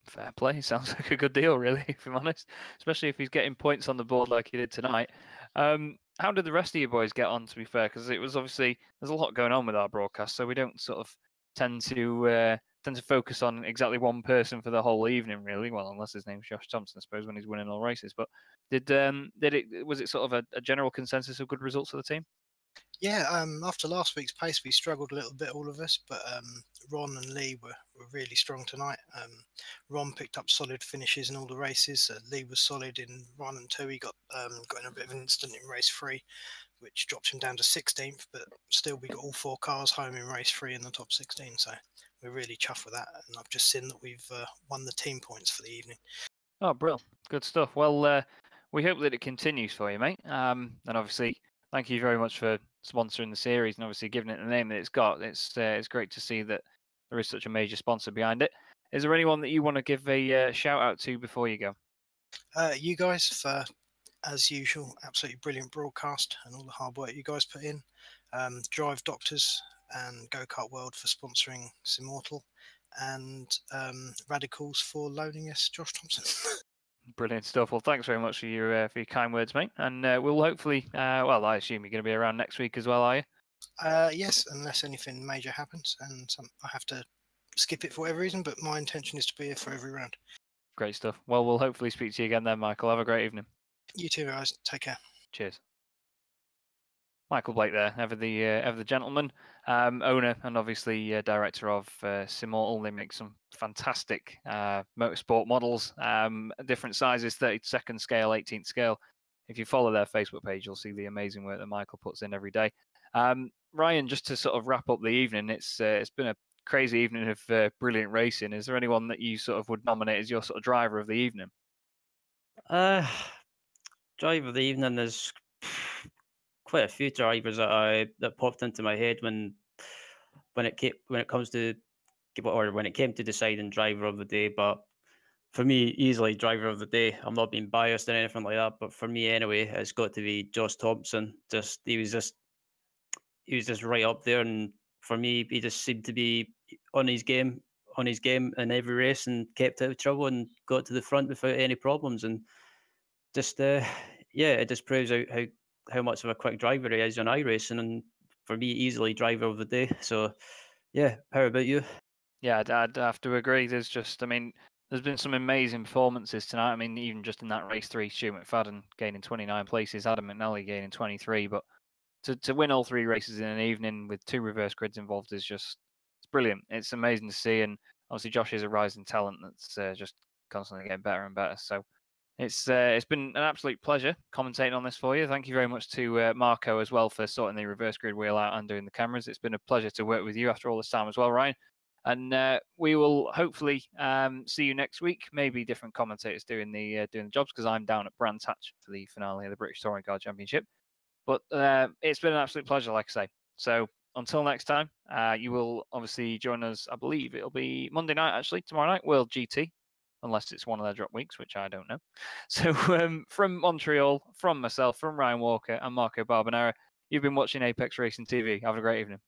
Fair play. Sounds like a good deal, really, if I'm honest. Especially if he's getting points on the board like he did tonight. How did the rest of you boys get on, to be fair? Because it was obviously, there's a lot going on with our broadcast, so we don't sort of tend to focus on exactly one person for the whole evening, really. Well, unless his name's Josh Thompson, I suppose, when he's winning all races. But was it sort of a general consensus of good results for the team? Yeah, after last week's pace, we struggled a little bit, all of us, but Ron and Lee were really strong tonight. Ron picked up solid finishes in all the races. Lee was solid in 1 and 2. He got in a bit of an incident in race 3, which dropped him down to 16th, but still we got all 4 cars home in race 3 in the top 16, so we're really chuffed with that. And I've just seen that we've won the team points for the evening. Oh, brilliant. Good stuff. Well, we hope that it continues for you, mate. And obviously, thank you very much for sponsoring the series and obviously giving it the name that it's got. It's great to see that there is such a major sponsor behind it. Is there anyone that you want to give a shout out to before you go? You guys, for, as usual, absolutely brilliant broadcast and all the hard work you guys put in. Drive Doctors and Go Kart World for sponsoring Simmortal, and Radicals for loaning us Josh Thompson. Brilliant stuff. Well, thanks very much for your kind words, mate. And we'll hopefully, well, I assume you're going to be around next week as well, are you? Yes, unless anything major happens and I have to skip it for whatever reason, but my intention is to be here for every round. Great stuff. Well, we'll hopefully speak to you again then, Michael. Have a great evening. You too, guys. Take care. Cheers. Michael Blake there, ever the gentleman, owner and obviously director of Simmortal. They make some fantastic motorsport models, different sizes, 32nd scale, 18th scale. If you follow their Facebook page, you'll see the amazing work that Michael puts in every day. Ryan, just to sort of wrap up the evening, it's been a crazy evening of brilliant racing, is there anyone that you sort of would nominate as your sort of driver of the evening? Driver of the evening, there's quite a few drivers that popped into my head when it came to deciding driver of the day. But for me, easily driver of the day. I'm not being biased or anything like that, but for me anyway, it's got to be Josh Thompson. He was just right up there, and for me, he just seemed to be on his game in every race, and kept out of trouble and got to the front without any problems. And just it just proves out how much of a quick driver he is on iRacing, and for me, easily driver of the day. So yeah, how about you? Yeah, I'd have to agree. There's been some amazing performances tonight. I mean, even just in that race 3, Stu McFadden gaining 29 places, Adam McNally gaining 23. But to win all 3 races in an evening with 2 reverse grids involved is it's brilliant. It's amazing to see, and obviously Josh is a rising talent that's just constantly getting better and better. So it's been an absolute pleasure commentating on this for you. Thank you very much to Marco as well for sorting the reverse grid wheel out and doing the cameras. It's been a pleasure to work with you after all this time as well, Ryan. And we will hopefully see you next week. Maybe different commentators doing the jobs, because I'm down at Brands Hatch for the finale of the British Touring Car Championship. But it's been an absolute pleasure, like I say. So until next time, you will obviously join us. I believe it'll be Monday night, actually, tomorrow night, World GT, unless it's one of their drop weeks, which I don't know. So from Montreal, from myself, from Ryan Walker and Marco Barbanera, you've been watching Apex Racing TV. Have a great evening.